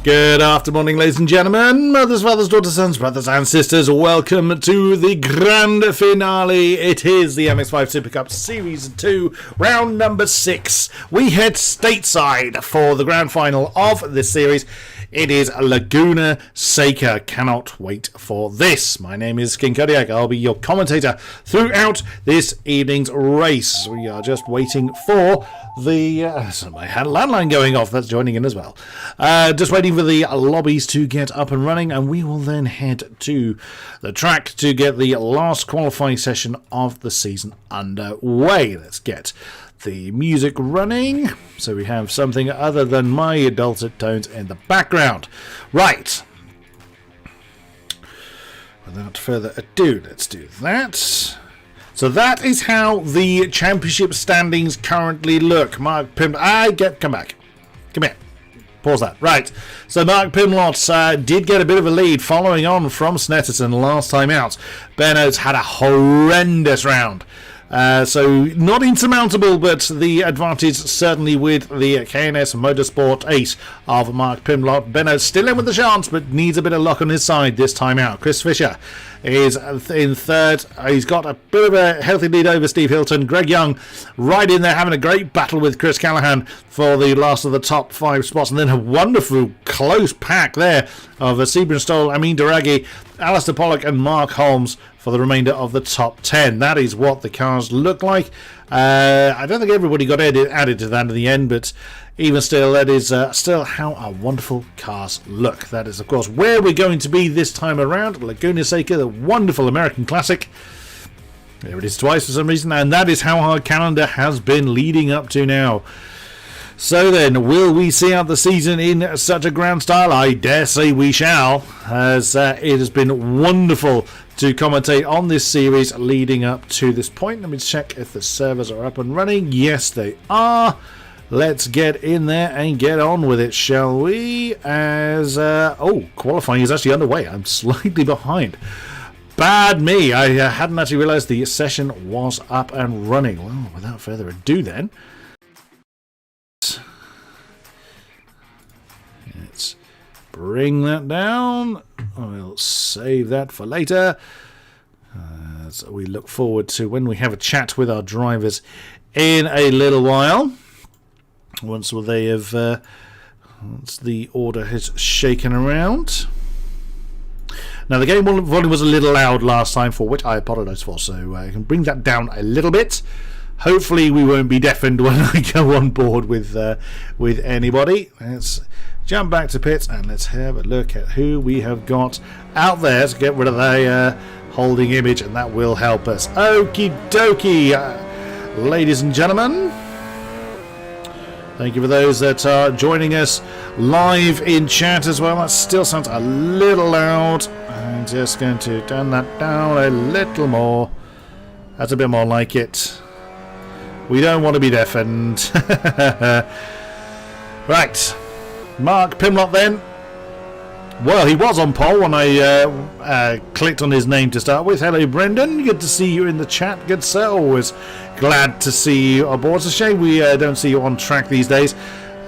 Good afternoon, ladies and gentlemen, mothers, fathers, daughters, sons, brothers and sisters. Welcome to the grand finale. It is the MX-5 Supercup Series 2, round number 6. We head stateside for the grand final of this series. It is Laguna, Seca. Cannot wait for this. My name is King Kodiak. I'll be your commentator throughout this evening's race. We are just waiting for the... my landline going off. That's joining in as well. Just waiting for the lobbies to get up and running, and we will then head to the track to get the last qualifying session of the season underway. Let's get the music running so we have something other than my dulcet tones in the background. Right, without further ado, let's do that. So that is how the championship standings currently look. Mark Pim, come back, come here, pause that. Right, so Mark Pimlott did get a bit of a lead following on from Snetterton last time out. Ben Oates had a horrendous round. So not insurmountable, but the advantage certainly with the K&S Motorsport 8 of Mark Pimlott. Benno still in with the chance, but needs a bit of luck on his side this time out. Chris Fisher is in third. He's got a bit of a healthy lead over Steve Hilton. Greg Young right in there having a great battle with Chris Callahan for the last of the top 5 spots. And then a wonderful close pack there of Sebring Stoll, Amin Daragi, Alistair Pollock and Mark Holmes for the remainder of the top 10. That is what the cars look like. I don't think everybody got added to that in the end, but even still, that is still how our wonderful cars look. That is, of course, where we're going to be this time around. Laguna Seca, the wonderful American classic. There it is twice for some reason, and that is how our calendar has been leading up to now. So then, will we see out the season in such a grand style? I dare say we shall, as it has been wonderful to commentate on this series leading up to this point. Let me check if the servers are up and running. Yes, they are. Let's get in there and get on with it, shall we? As qualifying is actually underway. I'm slightly behind. Bad me. I hadn't actually realized the session was up and running. Well, without further ado then, let's bring that down. We'll save that for later. So we look forward to when we have a chat with our drivers in a little while. Once they have, once the order has shaken around. Now the game volume was a little loud last time, for which I apologise for. So I can bring that down a little bit. Hopefully we won't be deafened when I go on board with anybody. Let's jump back to pits and let's have a look at who we have got out there. Let's get rid of the holding image, and that will help us. Okie dokie, ladies and gentlemen. Thank you for those that are joining us live in chat as well. That still sounds a little loud. I'm just going to turn that down a little more. That's a bit more like it. We don't want to be deafened. Right. Mark Pimlott then. Well, he was on pole when I clicked on his name to start with. Hello, Brendan. Good to see you in the chat. Good sir. Always glad to see you aboard. It's a shame we don't see you on track these days.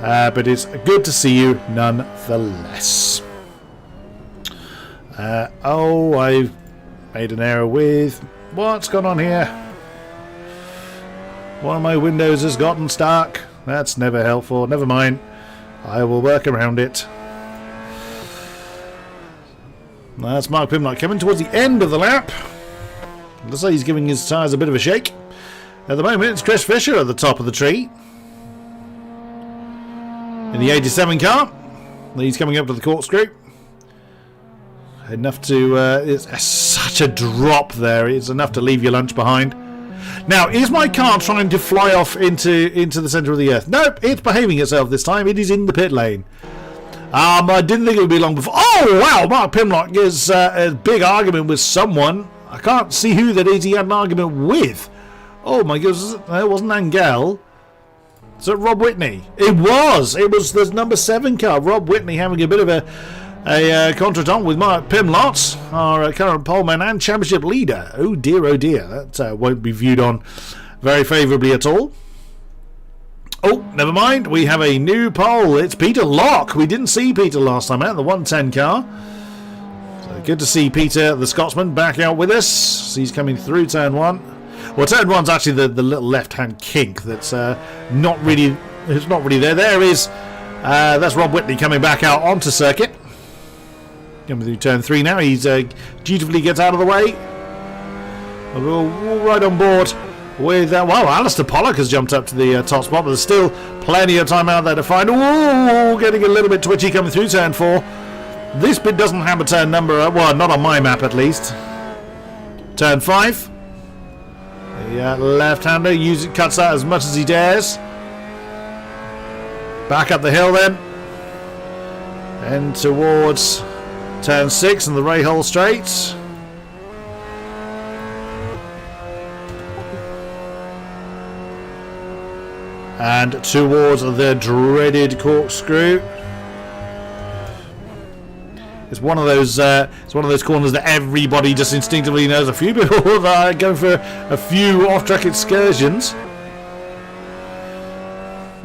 But it's good to see you nonetheless. I've made an error with... What's going on here? One of my windows has gotten stuck. That's never helpful. Never mind. I will work around it. That's Mark Pimlott coming towards the end of the lap. Looks like he's giving his tyres a bit of a shake. At the moment, it's Chris Fisher at the top of the tree. In the 87 car. He's coming up to the corkscrew. Enough to... it's such a drop there. It's enough to leave your lunch behind. Now, is my car trying to fly off into the centre of the earth? Nope, it's behaving itself this time. It is in the pit lane. I didn't think it would be long before... Oh, wow! Mark Pimlott gives a big argument with someone. I can't see who that is he had an argument with. Oh, my goodness. It wasn't Angel. Is it Rob Whitney? It was. It was the number 7 car. Rob Whitney having a bit of a contretemps with Mark Pimlott, our current poleman and championship leader. Oh, dear, oh, dear. That won't be viewed on very favourably at all. Oh, never mind. We have a new pole. It's Peter Locke. We didn't see Peter last time out in the 110 car. So good to see Peter, the Scotsman, back out with us. He's coming through turn 1. Well, turn 1's actually the little left-hand kink that's not really there. There is. That's Rob Whitley coming back out onto circuit. Coming through turn 3 now. He's dutifully gets out of the way. We're right on board with wow, Alistair Pollock has jumped up to the top spot, but there's still plenty of time out there to find. Ooh, getting a little bit twitchy coming through turn 4. This bit doesn't have a turn number, well, not on my map at least. Turn 5. The left-hander cuts that as much as he dares. Back up the hill then. And towards turn 6 and the Rahal Straight. And towards the dreaded corkscrew. It's one of those corners that everybody just instinctively knows. A few people are going for a few off-track excursions.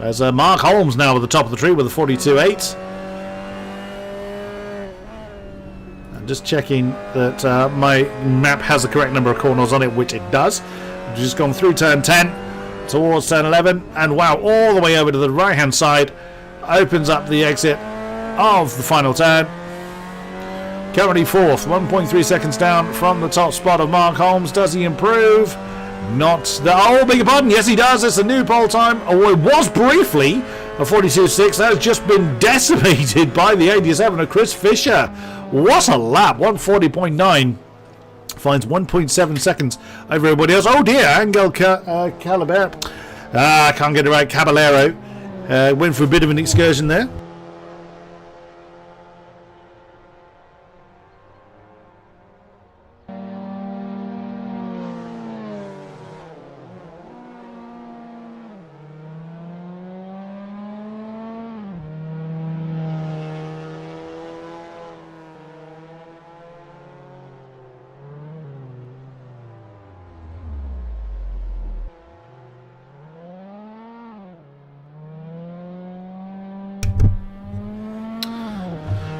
There's Mark Holmes now at the top of the tree with a 42.8. I'm just checking that my map has the correct number of corners on it, which it does. We've just gone through turn 10. Towards turn 11, and wow, all the way over to the right hand side opens up the exit of the final turn. Currently 4th, 1.3 seconds down from the top spot of Mark Holmes. Does he improve? Not the beg your pardon, yes he does. It's a new pole time. Oh, it was briefly a 42.6. That has just been decimated by the 87 of Chris Fisher. What a lap, 140.9. Finds 1.7 seconds over everybody else. Oh dear, Angel Caballero. I can't get it right. Caballero went for a bit of an excursion there.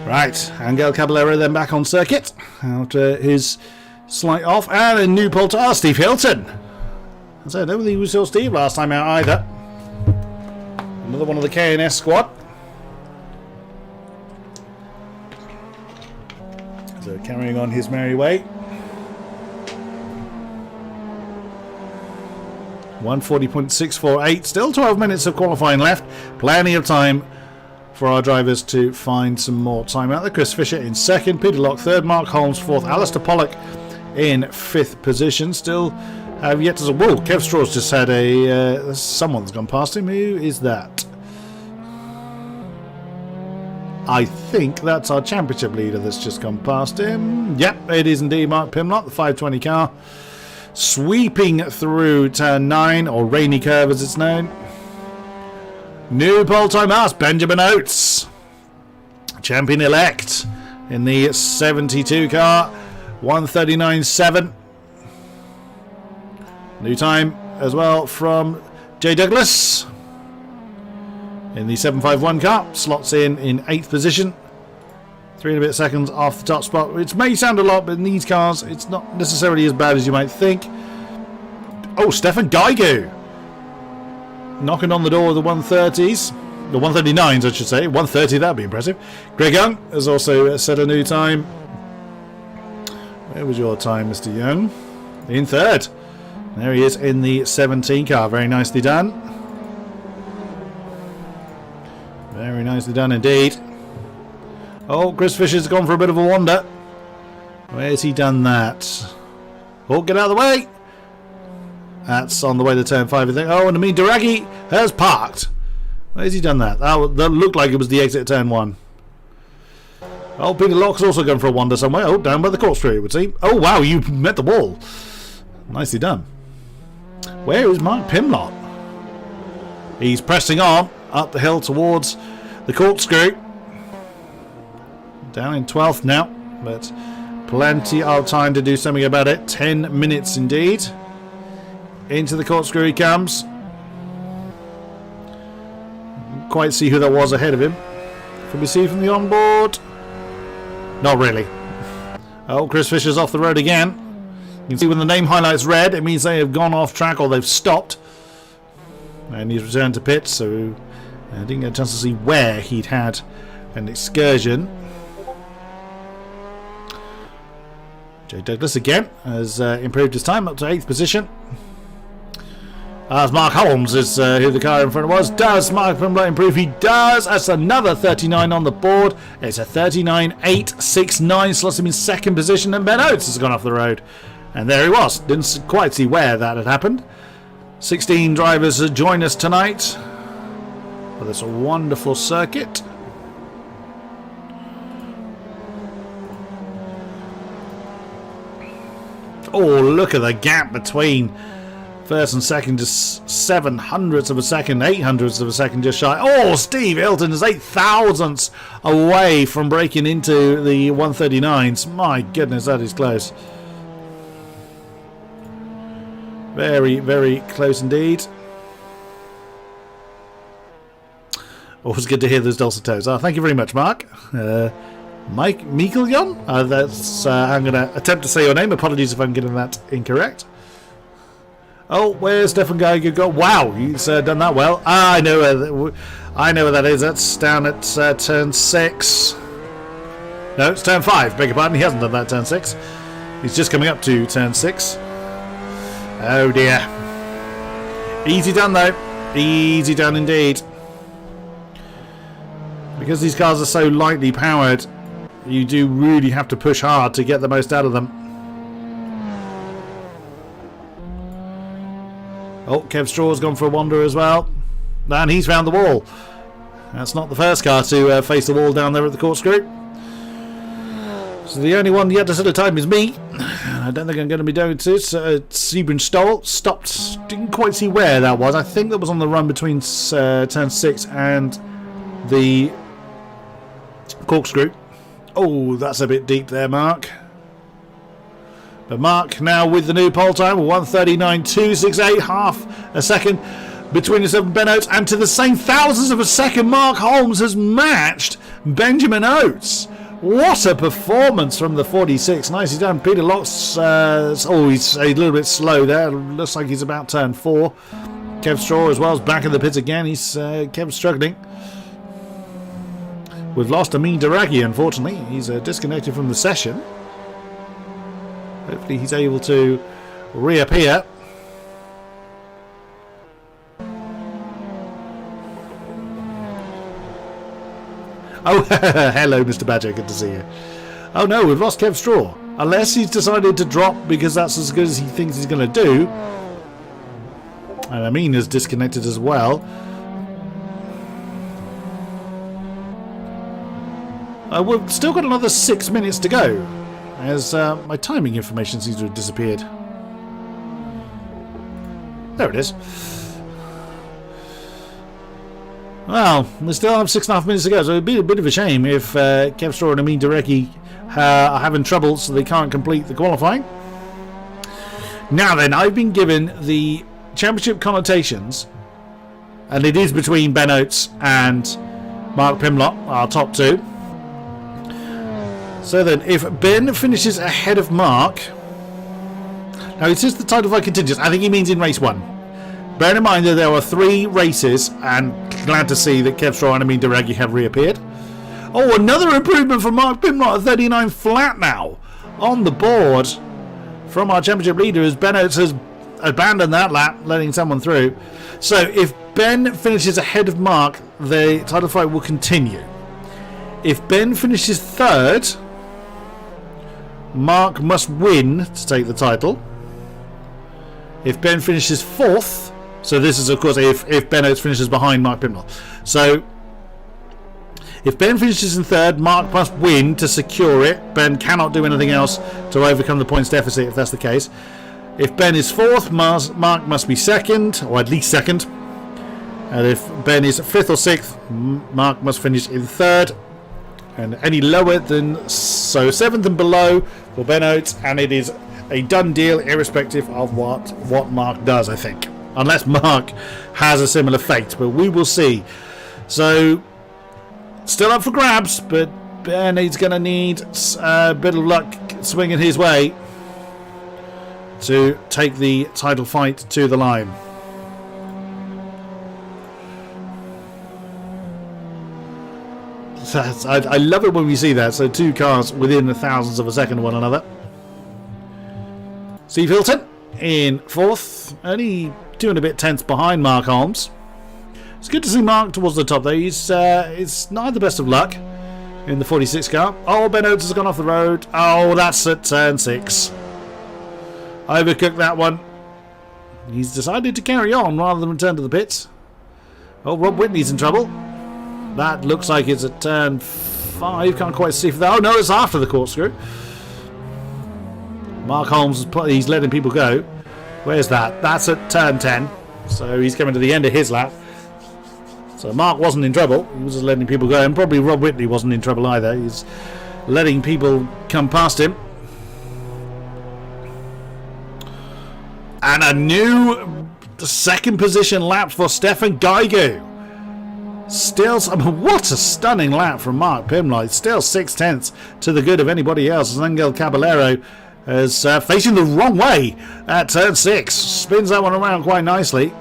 Right, Angel Caballero then back on circuit after his slight off, and a new pole to Steve Hilton. I said, I don't think we saw Steve last time out either. Another one of the KNS squad. So carrying on his merry way. 140.648, still 12 minutes of qualifying left. Plenty of time for our drivers to find some more time out there. Chris Fisher in 2nd, Peter Locke 3rd, Mark Holmes 4th, Alistair Pollock in 5th position. Still have yet to... Whoa, Kev Straw's just had a... someone's gone past him. Who is that? I think that's our championship leader that's just gone past him. Yep, it is indeed Mark Pimlott, the 520 car. Sweeping through turn 9, or Rainy Curve as it's known. New pole time ass, Benjamin Oates. Champion-elect in the 72 car. 139.7. New time as well from Jay Douglas. In the 751 car. Slots in 8th position. 3 and a bit seconds off the top spot. Which may sound a lot, but in these cars, it's not necessarily as bad as you might think. Oh, Stefan Geigu. Knocking on the door of the 130s. The 139s, I should say. 130, that'd be impressive. Greg Young has also set a new time. Where was your time, Mr. Young? In 3rd. There he is in the 17 car. Very nicely done. Very nicely done indeed. Oh, Chris Fisher's gone for a bit of a wander. Where's he done that? Oh, get out of the way! That's on the way to turn 5, I think. Oh, and Amin Daragi has parked. Where's he done that? That looked like it was the exit at turn 1. Oh, Peter Locke's also gone for a wander somewhere. Oh, down by the corkscrew, it would seem. Oh, wow, you met the wall. Nicely done. Where is Mark Pimlott? He's pressing on up the hill towards the corkscrew. Down in 12th now, but plenty of time to do something about it. 10 minutes indeed. Into the corkscrew he comes. quite see who that was ahead of him. Can we see from the onboard? Not really. Oh, Chris Fisher's off the road again. You can see when the name highlights red, it means they have gone off track or they've stopped. And he's returned to pit, so I didn't get a chance to see where he'd had an excursion. Jay Douglas again has improved his time up to 8th position. As Mark Holmes is who the car in front of was. Does Mark Pimblett improve? He does. That's another 39 on the board. It's a 39.869. Slots him in 2nd position, and Ben Oates has gone off the road. And there he was. Didn't quite see where that had happened. 16 drivers join us tonight for this wonderful circuit. Oh, look at the gap between first and second, just 700ths of a second, 800ths of a second just shy. Oh, Steve Hilton is 8 thousandths away from breaking into the 139s. My goodness, that is close. Very, very close indeed. Always good to hear those dulcet tones. Oh, thank you very much, Mark. Mike Mikeljon? I'm going to attempt to say your name. Apologies if I'm getting that incorrect. Oh, where's Stefan Geiger go? Wow, he's done that well. I know where that is. That's down at turn 6. No, it's turn 5. Beg your pardon. He hasn't done that turn 6. He's just coming up to turn 6. Oh dear. Easy done though. Easy done indeed. Because these cars are so lightly powered, you do really have to push hard to get the most out of them. Oh, Kev Straw's gone for a wander as well. And he's found the wall. That's not the first car to face the wall down there at the corkscrew. So the only one yet to set a time is me. I don't think I'm going to be doing this. Sebring Stoll stopped. Didn't quite see where that was. I think that was on the run between turn 6 and the corkscrew. Oh, that's a bit deep there, Mark. But Mark now with the new pole time, 1:39.268, half a second between himself and Ben Oates, and to the same thousandths of a second, Mark Holmes has matched Benjamin Oates. What a performance from the 46. Nicely done. Peter Locke's, he's a little bit slow there. Looks like he's about turn 4. Kev Straw as well is back in the pits again. Kev's struggling. We've lost Amin Daraghi, unfortunately. He's disconnected from the session. Hopefully he's able to reappear. Oh, hello, Mr. Badger. Good to see you. Oh, no, we've lost Kev Straw. Unless he's decided to drop because that's as good as he thinks he's going to do. And Amin is disconnected as well. We've still got another 6 minutes to go, as my timing information seems to have disappeared. There it is. Well, we still have 6.5 minutes to go, so it'd be a bit of a shame if Kev Straw and Amin Dareki are having trouble so they can't complete the qualifying. Now then, I've been given the championship connotations, and it is between Ben Oates and Mark Pimblett, our top two. So then, if Ben finishes ahead of Mark... Now, it says the title fight continues. I think he means in race 1. Bear in mind that there were 3 races, and glad to see that Kev Straw and Amin Daraghi have reappeared. Oh, another improvement from Mark Pimblett at 39 flat now. On the board from our championship leader, as Ben Oates has abandoned that lap, letting someone through. So, if Ben finishes ahead of Mark, the title fight will continue. If Ben finishes 3rd... Mark must win to take the title. If Ben finishes 4th, so this is of course if Ben Oates finishes behind Mark Pimblett. So if Ben finishes in 3rd, Mark must win to secure it. Ben cannot do anything else to overcome the points deficit if that's the case. If Ben is 4th, Mark must be 2nd, or at least 2nd. And if Ben is 5th or 6th, Mark must finish in 3rd. And any lower than 7th and below for Ben Oates, and it is a done deal irrespective of what Mark does, I think, unless Mark has a similar fate, but we will see. So, still up for grabs, but Bennett's going to need a bit of luck swinging his way to take the title fight to the line. I love it when we see that. So 2 cars within the thousands of a second of one another. Steve Hilton in 4th, only 2 and a bit tenths behind Mark Holmes. It's good to see Mark towards the top though. It's not the best of luck in the 46 car. Oh, Ben Oates has gone off the road. Oh, that's at turn 6. Overcooked that one. He's decided to carry on rather than return to the pits. Oh, Rob Whitney's in trouble. That looks like it's at turn 5. Can't quite see for that. Oh no, it's after the corkscrew. Mark Holmes, he's letting people go. Where's that? That's at turn 10. So he's coming to the end of his lap. So Mark wasn't in trouble. He was just letting people go. And probably Rob Whitney wasn't in trouble either. He's letting people come past him. And a new second position lap for Stefan Geigu. Still, what a stunning lap from Mark Pimlight. Still 6/10 to the good of anybody else. Angel Caballero is facing the wrong way at turn 6. Spins that one around quite nicely.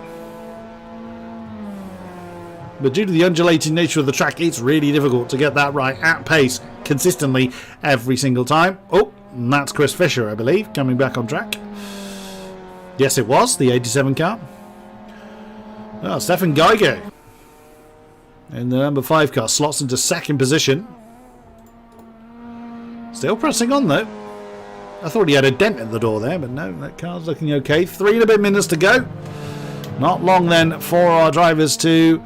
But due to the undulating nature of the track, it's really difficult to get that right at pace consistently every single time. Oh, and that's Chris Fisher, I believe, coming back on track. Yes, it was, the 87 car. Oh, Stefan Geiger in the number 5 car slots into 2nd position. Still pressing on though. I thought he had a dent in the door there, but no, that car's looking okay. 3 and a bit minutes to go. Not long then for our drivers to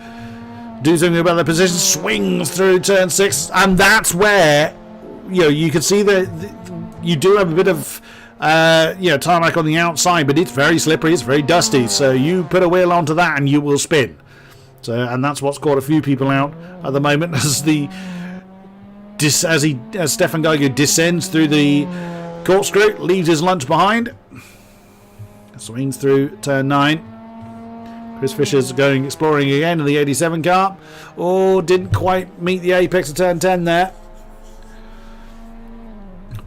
do something about their position. Swings through turn 6, and that's where you can see that you do have a bit of tarmac on the outside, but it's very slippery, it's very dusty, so you put a wheel onto that and you will spin. So, and that's what's caught a few people out at the moment as Stefan Geiger descends through the corkscrew, leaves his lunch behind, swings through turn 9. Chris Fisher's going exploring again in the 87 car. Oh, didn't quite meet the apex of turn 10 there.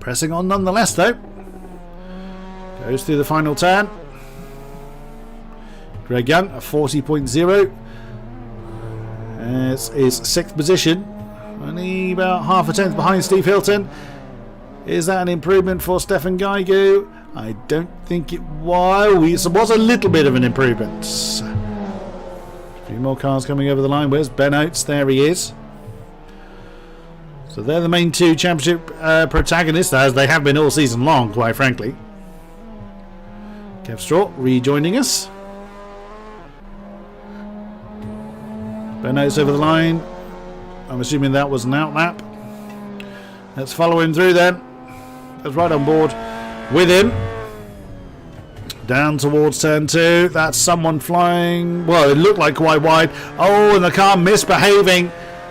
Pressing on nonetheless though. Goes through the final turn. Greg Young, a 40.0. It's his 6th position. Only about half a tenth behind Steve Hilton. Is that an improvement for Stefan Geigu? I don't think it was. It was a little bit of an improvement. A few more cars coming over the line. Where's Ben Oates? There he is. So they're the main 2 championship protagonists, as they have been all season long, quite frankly. Kev Straw rejoining us. Ben Oates over the line. I'm assuming that was an out lap. Let's follow him through then. That's right on board with him. Down towards turn 2. That's someone flying. Well, it looked like quite wide. Oh, and the car misbehaving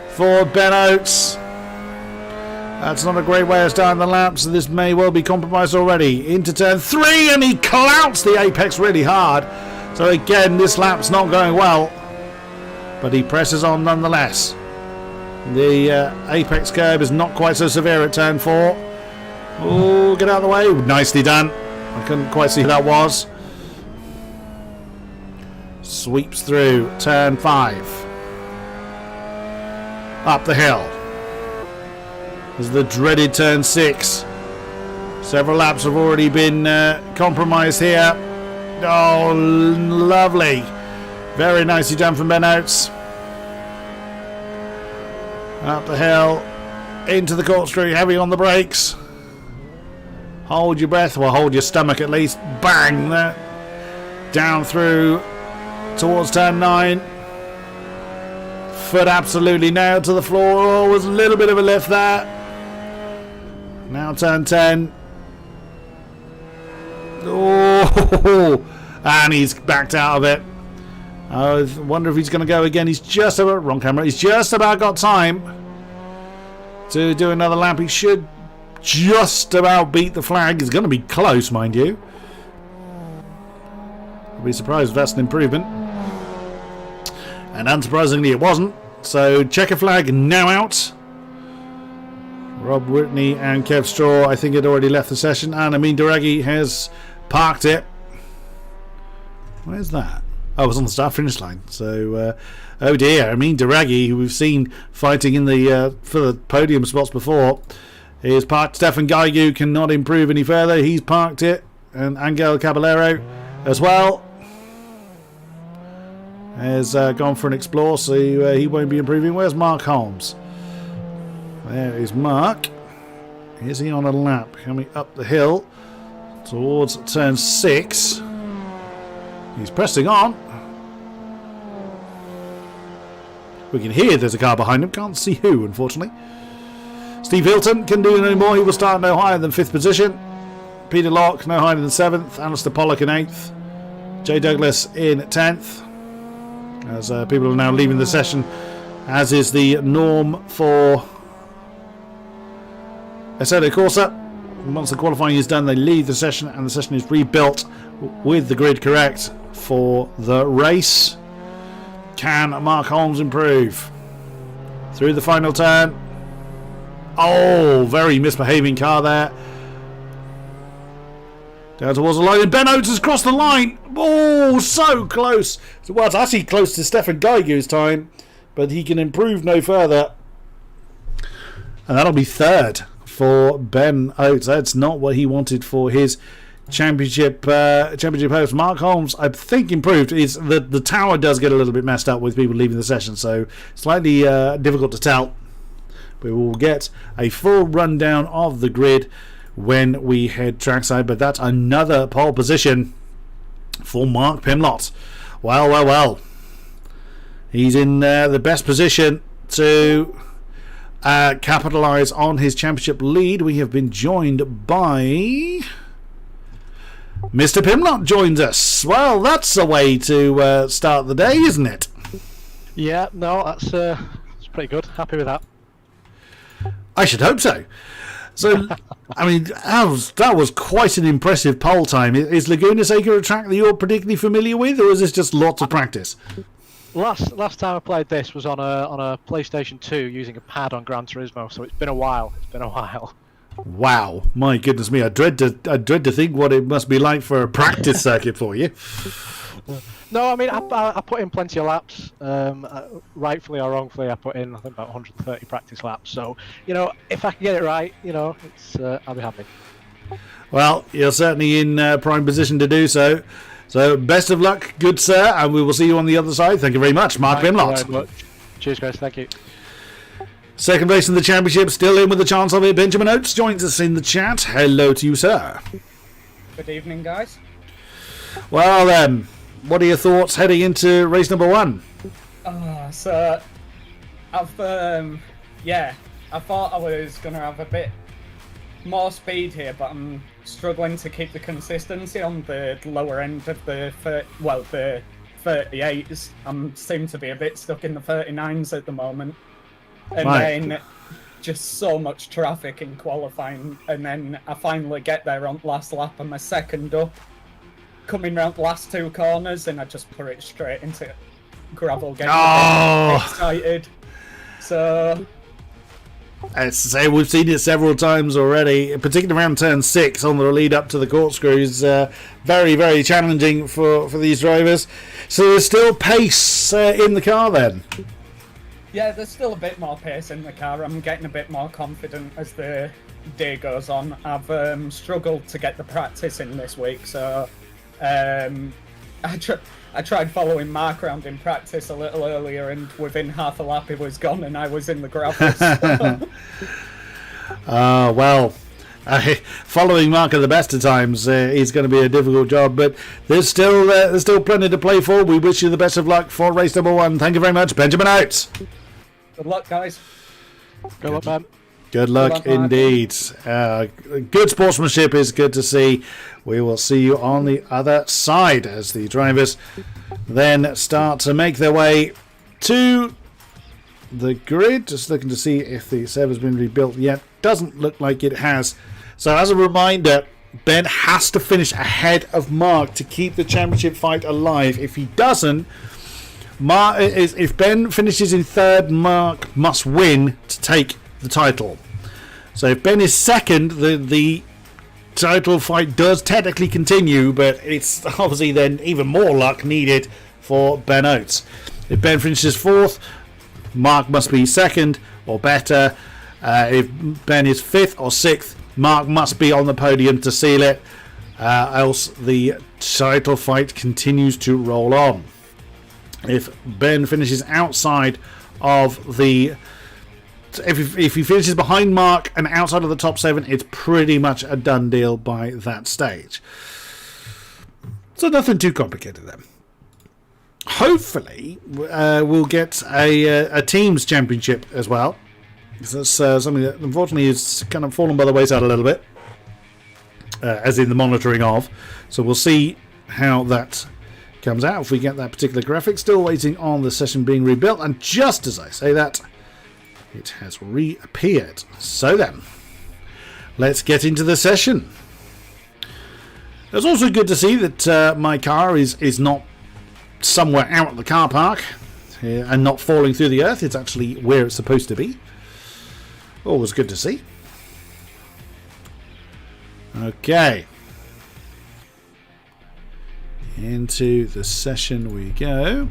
for Ben Oates. That's not a great way of starting the lap, so this may well be compromised already. Into turn 3, and he clouts the apex really hard. So again, this lap's not going well, but he presses on nonetheless. The apex curb is not quite so severe at turn 4. Oh, get out of the way. Nicely done. I couldn't quite see who that was. Sweeps through turn 5. Up the hill. There's the dreaded turn 6. Several laps have already been compromised here. Oh, lovely. Very nicely done from Ben Oates. Up the hill. Into the corkscrew, heavy on the brakes. Hold your breath, well, hold your stomach at least. Bang! There. Down through towards turn 9. Foot absolutely nailed to the floor. Oh, was a little bit of a lift there. Now turn 10. Oh, and he's backed out of it. I wonder if he's going to go again. He's just about, wrong camera. He's just about got time to do another lap. He should just about beat the flag. He's going to be close, mind you. I'll be surprised if that's an improvement. And unsurprisingly, it wasn't. So checker flag now out. Rob Whitney and Kev Straw, I think, had already left the session, and Amin Daragi has parked it. Where's that? Oh, it was on the start finish line. So, oh dear, Amin Daragi, who we've seen fighting in the for the podium spots before, is parked. Stefan Gaigu cannot improve any further. He's parked it, and Angel Caballero as well has gone for an explore, so he won't be improving. Where's Mark Holmes? There is Mark. Is he on a lap coming up the hill towards turn 6? He's pressing on. We can hear there's a car behind him. Can't see who, unfortunately. Steve Hilton can do no more. He will start no higher than 5th position. Peter Locke no higher than 7th. Alistair Pollock in 8th. Jay Douglas in 10th. As people are now leaving the session, as is the norm for Assetto Corsa. Once the qualifying is done, they leave the session, and the session is rebuilt with the grid correct for the race. Can Mark Holmes improve? Through the final turn. Oh, very misbehaving car there. Down towards the line, and Ben Oates has crossed the line. Oh, so close. Well, it's actually close to Stefan Gaigu's time, but he can improve no further. And that'll be 3rd for Ben Oates. That's not what he wanted for his championship host. Mark Holmes, I think, improved. Is the tower does get a little bit messed up with people leaving the session, so slightly difficult to tell. We will get a full rundown of the grid when we head trackside, but that's another pole position for Mark Pimlott. Well. He's in the best position to capitalise on his championship lead. We have been joined by Mr. Pimlott joins us. Well, that's a way to start the day, isn't it? Yeah, no, that's pretty good. Happy with that. I should hope so. So, I mean, that was quite an impressive pole time. Is Laguna Seca a track that you're particularly familiar with, or is this just lots of practice? Last time I played this was on a PlayStation 2 using a pad on Gran Turismo, so it's been a while. Wow, my goodness me! I dread to think what it must be like for a practice circuit for you. No, I mean I put in plenty of laps. Rightfully or wrongfully, I put in I think about 130 practice laps. So if I can get it right, it's I'll be happy. Well, you're certainly in prime position to do so. So best of luck, good sir, and we will see you on the other side. Thank you very much, Mark Pimlott. Cheers, guys. Thank you. Second place in the championship, still in with a chance of it. Benjamin Oates joins us in the chat. Hello to you, sir. Good evening, guys. Well then, what are your thoughts heading into race number 1? So I've I thought I was gonna have a bit more speed here, but I'm struggling to keep the consistency on the lower end of the 38s. I seem to be a bit stuck in the 39s at the moment. And then just so much traffic in qualifying, and then I finally get there on last lap and my second up, coming round the last 2 corners, and I just put it straight into gravel, getting excited. So as I say, we've seen it several times already, particularly around turn 6 on the lead up to the corkscrews. Very, very challenging for these drivers. So there's still pace in the car then? Yeah, there's still a bit more pace in the car. I'm getting a bit more confident as the day goes on. I've struggled to get the practice in this week, so I tried following Mark around in practice a little earlier, and within half a lap he was gone and I was in the gravel. Following Mark at the best of times is going to be a difficult job, but there's still plenty to play for. We wish you the best of luck for race number 1. Thank you very much, Benjamin Oates. Good luck, guys. Good luck, man. Good luck indeed. Good sportsmanship is good to see. We will see you on the other side as the drivers then start to make their way to the grid. Just looking to see if the server's been rebuilt yet. Doesn't look like it has. So as a reminder, Ben has to finish ahead of Mark to keep the championship fight alive. If he doesn't, if Ben finishes in third, Mark must win to take the title. So if Ben is second, the title fight does technically continue, but it's obviously then even more luck needed for Ben Oates. If Ben finishes fourth, Mark must be second or better. If Ben is fifth or sixth, Mark must be on the podium to seal it, else the title fight continues to roll on. If Ben finishes outside of the... If he finishes behind Mark and outside of the top 7, it's pretty much a done deal by that stage. So nothing too complicated then. Hopefully, we'll get a teams championship as well. That's something that unfortunately has kind of fallen by the wayside a little bit, as in the monitoring of. So we'll see how that comes out if we get that particular graphic. Still waiting on the session being rebuilt, and just as I say that, it has reappeared. So then, let's get into the session. It's also good to see that my car is not somewhere out at the car park and not falling through the earth. It's actually where it's supposed to be. Always good to see. Okay. Into the session we go.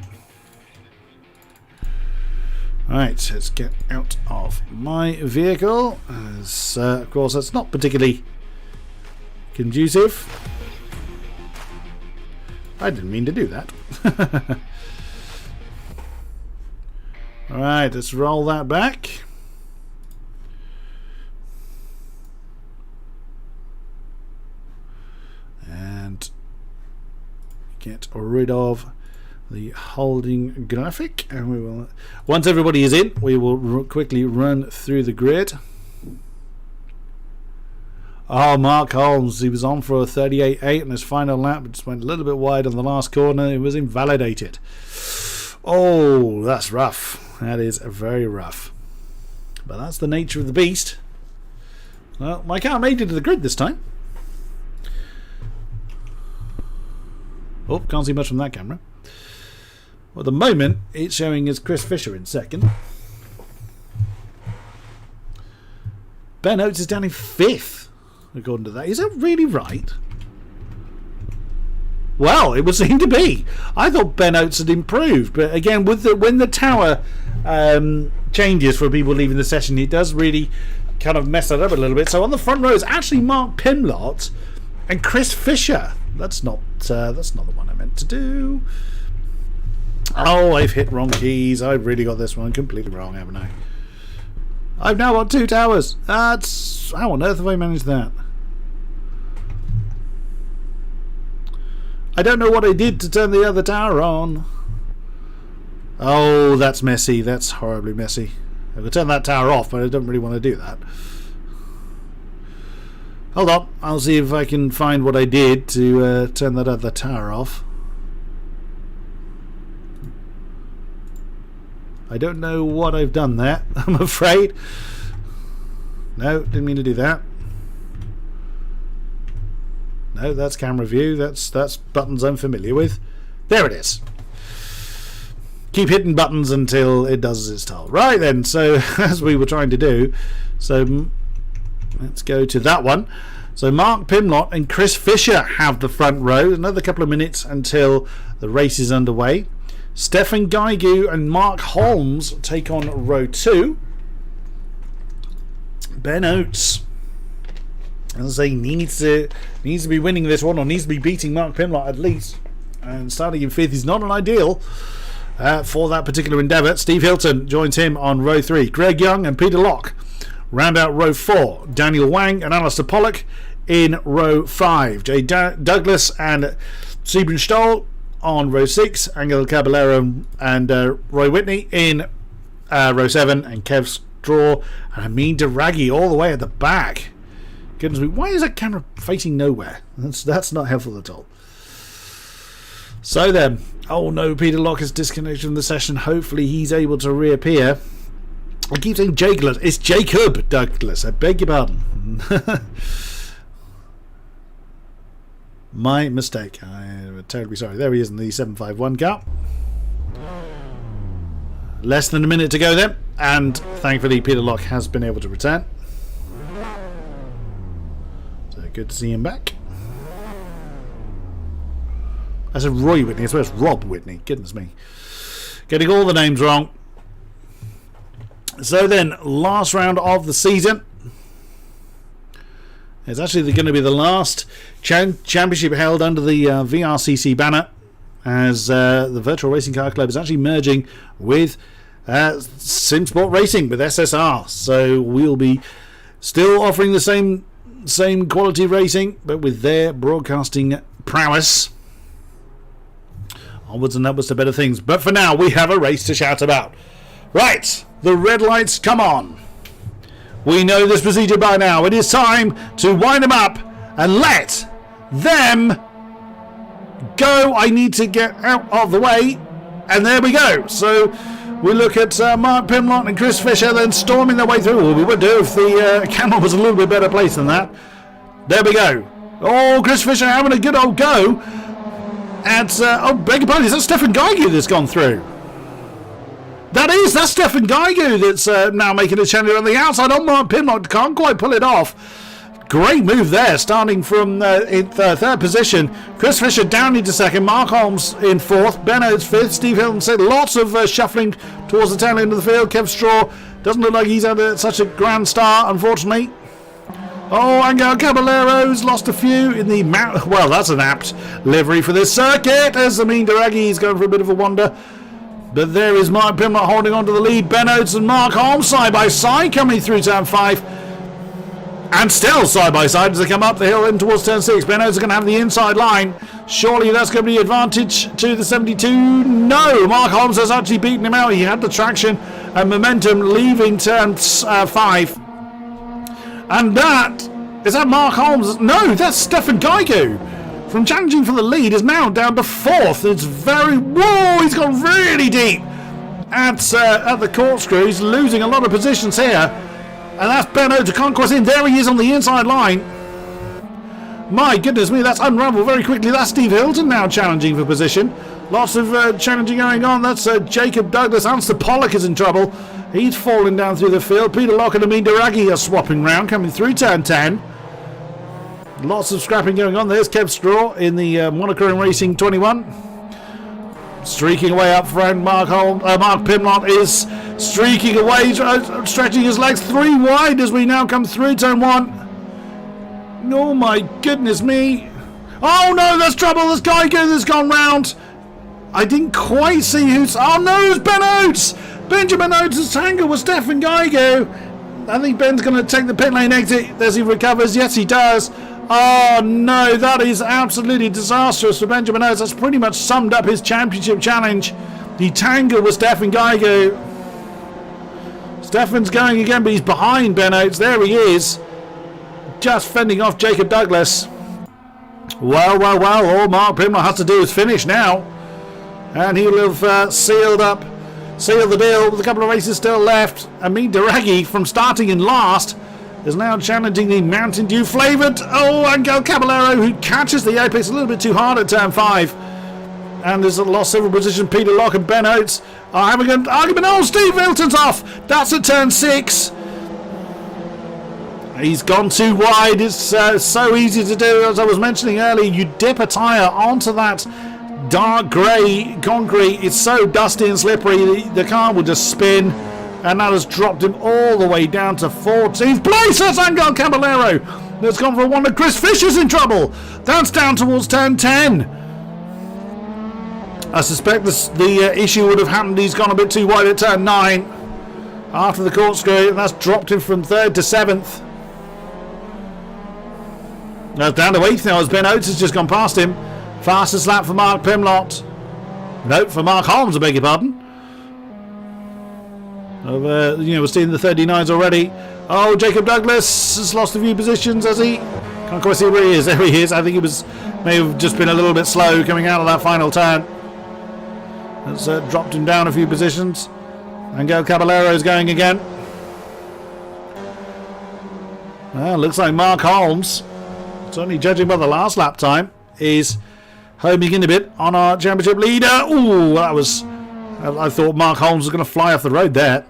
Right, let's get out of my vehicle. As, of course, that's not particularly conducive. I didn't mean to do that. Alright, let's roll that back. And get rid of the holding graphic, and we will, once everybody is in, we will quickly run through the grid. Oh, Mark Holmes, he was on for a 38.8 in his final lap, but just went a little bit wide on the last corner. It was invalidated. Oh, that's rough. That is very rough. But that's the nature of the beast. Well, my car made it to the grid this time. Oh, can't see much from that camera. Well, at the moment, it's showing as Chris Fisher in second. Ben Oates is down in fifth, according to that. Is that really right? Well, it would seem to be. I thought Ben Oates had improved, but again, with when the tower changes for people leaving the session, it does really kind of mess that up a little bit. So on the front row is actually Mark Pimlott and Chris Fisher. That's not the one I meant to do. Oh, I've hit wrong keys. I've really got this one completely wrong, haven't I? I've now got 2 towers. That's... How on earth have I managed that? I don't know what I did to turn the other tower on. Oh, that's messy. That's horribly messy. I could turn that tower off, but I don't really want to do that. Hold on. I'll see if I can find what I did to turn that other tower off. I don't know what I've done there, I'm afraid. No, didn't mean to do that. No, that's camera view. That's buttons I'm familiar with. There it is. Keep hitting buttons until it does as it's told. Right then, so as we were trying to do, so let's go to that one. So Mark Pimlott and Chris Fisher have the front row. Another couple of minutes until the race is underway. Stefan Geigu and Mark Holmes take on row 2. Ben Oates, as I say, needs to be winning this one, or needs to be beating Mark Pimlott at least. And starting in 5th is not an ideal for that particular endeavour. Steve Hilton joins him on row 3. Greg Young and Peter Locke round out row 4. Daniel Wang and Alistair Pollock in row 5. Jay Douglas and Sieben Stoll on row 6. Angel Caballero and Roy Whitney in row 7. And Kev Straw and Amin Daragi all the way at the back. Goodness me, why is that camera facing nowhere? That's not helpful at all. So then, oh no, Peter Locke is disconnected from the session. Hopefully he's able to reappear. I keep saying Douglas. It's Jacob Douglas. I beg your pardon. My mistake. I'm terribly sorry. There he is in the 751 car. Less than a minute to go then, and thankfully Peter Locke has been able to return. So good to see him back. I said Roy Whitney, I swear it's Rob Whitney. Goodness me. Getting all the names wrong. So then, last round of the season. It's actually going to be the last championship held under the VRCC banner, as the Virtual Racing Car Club is actually merging with SimSport Racing, with SSR. So we'll be still offering the same quality racing, but with their broadcasting prowess. Onwards and upwards to better things. But for now, we have a race to shout about. Right, the red lights come on. We know this procedure by now. It is time to wind them up and let them go. I need to get out of the way. And there we go. So we look at Mark Pimlott and Chris Fisher then storming their way through. Well, we would do if the camera was a little bit better placed than that. There we go. Oh, Chris Fisher having a good old go. At, beg your pardon, is that Stefan Geigu that's gone through? That's Stefan Geigu that's now making a challenge on the outside. On Mark Pimlott, can't quite pull it off. Great move there, starting from in third position. Chris Fisher down into second. Mark Holmes in fourth. Ben Oates fifth. Steve Hilton said lots of shuffling towards the tail end of the field. Kev Straw doesn't look like he's had such a grand start, unfortunately. Oh, Angel Caballero's lost a few in the mount. Well, that's an apt livery for this circuit, as Amin Daragi is going for a bit of a wander. But there is Mark Pimlott holding on to the lead. Ben Oates and Mark Holmes side by side coming through turn 5. And still side by side as they come up the hill in towards turn 6. Ben Oates is going to have the inside line. Surely that's going to be advantage to the 72. No, Mark Holmes has actually beaten him out. He had the traction and momentum leaving turn 5. And is that Mark Holmes? No, that's Stefan Geigu. From challenging for the lead is now down to 4th. It's whoa, he's gone really deep at the corkscrew. He's losing a lot of positions here. And that's Ben Oates to conquest in. There he is on the inside line. My goodness me, that's unraveled very quickly. That's Steve Hilton now challenging for position. Lots of challenging going on. That's Jacob Douglas. Alistair Pollock is in trouble. He's falling down through the field. Peter Locke and Amin Daragi are swapping round, coming through turn 10. Lots of scrapping going on. There's Kev Straw in the Monochrome Racing 21. Streaking away up front. Mark Pimlott is streaking away, stretching his legs 3 wide as we now come through turn 1. Oh my goodness me. Oh no, there's trouble. There's Geigu that's gone round. I didn't quite see who's... Oh no, it's Ben Oates. Benjamin Oates' tangle was Stefan Geigu. I think Ben's going to take the pit lane exit as he recovers. Yes, he does. Oh no, that is absolutely disastrous for Benjamin Oates. That's pretty much summed up his championship challenge. The tangle was Stefan Geigu. Stefan's going again, but he's behind Ben Oates. There he is. Just fending off Jacob Douglas. Well. All Mark Pimlott has to do is finish now. And he will have sealed the deal with a couple of races still left. Amin Daragi, from starting in last, is now challenging the Mountain Dew flavoured Angel Caballero, who catches the apex a little bit too hard at turn 5 and has lost several positions. Peter Locke and Ben Oates are having an argument. Oh, Steve Hilton's off. That's at turn 6. He's gone too wide. It's so easy to do. As I was mentioning earlier, you dip a tyre onto that dark grey concrete. It's so dusty and slippery, the car will just spin. And that has dropped him all the way down to 14th place. That's Angel Caballero. That's gone for a wonder. Chris Fisher's in trouble. That's down towards turn 10. I suspect the issue would have happened. He's gone a bit too wide at turn 9 after the corkscrew. And that's dropped him from 3rd to 7th. Now down to 8th now as Ben Oates has just gone past him. Fastest lap for Mark Pimlott. Nope, for Mark Holmes, I beg your pardon. We're seeing the 39s already. Oh, Jacob Douglas has lost a few positions, has he? Can't quite see where he is. There he is. I think he may have just been a little bit slow coming out of that final turn. That's dropped him down a few positions. Angel Caballero is going again. Well, looks like Mark Holmes, certainly judging by the last lap time, is homing in a bit on our championship leader. Ooh, that was I thought Mark Holmes was going to fly off the road there.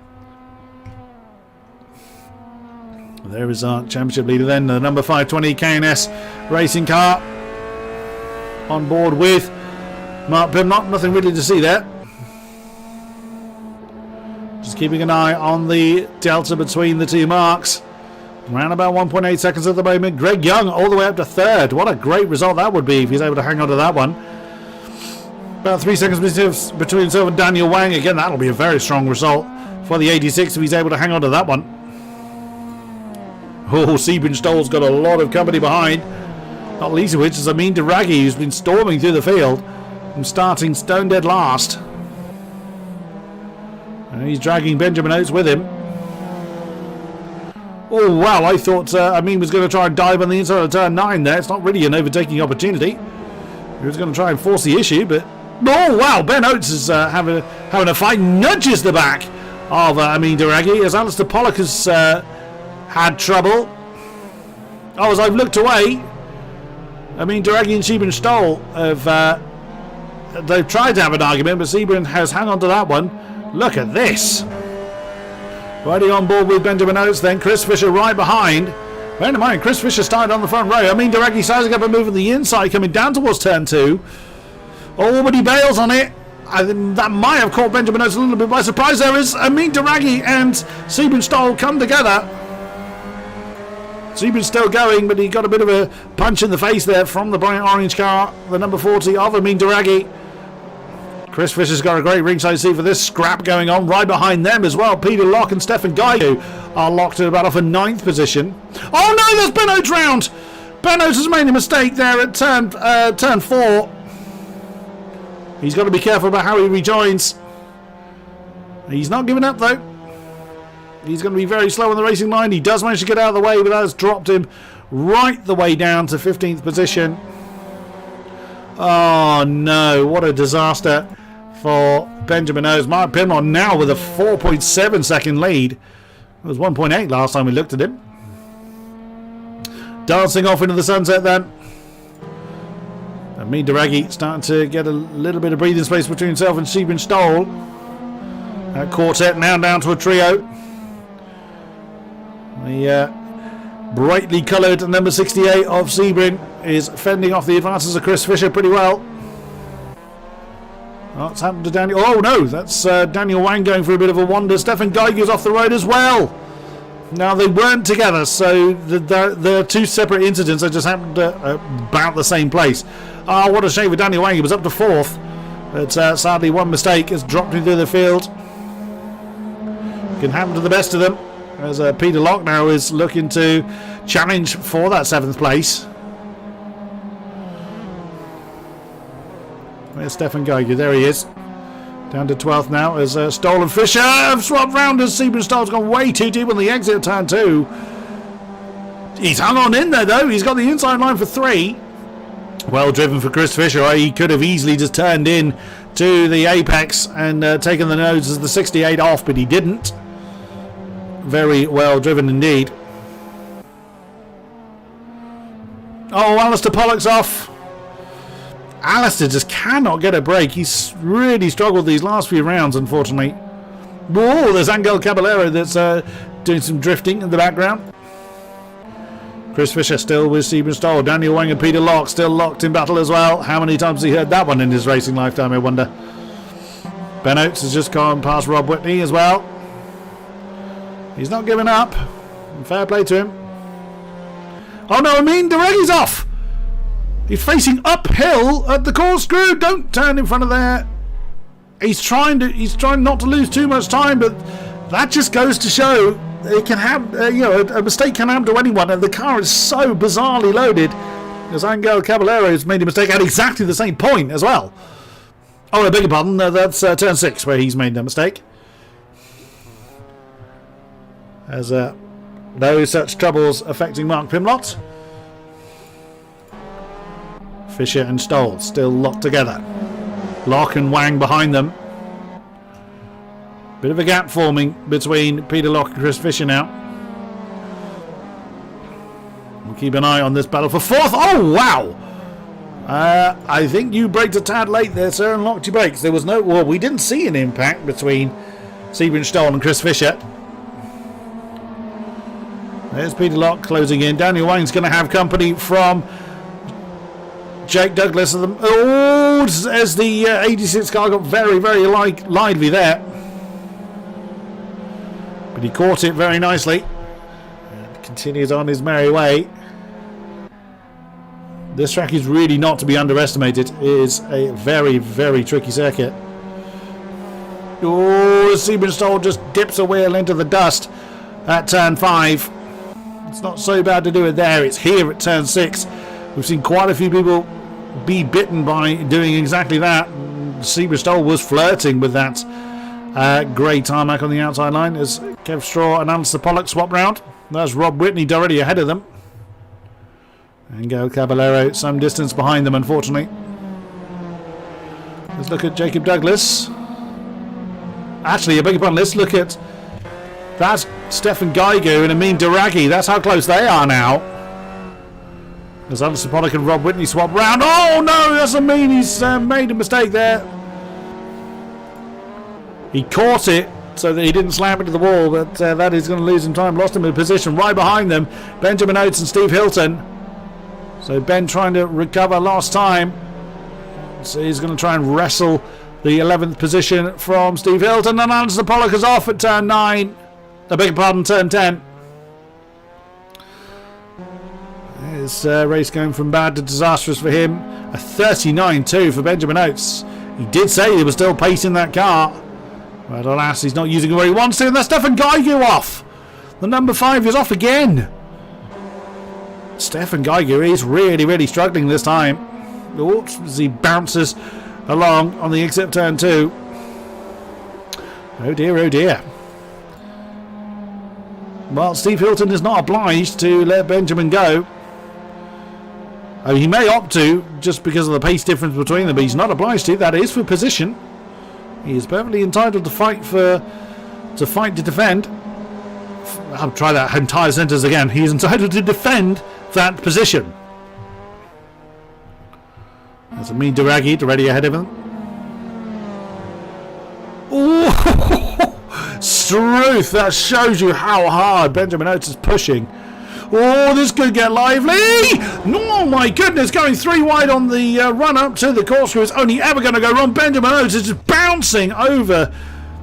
There is our championship leader then, the number 520 K&S racing car. On board with Mark Pimlott. Nothing really to see there. Just keeping an eye on the delta between the two marks. Around about 1.8 seconds at the moment. Greg Young all the way up to third. What a great result that would be if he's able to hang on to that one. About 3 seconds between himself and Daniel Wang. Again, that'll be a very strong result for the 86 if he's able to hang on to that one. Oh, Sebring Stoll's got a lot of company behind. Not least of which is Amin Daraghi, who's been storming through the field and starting stone dead last. And he's dragging Benjamin Oates with him. Oh wow, I thought Amin was going to try and dive on the inside of turn 9 there. It's not really an overtaking opportunity. He was going to try and force the issue, but... Oh wow, Ben Oates is having a fight. Nudges the back of Amin Daraghi as Alistair Pollock has had trouble. Oh, as I've looked away, Amin Daraghi and Sebring Stoll have... they've tried to have an argument, but Sebring has hung on to that one. Look at this. Riding on board with Benjamin Oates then. Chris Fisher right behind. Bear in mind, Chris Fisher started on the front row. Amin Daraghi sizing up and moving the inside, coming down towards turn 2. Oh, but he bails on it. I think that might have caught Benjamin Oates a little bit by surprise. There is Amin Daraghi and Sebring Stoll come together. Sebring's still going, but he got a bit of a punch in the face there from the bright orange car, the number 40 of Amin Daraghi. Chris Fisher's got a great ringside seat for this scrap going on. Right behind them as well, Peter Locke and Stefan Gaiu are locked at about off a 9th position. Oh no, there's Ben Oates round! Ben Oates has made a mistake there at turn 4. He's got to be careful about how he rejoins. He's not giving up though. He's going to be very slow on the racing line. He does manage to get out of the way, but that has dropped him right the way down to 15th position. Oh no, what a disaster for Benjamin Oates. Mark Pimlott now with a 4.7 second lead. It was 1.8 last time we looked at him. Dancing off into the sunset then. Amin Daraghi starting to get a little bit of breathing space between himself and Sebring Stoll. That quartet now down to a trio. The brightly coloured number 68 of Sebring is fending off the advances of Chris Fisher pretty well. What's happened to Daniel? Oh no, that's Daniel Wang going for a bit of a wander. Stefan Geiger's off the road as well. Now they weren't together, so there are two separate incidents that just happened about the same place. Oh, what a shame for Daniel Wang. He was up to 4th, but sadly one mistake has dropped him through the field. Can happen to the best of them, as Peter Locke now is looking to challenge for that 7th place. Where's Stefan Geiger? There he is. Down to 12th now as Stoll and Fisher have swapped round as Sebring Stoll's gone way too deep on the exit of turn 2. He's hung on in there though. He's got the inside line for 3. Well driven for Chris Fisher. He could have easily just turned in to the apex and taken the nose as the 68 off, but he didn't. Very well driven indeed. Oh, Alistair Pollock's off. Alistair just cannot get a break. He's really struggled these last few rounds, unfortunately. Whoa, there's Angel Caballero that's doing some drifting in the background. Chris Fisher still with Sebring Stoll. Daniel Wang and Peter Locke still locked in battle as well. How many times has he heard that one in his racing lifetime, I wonder? Ben Oates has just gone past Rob Whitney as well. He's not giving up. Fair play to him. Oh no, Amin Daraghi's off! He's facing uphill at the corkscrew. Don't turn in front of there. He's trying not to lose too much time, but that just goes to show it can have, a mistake can happen to anyone, and the car is so bizarrely loaded. Because Angel Caballero has made a mistake at exactly the same point as well. Oh, I beg your pardon. That's turn 6 where he's made the mistake. As no such troubles affecting Mark Pimlott. Fisher and Stoll still locked together. Locke and Wang behind them. Bit of a gap forming between Peter Locke and Chris Fisher now. We'll keep an eye on this battle for 4th. Oh, wow! I think you braked a tad late there, sir, and locked your brakes. There was no... Well, we didn't see an impact between Sebring Stoll and Chris Fisher. There's Peter Locke closing in. Daniel Wang's going to have company from Jake Douglas. Oh, as the 86 car got very, very lively there. But he caught it very nicely. And continues on his merry way. This track is really not to be underestimated. It is a very, very tricky circuit. Oh, Sebring Stoll just dips a wheel into the dust at turn 5. It's not so bad to do it there. It's here at turn 6. We've seen quite a few people be bitten by doing exactly that. Sebring Stoll was flirting with that grey tarmac on the outside line as Kev Straw and Alistair Pollock swap round. That's Rob Whitney directly ahead of them. And Gail Caballero some distance behind them, unfortunately. Let's look at Jacob Douglas. Actually, I beg your pardon, let's look at... That's Stefan Geigu and Amin Daragi. That's how close they are now. As Alistair Pollock and Rob Whitney swap round. Oh no, that's Amin. He's made a mistake there. He caught it so that he didn't slam into the wall, but that is going to lose him time. Lost him in position right behind them. Benjamin Oates and Steve Hilton. So Ben trying to recover last time. So he's going to try and wrestle the 11th position from Steve Hilton. And Alistair Pollock is off at turn 9. I beg your pardon, turn 10. His race going from bad to disastrous for him. A 39.2 for Benjamin Oates. He did say he was still pacing that car. But alas, he's not using it where he wants to. And that's Stefan Geigu off. The number 5 is off again. Stefan Geigu is really, really struggling this time. Oops, as he bounces along on the exit turn 2. Oh dear, oh dear. Well, Steve Hilton is not obliged to let Benjamin go. Oh, he may opt to, just because of the pace difference between them, but he's not obliged to. That is for position. He is perfectly entitled to fight to defend. I'll try that entire sentence again. He is entitled to defend that position. That's Amin Daragi already ahead of him. Oh, Struth! That shows you how hard Benjamin Oates is pushing. Oh, this could get lively! Oh my goodness, going 3 wide on the run up to the corkscrew is only ever going to go wrong. Benjamin Oates is just bouncing over.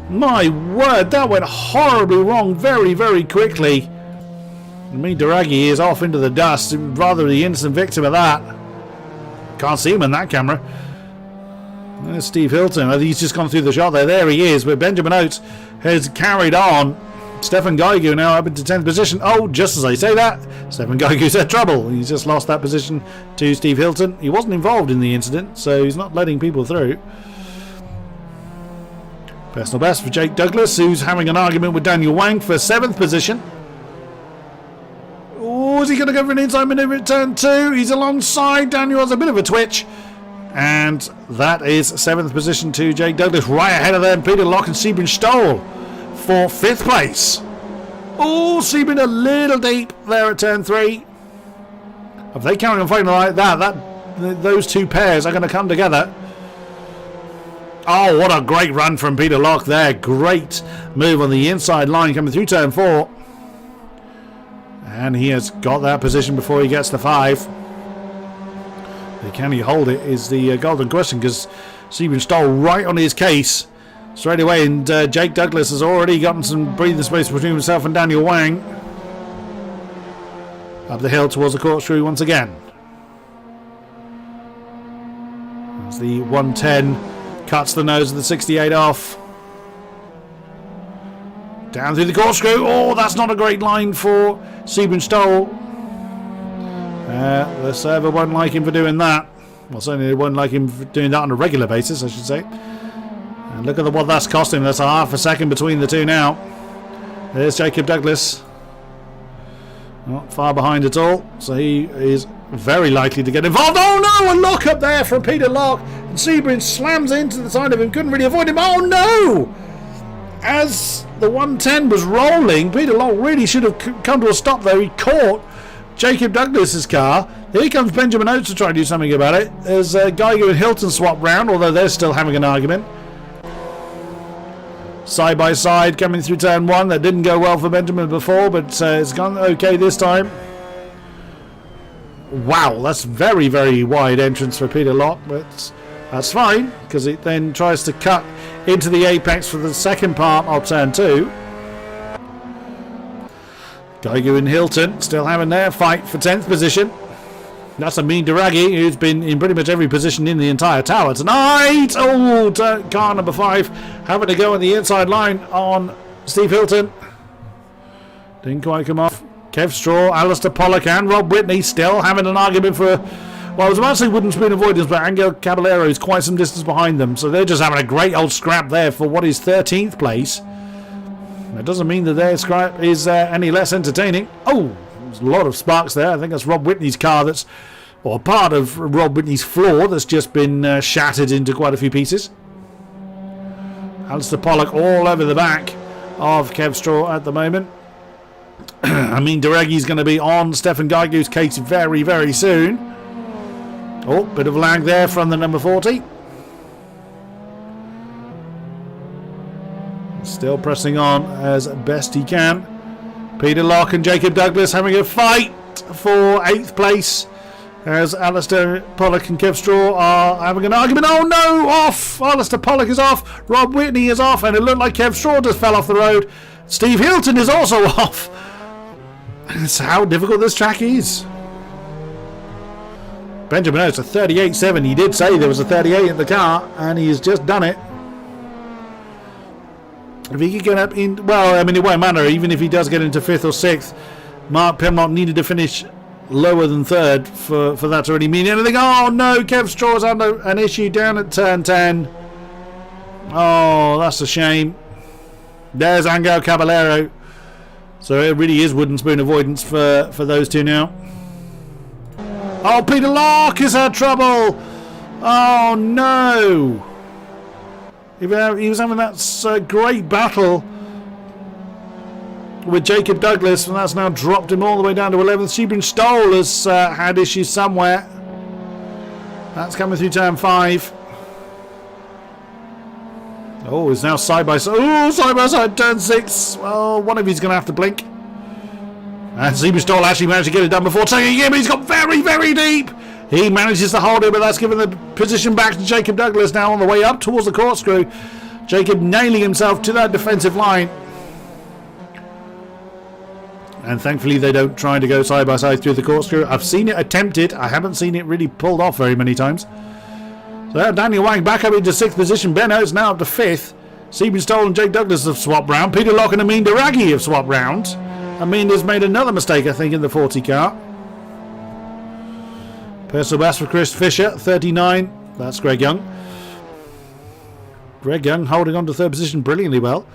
My word, that went horribly wrong very, very quickly. Amin Daragi is off into the dust, rather the innocent victim of that. Can't see him in that camera. There's Steve Hilton. I think he's just gone through the shot there. There he is, but Benjamin Oates has carried on. Stefan Geigu now up into 10th position. Oh, just as I say that, Stefan Gaigu's had trouble. He's just lost that position to Steve Hilton. He wasn't involved in the incident, so he's not letting people through. Personal best for Jake Douglas, who's having an argument with Daniel Wang for 7th position. Oh, is he going to go for an inside maneuver at turn 2? He's alongside. Daniel has a bit of a twitch. And that is 7th position to Jake Douglas. Right ahead of them, Peter Locke and Sebring Stoll for 5th place. Oh, Sebring a little deep there at turn 3. If they carry on fighting like that, those two pairs are going to come together. Oh, what a great run from Peter Locke there. Great move on the inside line coming through turn 4. And he has got that position before he gets to 5. Can he hold it is the golden question, because Sebring Stoll right on his case straight away, and Jake Douglas has already gotten some breathing space between himself and Daniel Wang. Up the hill towards the corkscrew once again. As the 110 cuts the nose of the 68 off. Down through the corkscrew. Oh, that's not a great line for Sebring Stoll. The server won't like him for doing that. Well, certainly they won't like him for doing that on a regular basis, I should say. And look at what that's costing. That's a half a second between the two now. There's Jacob Douglas. Not far behind at all. So he is very likely to get involved. Oh no! A lock up there from Peter Locke. And Sebring slams into the side of him. Couldn't really avoid him. Oh no! As the 110 was rolling, Peter Locke really should have come to a stop there. He caught Jacob Douglas's car. Here comes Benjamin Oates to try and do something about it. There's Geiger and Hilton swap round, although they're still having an argument. Side by side coming through turn 1. That didn't go well for Benjamin before, but it's gone okay this time. Wow, that's very, very wide entrance for Peter Locke, but that's fine, because it then tries to cut into the apex for the second part of turn 2. Geiger and Hilton still having their fight for 10th position. That's Amin Daragi, who's been in pretty much every position in the entire tower tonight. Oh, car number 5 having to go on the inside line on Steve Hilton. Didn't quite come off. Kev Straw, Alistair Pollock and Rob Whitney still having an argument for, well, I was about to say wooden spoon avoidance, but Angel Caballero is quite some distance behind them. So they're just having a great old scrap there for what is 13th place. That doesn't mean that their scrap is any less entertaining. Oh, there's a lot of sparks there. I think that's Rob Whitney's car that's, or part of Rob Whitney's floor that's just been shattered into quite a few pieces. Alistair Pollock all over the back of Kev Straw at the moment. I mean, Deragi's going to be on Stefan Geiger's case very, very soon. Oh, bit of lag there from the number 40. Still pressing on as best he can. Peter Locke and Jacob Douglas having a fight for 8th place as Alistair Pollock and Kev Straw are having an argument. Oh no, off! Alistair Pollock is off, Rob Whitney is off, and it looked like Kev Straw just fell off the road. Steve Hilton is also off. That's how difficult this track is. Benjamin Oates a 38.7. He did say there was a 38 in the car, and he has just done it. If he could get up in, well, I mean, it won't matter. Even if he does get into 5th or 6th, Mark Pimlock needed to finish lower than 3rd for that to really mean anything. Oh no, Kev Straw's under an issue down at turn 10. Oh, that's a shame. There's Angel Caballero. So it really is wooden spoon avoidance for those two now. Oh, Peter Locke has had trouble. Oh no. He was having that great battle with Jacob Douglas, and that's now dropped him all the way down to 11th. Sebring Stoll has had issues somewhere. That's coming through turn 5. Oh, he's now side by side. Oh, side by side, turn 6. Well, one of you's going to have to blink. And Sebring Stoll actually managed to get it done before taking it in, but he's got very, very deep. He manages to hold it, but that's given the position back to Jacob Douglas now on the way up towards the corkscrew. Jacob nailing himself to that defensive line. And thankfully they don't try to go side by side through the corkscrew. I've seen it attempted. I haven't seen it really pulled off very many times. So Daniel Wang back up into 6th position. Ben Oates now up to 5th. Sebring Stoll and Jake Douglas have swapped round. Peter Locke and Amin Daragi have swapped round. Amin has made another mistake, I think, in the 40 car. Personal best for Chris Fisher, 39. That's Greg Young. Greg Young holding on to 3rd position brilliantly well.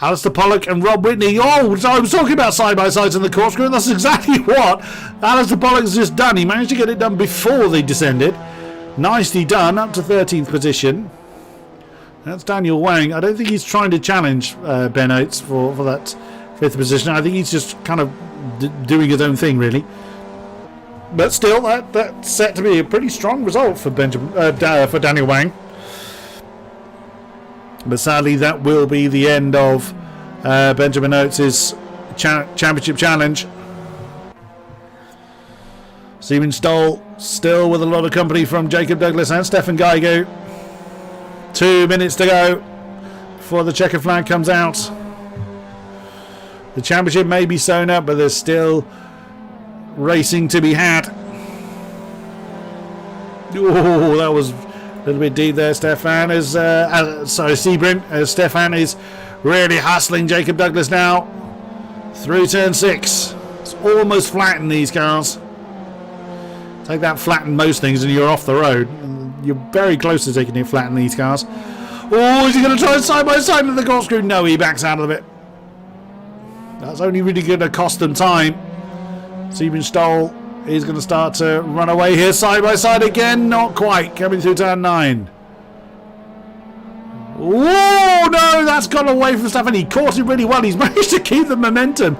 Alistair Pollock and Rob Whitney. Oh, so I was talking about side-by-sides in the corkscrew, and that's exactly what Alistair Pollock has just done. He managed to get it done before they descended. Nicely done, up to 13th position. That's Daniel Wang. I don't think he's trying to challenge Ben Oates for that 5th position. I think he's just kind of doing his own thing, really. But still, that's set to be a pretty strong result for for Daniel Wang. But sadly, that will be the end of Benjamin Oates' championship challenge. Sebring Stoll still with a lot of company from Jacob Douglas and Stefan Geiger. 2 minutes to go before the checker flag comes out. The championship may be sewn up, but there's still racing to be had. Oh, that was a little bit deep there. Stefan is Sebring. Stefan is really hustling Jacob Douglas now through turn 6. It's almost flattened these cars. Take that, flatten most things and you're off the road. You're very close to taking it flatten these cars. Oh, is he going to try side by side with the corkscrew? No, he backs out of it. That's only really going to cost them time. Sebring Stoll is going to start to run away here side by side again. Not quite. Coming through turn 9. Whoa, no, that's gone away from Stefan. He caught it really well. He's managed to keep the momentum.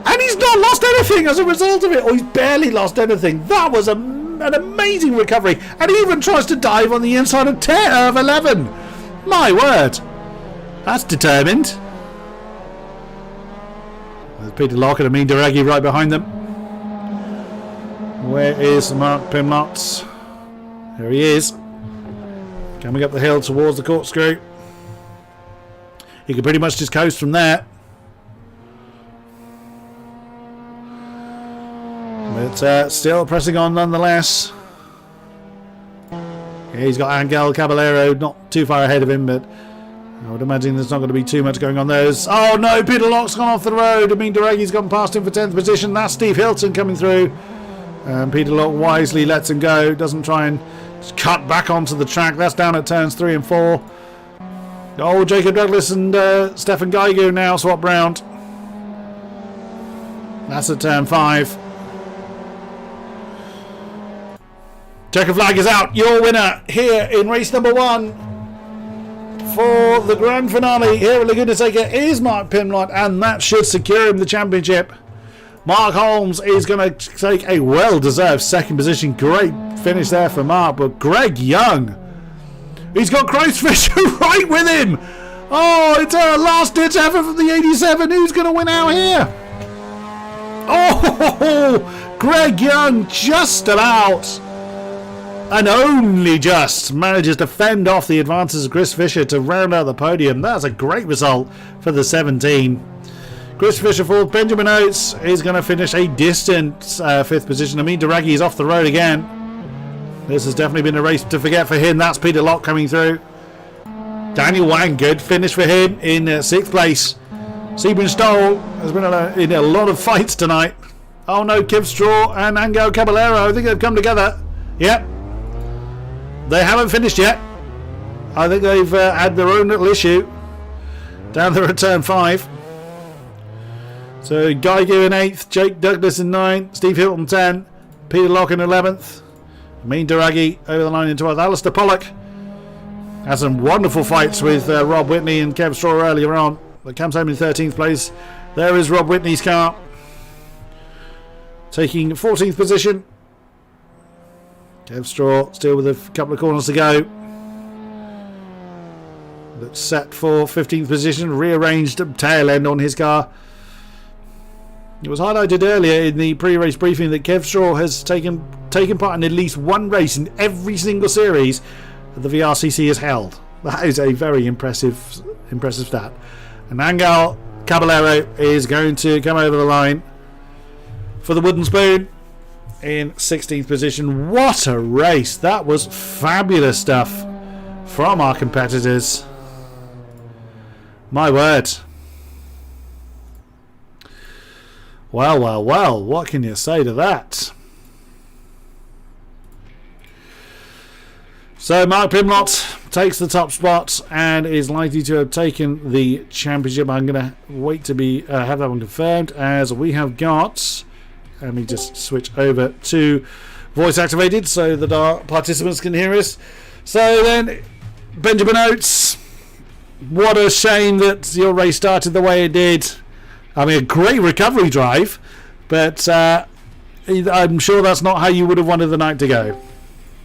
And he's not lost anything as a result of it. Or he's barely lost anything. That was amazing. an amazing recovery, and he even tries to dive on the inside of 11. My word, that's determined. There's Peter Locke and Amin Daragi right behind them. Where is Mark Pimlott? There he is, coming up the hill towards the corkscrew. He can pretty much just coast from there. But still pressing on nonetheless. Yeah, he's got Angel Caballero not too far ahead of him, but I would imagine there's not going to be too much going on there. Oh no, Peter Locke's gone off the road. I mean, Duragi's gone past him for 10th position. That's Steve Hilton coming through. Peter Locke wisely lets him go. Doesn't try and cut back onto the track. That's down at turns 3 and 4. Oh, Jacob Douglas and Stefan Geiger now swap round. That's at turn 5. Checker flag is out. Your winner here in race number 1 for the grand finale here at Laguna Seca is Mark Pimlott, and that should secure him the championship. Mark Holmes is going to take a well-deserved second position. Great finish there for Mark, but Greg Young, he's got Chris Fisher right with him. Oh, it's a last-ditch effort from the 87. Who's going to win out here? Oh, Greg Young just about, and only just, manages to fend off the advances of Chris Fisher to round out the podium. That's a great result for the 17. Chris Fisher fourth. Benjamin Oates is going to finish a distant 5th position. Amin Daragi is off the road again. This has definitely been a race to forget for him. That's Peter Locke coming through. Daniel Wang, good finish for him in 6th place. Sebring Stoll has been in a lot of fights tonight. Oh no, Kiv Straw and Angel Caballero, I think they've come together. Yep. They haven't finished yet. I think they've had their own little issue. Down there at turn 5. So Geiger in 8th, Jake Douglas in 9th, Steve Hilton 10, Peter Locke in 11th, Amin Daragi over the line in 12th. Alistair Pollock had some wonderful fights with Rob Whitney and Kev Straw earlier on, but comes home in 13th place. There is Rob Whitney's car, taking 14th position. Kev Straw still with a couple of corners to go. Looks set for 15th position, rearranged tail end on his car. It was highlighted earlier in the pre-race briefing that Kev Straw has taken part in at least one race in every single series that the VRCC has held. That is a very impressive stat. And Angel Caballero is going to come over the line for the wooden spoon in 16th position. What a race! That was fabulous stuff from our competitors. My word. Well, well, well, what can you say to that? So Mark Pimlott takes the top spot and is likely to have taken the championship. I'm going to wait to be have that one confirmed, as we have got, let me just switch over to voice activated so that our participants can hear us. So then, Benjamin Oates, what a shame that your race started the way it did. I mean, a great recovery drive, but I'm sure that's not how you would have wanted the night to go.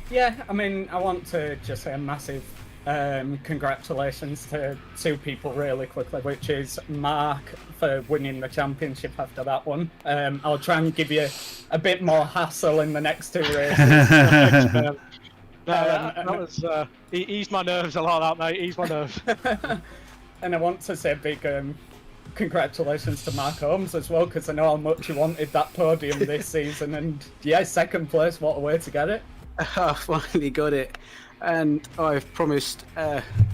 Yeah, I mean, I want to just say a massive congratulations to 2 people really quickly, which is Mark for winning the championship after that one. I'll try and give you a bit more hassle in the next 2 races. That was he eased my nerves a lot, that mate. Eased my nerves. And I want to say a big congratulations to Mark Holmes as well, because I know how much he wanted that podium this season, and yeah, 2nd place, what a way to get it. I finally got it, and I've promised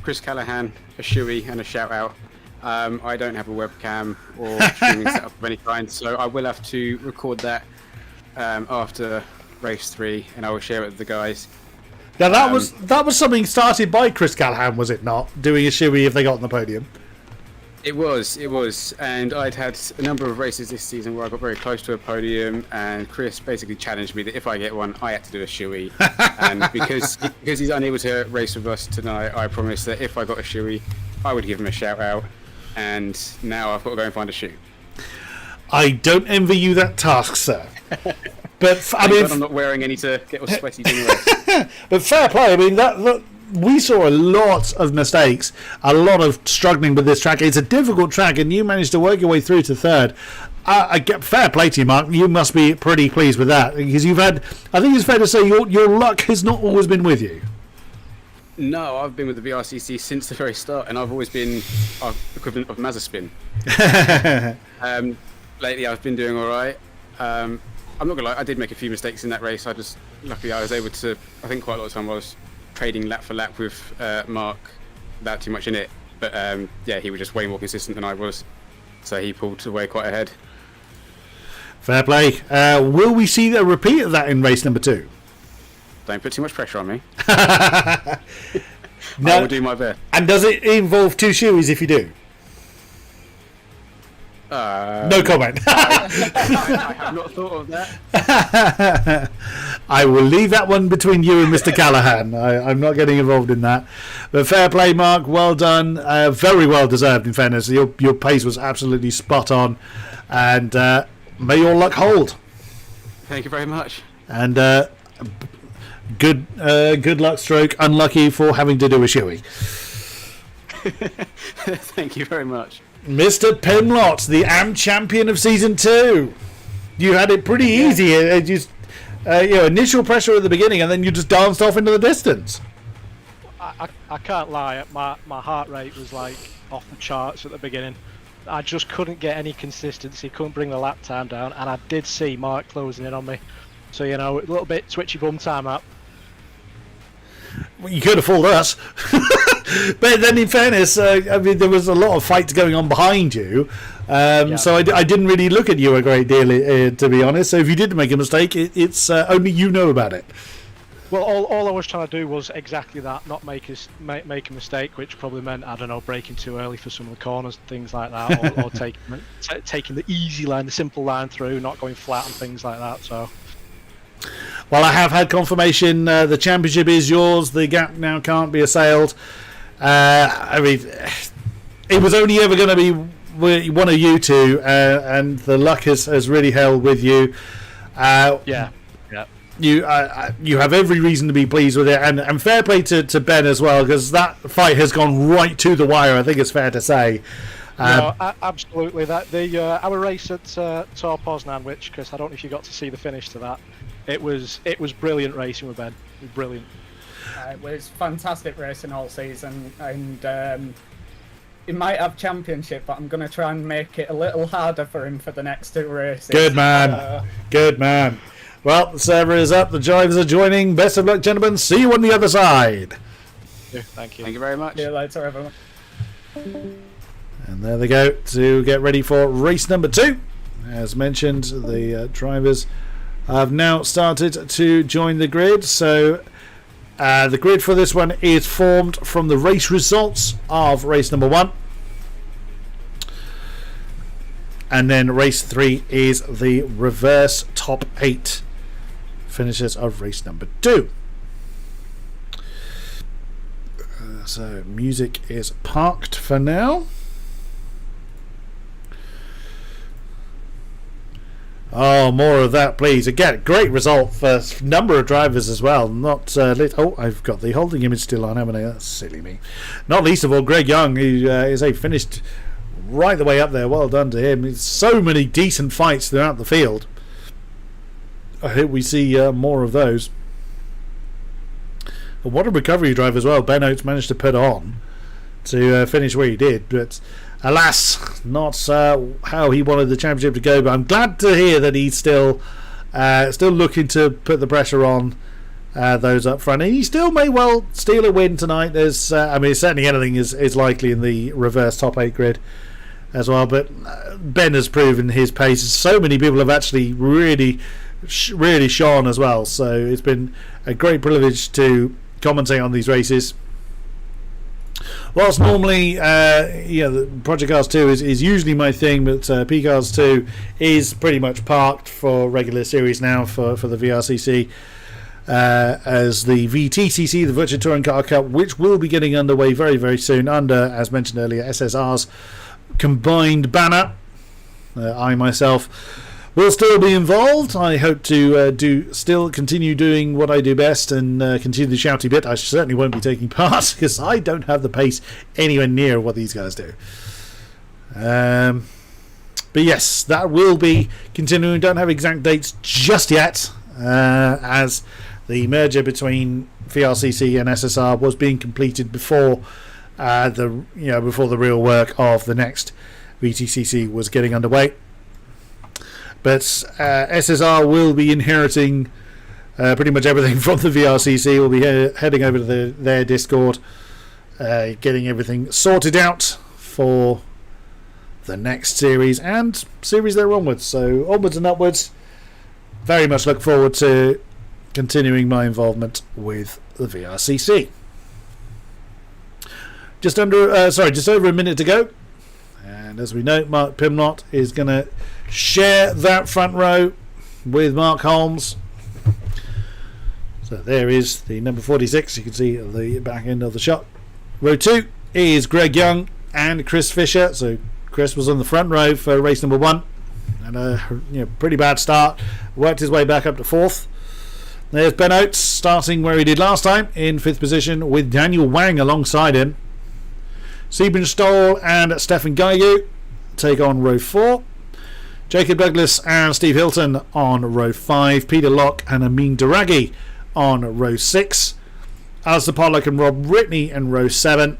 Chris Callahan a shoey and a shout out. I don't have a webcam or streaming setup of any kind, so I will have to record that after race 3, and I will share it with the guys. Yeah, that was something started by Chris Callahan, was it not? Doing a shoey if they got on the podium. It was, and I'd had a number of races this season where I got very close to a podium, and Chris basically challenged me that if I get one, I had to do a shoey. And because he's unable to race with us tonight, I promised that if I got a shoey, I would give him a shout out. And now I've got to go and find a shoe. I don't envy you that task, sir. But I Thank mean, God I'm not wearing any to get all sweaty anyway. but fair play. I mean, that we saw a lot of mistakes, a lot of struggling with this track. It's a difficult track, and you managed to work your way through to third. I get fair play to you, Mark. You must be pretty pleased with that because you've had. I think it's fair to say your luck has not always been with you. No, I've been with the VRCC since the very start, and I've always been our equivalent of Mazepin. Lately, I've been doing all right. I'm not gonna lie, I did make a few mistakes in that race. Luckily, I was able to. I think quite a lot of time I was trading lap for lap with Mark without too much in it. But yeah, he was just way more consistent than I was, so he pulled away quite ahead. Fair play. Will we see a repeat of that in race number 2? Don't put too much pressure on me. No. I will do my best. And does it involve 2 shoeies if you do? No comment. I have not thought of that. I will leave that one between you and Mr. Callahan. I'm not getting involved in that. But fair play, Mark. Well done. Very well deserved, in fairness. Your pace was absolutely spot on. And may your luck hold. Thank you very much. And good luck stroke. Unlucky for having to do a shoey. Thank you very much. Mr. Pimlott, the AM champion of season 2. You had it pretty easy. Just initial pressure at the beginning, and then you just danced off into the distance. I can't lie. My heart rate was like off the charts at the beginning. I just couldn't get any consistency. Couldn't bring the lap time down, and I did see Mark closing in on me. So a little bit twitchy bum time up. Well, you could have fooled us. But then, in fairness, I mean, there was a lot of fights going on behind you. So I didn't really look at you a great deal, to be honest. So if you did make a mistake, it's only you know about it. Well, all I was trying to do was exactly that, not make a mistake, which probably meant, I don't know, braking too early for some of the corners, things like that, or taking the easy line, the simple line through, not going flat and things like that. So. Well, I have had confirmation the championship is yours. The gap now can't be assailed. I mean, it was only ever going to be one of you two, and the luck has really held with you. Yeah. You have every reason to be pleased with it, and fair play to Ben as well, because that fight has gone right to the wire. I think it's fair to say. No, absolutely. That our race at Tor Poznan, which, Chris, I don't know if you got to see the finish to that. It was brilliant racing with Ben. It was brilliant. It was fantastic racing all season, and he might have championship, but I'm going to try and make it a little harder for him for the next 2 races. Good man. Good man. Well, the server is up. The drivers are joining. Best of luck, gentlemen. See you on the other side. Yeah, thank you. Thank you very much. See you later, everyone. And there they go to get ready for race number 2. As mentioned, the drivers have now started to join the grid. So the grid for this one is formed from the race results of race number 1. And then race 3 is the reverse top 8 finishes of race number 2. So music is parked for now. Oh, more of that, please. Again, great result for a number of drivers as well. Not oh, I've got the holding image still on, haven't I? That's silly me. Not least of all, Greg Young, who finished right the way up there. Well done to him. It's so many decent fights throughout the field. I hope we see more of those. And what a recovery drive as well Ben Oates managed to put on to finish where he did, but alas, not how he wanted the championship to go. But I'm glad to hear that he's still looking to put the pressure on those up front, and he still may well steal a win tonight. There's certainly anything is likely in the reverse top 8 grid as well, but Ben has proven his pace. So many people have actually really shone as well, so it's been a great privilege to commentate on these races. Whilst normally the Project Cars 2 is usually my thing, but P Cars 2 is pretty much parked for regular series now for the VRCC, as the VTCC, the Virtual Touring Car Cup, which will be getting underway very, very soon under, as mentioned earlier, SSR's combined banner. I myself will still be involved. I hope to still continue doing what I do best and continue the shouty bit. I certainly won't be taking part because I don't have the pace anywhere near what these guys do. But yes, that will be continuing. Don't have exact dates just yet, as the merger between VRCC and SSR was being completed before before the real work of the next VTCC was getting underway. But SSR will be inheriting pretty much everything from the VRCC. We'll be heading over to their Discord, getting everything sorted out for the next series and series there onwards. So onwards and upwards. Very much look forward to continuing my involvement with the VRCC. Just over a minute to go. And as we know, Mark Pimlott is going to share that front row with Mark Holmes. So there is the number 46. You can see at the back end of the shot. Row 2 is Greg Young and Chris Fisher. So Chris was on the front row for race number 1. And a pretty bad start. Worked his way back up to 4th. There's Ben Oates starting where he did last time in 5th position with Daniel Wang alongside him. Sebin Stoll and Stefan Gaigu take on row 4. Jacob Douglas and Steve Hilton on row 5. Peter Locke and Amin Daragi on row 6. Alistair Pollock and Rob Whitney in row 7.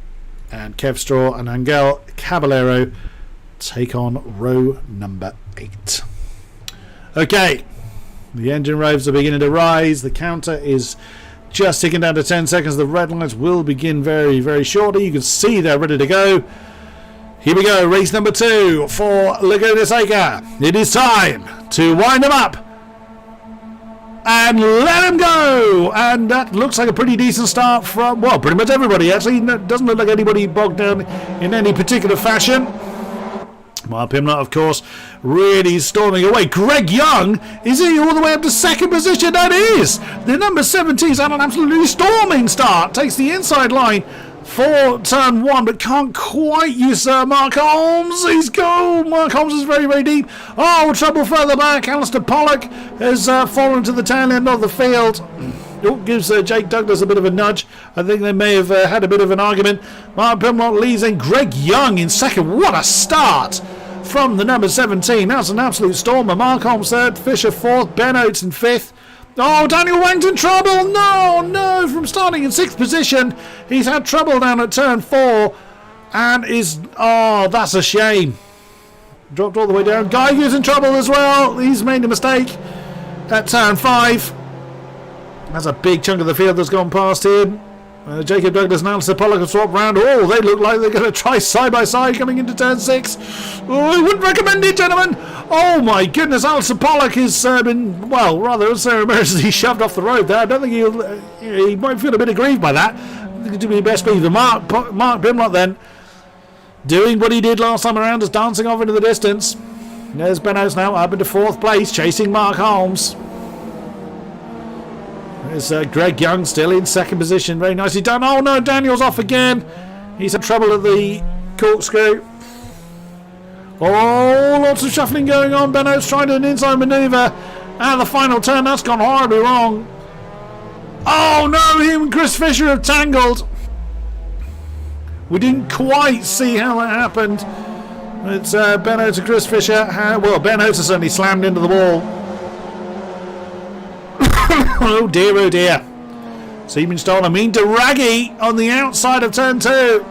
And Kev Straw and Angel Caballero take on row number 8. Okay, the engine rows are beginning to rise. The counter is just ticking down to 10 seconds. The red lights will begin very, very shortly. You can see they're ready to go. Here we go, race number 2 for Laguna Seca. It is time to wind them up and let them go. And that looks like a pretty decent start from, well, pretty much everybody. Actually, it doesn't look like anybody bogged down in any particular fashion. Mark Pimlott, of course, really storming away. Greg Young, is he all the way up to 2nd position? That is! The number 17 is on an absolutely storming start. Takes the inside line for turn 1, but can't quite use Mark Holmes. He's go. Mark Holmes is very, very deep. Oh, trouble further back. Alistair Pollock has fallen to the tail end of the field. Gives Jake Douglas a bit of a nudge. I think they may have had a bit of an argument. Mark Pimlott leads in. Greg Young in 2nd. What a start from the number 17. That's an absolute stormer. Mark Holmes 3rd, Fisher 4th, Ben Oates in 5th. Oh, Daniel Wang's in trouble. No, from starting in 6th position. He's had trouble down at turn 4 and is, that's a shame. Dropped all the way down. Geiger's in trouble as well. He's made a mistake at turn 5. That's a big chunk of the field that's gone past him. Jacob Douglas and Alistair Pollock have swapped round. Oh, they look like they're going to try side by side coming into turn 6. Oh, I wouldn't recommend it, gentlemen. Oh my goodness, Alistair Pollock has been, well, rather unceremoniously shoved off the road there. I don't think he might feel a bit aggrieved by that. I think it'd be best be the Mark Pimlott then, doing what he did last time around, just dancing off into the distance. There's Ben Oates now up into 4th place, chasing Mark Holmes. There's Greg Young still in 2nd position. Very nicely done. Oh no, Daniel's off again. He's had trouble at the corkscrew. Oh, lots of shuffling going on. Ben Oates trying to an inside manoeuvre. And the final turn, that's gone horribly wrong. Oh no, him and Chris Fisher have tangled. We didn't quite see how it happened. It's Ben Oates and Chris Fisher. Well, Ben Oates has certainly slammed into the wall. Oh dear, oh dear. Seaman Stoll, Amin Daragi on the outside of turn 2.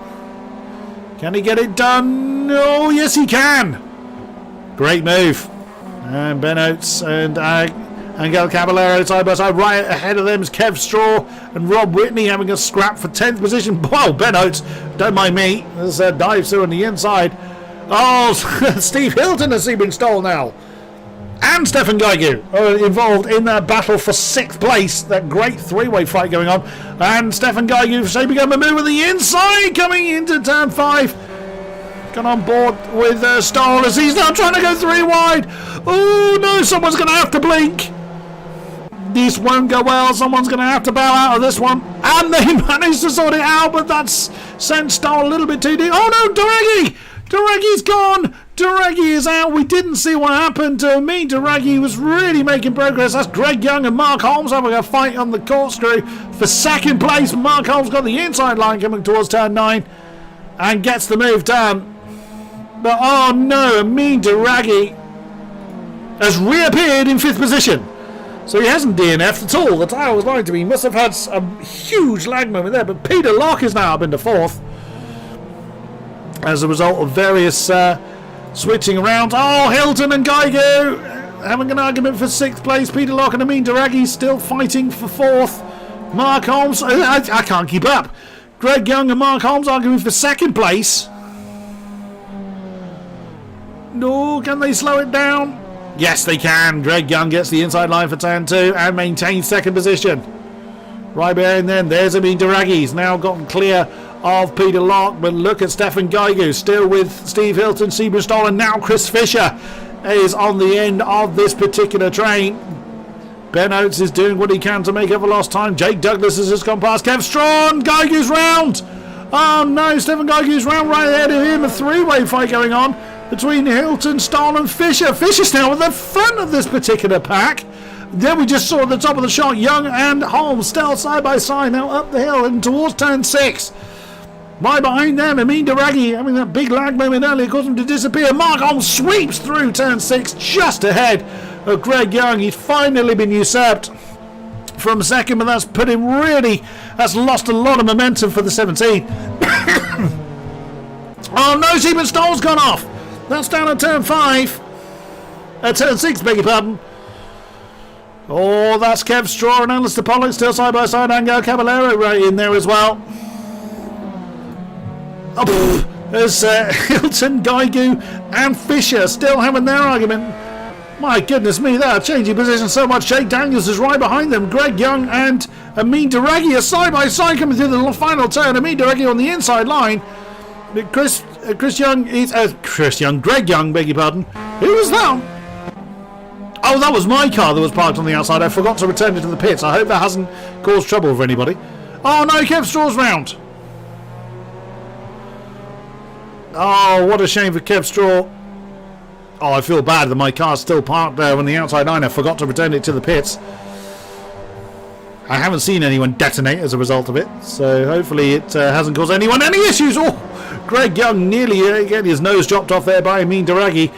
Can he get it done? Oh, yes he can. Great move. And Ben Oates and Angel Caballero side by side. Right ahead of them is Kev Straw and Rob Whitney having a scrap for 10th position. Wow, Ben Oates, don't mind me. There's a dive through on the inside. Oh, Steve Hilton has been stolen now. And Stefan Gaigu are involved in that battle for 6th place. That great 3-way fight going on. And Stefan Gaigu shaping up a move with the inside coming into turn 5. Gone on board with Stoll as he's now trying to go 3 wide. Oh no, someone's going to have to blink. This won't go well. Someone's going to have to bow out of this one. And they managed to sort it out, but that's sent Stoll a little bit too deep. Oh no, Daragi's gone. Duragi is out. We didn't see what happened to me. Duragi was really making progress. That's Greg Young and Mark Holmes having a fight on the corkscrew for second place. Mark Holmes got the inside line coming towards turn 9 and gets the move done. But oh no, Amin Duragi has reappeared in 5th position. So he hasn't DNF'd at all. The tyre was lying to me. He must have had a huge lag moment there. But Peter Locke is now up into 4th as a result of various switching around. Oh, Hilton and Geigo having an argument for 6th place. Peter Locke and Amin Duragi still fighting for 4th. Mark Holmes, I can't keep up. Greg Young and Mark Holmes arguing for 2nd place. No, can they slow it down? Yes, they can. Greg Young gets the inside line for turn 2 and maintains 2nd position. Right behind them, there's Amin Duragi. He's now gotten clear of Peter Locke, but look at Stefan Geigu, still with Steve Hilton, Seamus Stoll, and now Chris Fisher is on the end of this particular train. Ben Oates is doing what he can to make up for lost time. Jake Douglas has just gone past Kev Strawn. Geigu's round. Oh no, Stefan Geigu's round right ahead of him. A 3-way fight going on between Hilton, Stoll and Fisher. Fisher's now at the front of this particular pack. Then we just saw at the top of the shot, Young and Holmes still side by side, now up the hill and towards turn 6. Right behind them, Amin Duragi having that big lag moment earlier caused him to disappear. Mark Holmes sweeps through turn 6 just ahead of Greg Young. He's finally been usurped from 2nd, but that's put him really, that's lost a lot of momentum for the 17. Oh no, Seaman Stoll's gone off. That's down at turn 5. Turn 6, beg your pardon. Oh, that's Kev Straw and Alistair Pollock still side by side. Angel Caballero right in there as well. Oh, there's Hilton, Geigu and Fisher still having their argument. My goodness me, they are changing position so much. Jake Daniels is right behind them. Greg Young and Amin Duragi are side by side coming through the final turn. Amin Duragi on the inside line. Greg Young, beg your pardon. Who was that? Oh, that was my car that was parked on the outside. I forgot to return it to the pits. I hope that hasn't caused trouble for anybody. Oh no, Kev Straw's round. Oh, what a shame for Kev Straw. Oh, I feel bad that my car's still parked there on the outside line. I forgot to return it to the pits. I haven't seen anyone detonate as a result of it, so hopefully it hasn't caused anyone any issues. Oh, Greg Young nearly getting his nose chopped off there by Amin Duragi.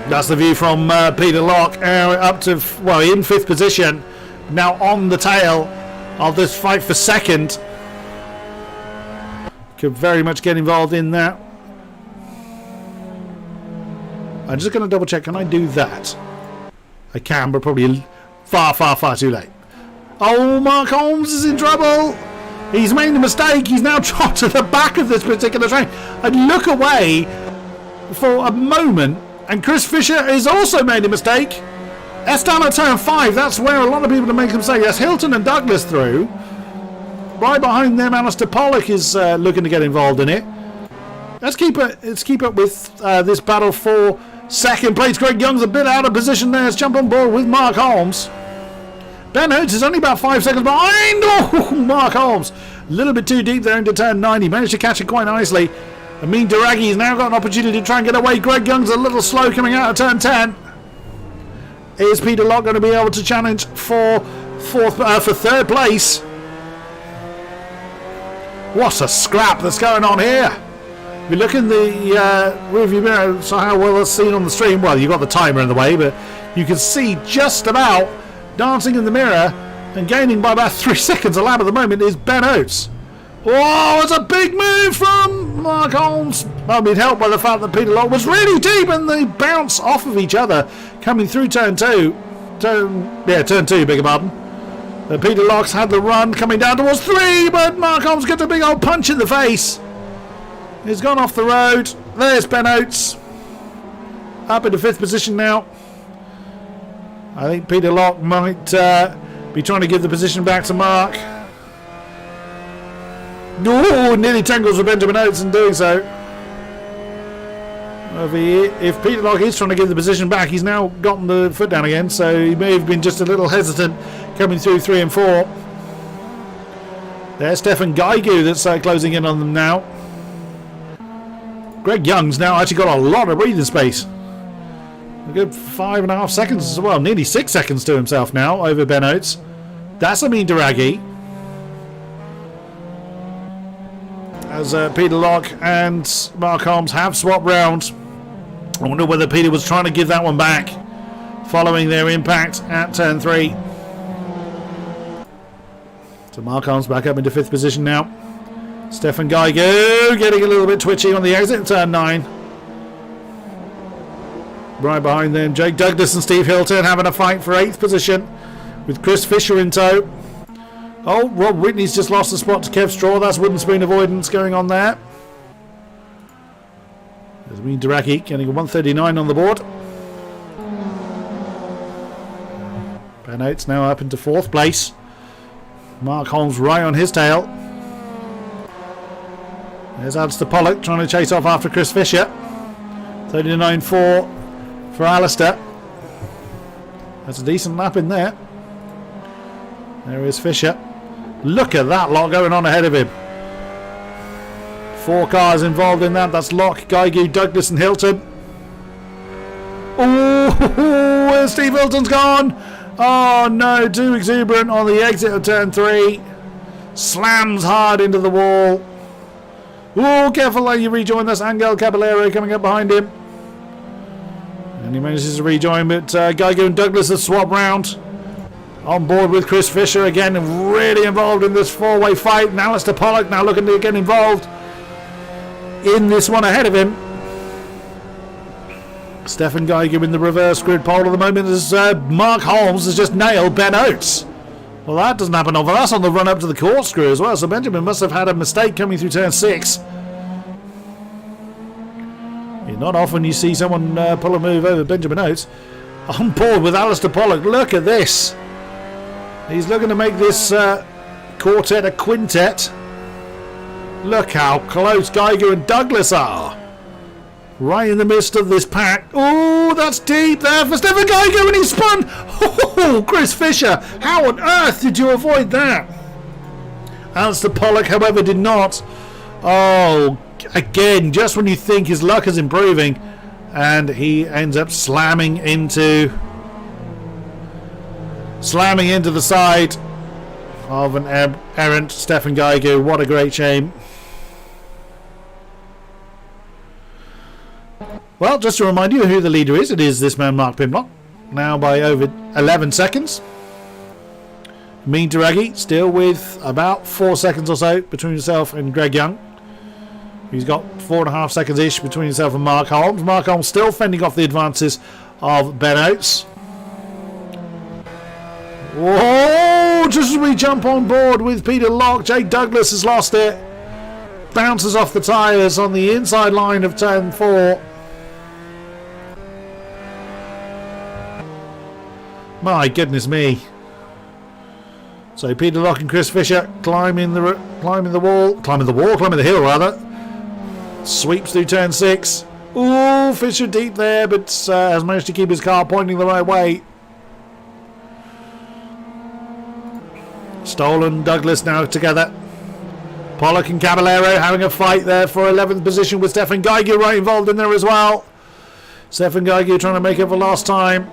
That's the view from Peter Locke up to, well, in 5th position. Now on the tail of this fight for 2nd. Could very much get involved in that. I'm just going to double check. Can I do that? I can, but probably far too late. Oh, Mark Holmes is in trouble. He's made a mistake. He's now dropped to the back of this particular train. I look away for a moment, and Chris Fisher has also made a mistake. That's down at turn 5. That's where a lot of people are making a mistake. That's Hilton and Douglas through. Right behind them, Alistair Pollock is looking to get involved in it. Let's keep up with this battle for 2nd place. Greg Young's a bit out of position there. Let's jump on board with Mark Holmes. Ben Oates is only about 5 seconds behind. Oh, Mark Holmes. A little bit too deep there into turn 9. He managed to catch it quite nicely. Amin Duragi has now got an opportunity to try and get away. Greg Young's a little slow coming out of turn 10. Is Peter Locke going to be able to challenge for 3rd place? What a scrap that's going on here. If you look in the rearview mirror, so how well it's seen on the stream, well, you've got the timer in the way, but you can see just about dancing in the mirror and gaining by about 3 seconds a lap at the moment is Ben Oates. Oh, it's a big move from Mark Holmes. Well, being helped by the fact that Peter Locke was really deep and they bounce off of each other coming through turn 2. Turn 2, beg your pardon. Peter Locke's had the run coming down towards 3, but Mark Holmes gets a big old punch in the face. He's gone off the road. There's Ben Oates. Up into 5th position now. I think Peter Locke might be trying to give the position back to Mark. No, nearly tangles with Benjamin Oates in doing so. If Peter Locke is trying to give the position back, he's now gotten the foot down again, so he may have been just a little hesitant coming through 3 and 4. There's Stefan Geigu that's closing in on them now. Greg Young's now actually got a lot of breathing space. A good 5.5 seconds as well. Nearly 6 seconds to himself now over Ben Oates. That's Amin Daragi. As Peter Locke and Mark Holmes have swapped round. I wonder whether Peter was trying to give that one back following their impact at turn 3. So Mark Holmes back up into 5th position now. Stefan Geiger getting a little bit twitchy on the exit of turn 9. Right behind them, Jake Douglas and Steve Hilton having a fight for 8th position with Chris Fisher in tow. Oh, Rob Whitney's just lost the spot to Kev Straw. That's wooden spoon avoidance going on there. There's Amin Daragi getting a 139 on the board. Ben Oates now up into 4th place. Mark Holmes right on his tail. There's Alistair Pollock trying to chase off after Chris Fisher. 39.4 for Alistair. That's a decent lap in there. There is Fisher. Look at that lot going on ahead of him. 4 cars involved in that. That's Locke, Geigu, Douglas and Hilton. Oh, Steve Hilton's gone. Oh no, too exuberant on the exit of turn 3. Slams hard into the wall. Oh, careful how you rejoin. That's Angel Caballero coming up behind him. And he manages to rejoin, but Geigu and Douglas have swapped round. On board with Chris Fisher again, really involved in this 4-way fight. And Alistair Pollock now looking to get involved in this one ahead of him. Stefan Geiger in the reverse grid pole at the moment as Mark Holmes has just nailed Ben Oates. Well, that doesn't happen often. That's on the run up to the corkscrew as well. So Benjamin must have had a mistake coming through turn 6. Not often you see someone pull a move over Benjamin Oates. On board with Alistair Pollock. Look at this. He's looking to make this quartet a quintet. Look how close Geiger and Douglas are. Right in the midst of this pack. Oh, that's deep there for Stefan Geiger and he spun. Oh, Chris Fisher. How on earth did you avoid that? Alistair Pollock, however, did not. Oh, again, just when you think his luck is improving, and he ends up slamming into the side of an errant Stefan Geiger. What a great shame. Well, just to remind you who the leader is, it is this man Mark Pimlock, now by over 11 seconds. Amin Daragi still with about 4 seconds or so between himself and Greg Young. He's got 4.5 seconds ish between himself and Mark Holmes. Mark Holmes still fending off the advances of Ben Oates. Whoa! Just as we jump on board with Peter Locke, Jake Douglas has lost it. Bounces off the tyres on the inside line of turn 4. My goodness me. So Peter Locke and Chris Fisher climbing the hill rather. Sweeps through turn 6. Ooh, Fisher deep there, but has managed to keep his car pointing the right way. Stolen, Douglas now together. Pollock and Caballero having a fight there for 11th position with Stefan Geiger right involved in there as well. Stefan Geiger trying to make up for lost time.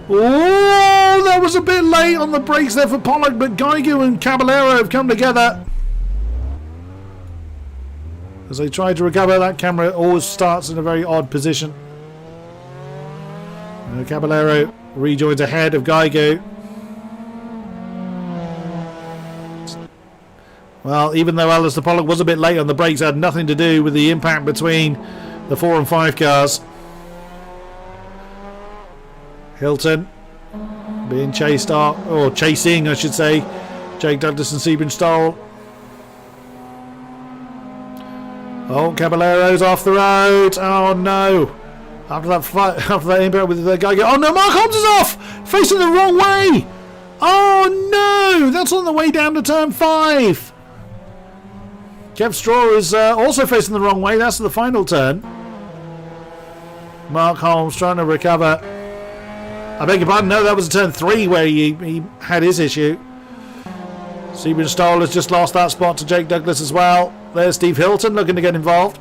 Oh, that was a bit late on the brakes there for Pollock, but Geiger and Caballero have come together. As they try to recover, that camera always starts in a very odd position. Caballero rejoins ahead of Geiger. Well, even though Alistair Pollock was a bit late on the brakes, it had nothing to do with the impact between the 4 and 5 cars. Hilton being chased off, or chasing I should say, Jake Douglas and Sebring Stoll. Oh, Caballero's off the road. Oh no. After that impact with the guy. Oh no, Mark Holmes is off! Facing the wrong way! Oh no! That's on the way down to turn 5. Kev Straw is also facing the wrong way. That's the final turn. Mark Holmes trying to recover. I beg your pardon, no, that was turn 3 where he had his issue. Sebring Stoll has just lost that spot to Jake Douglas as well. There's Steve Hilton looking to get involved.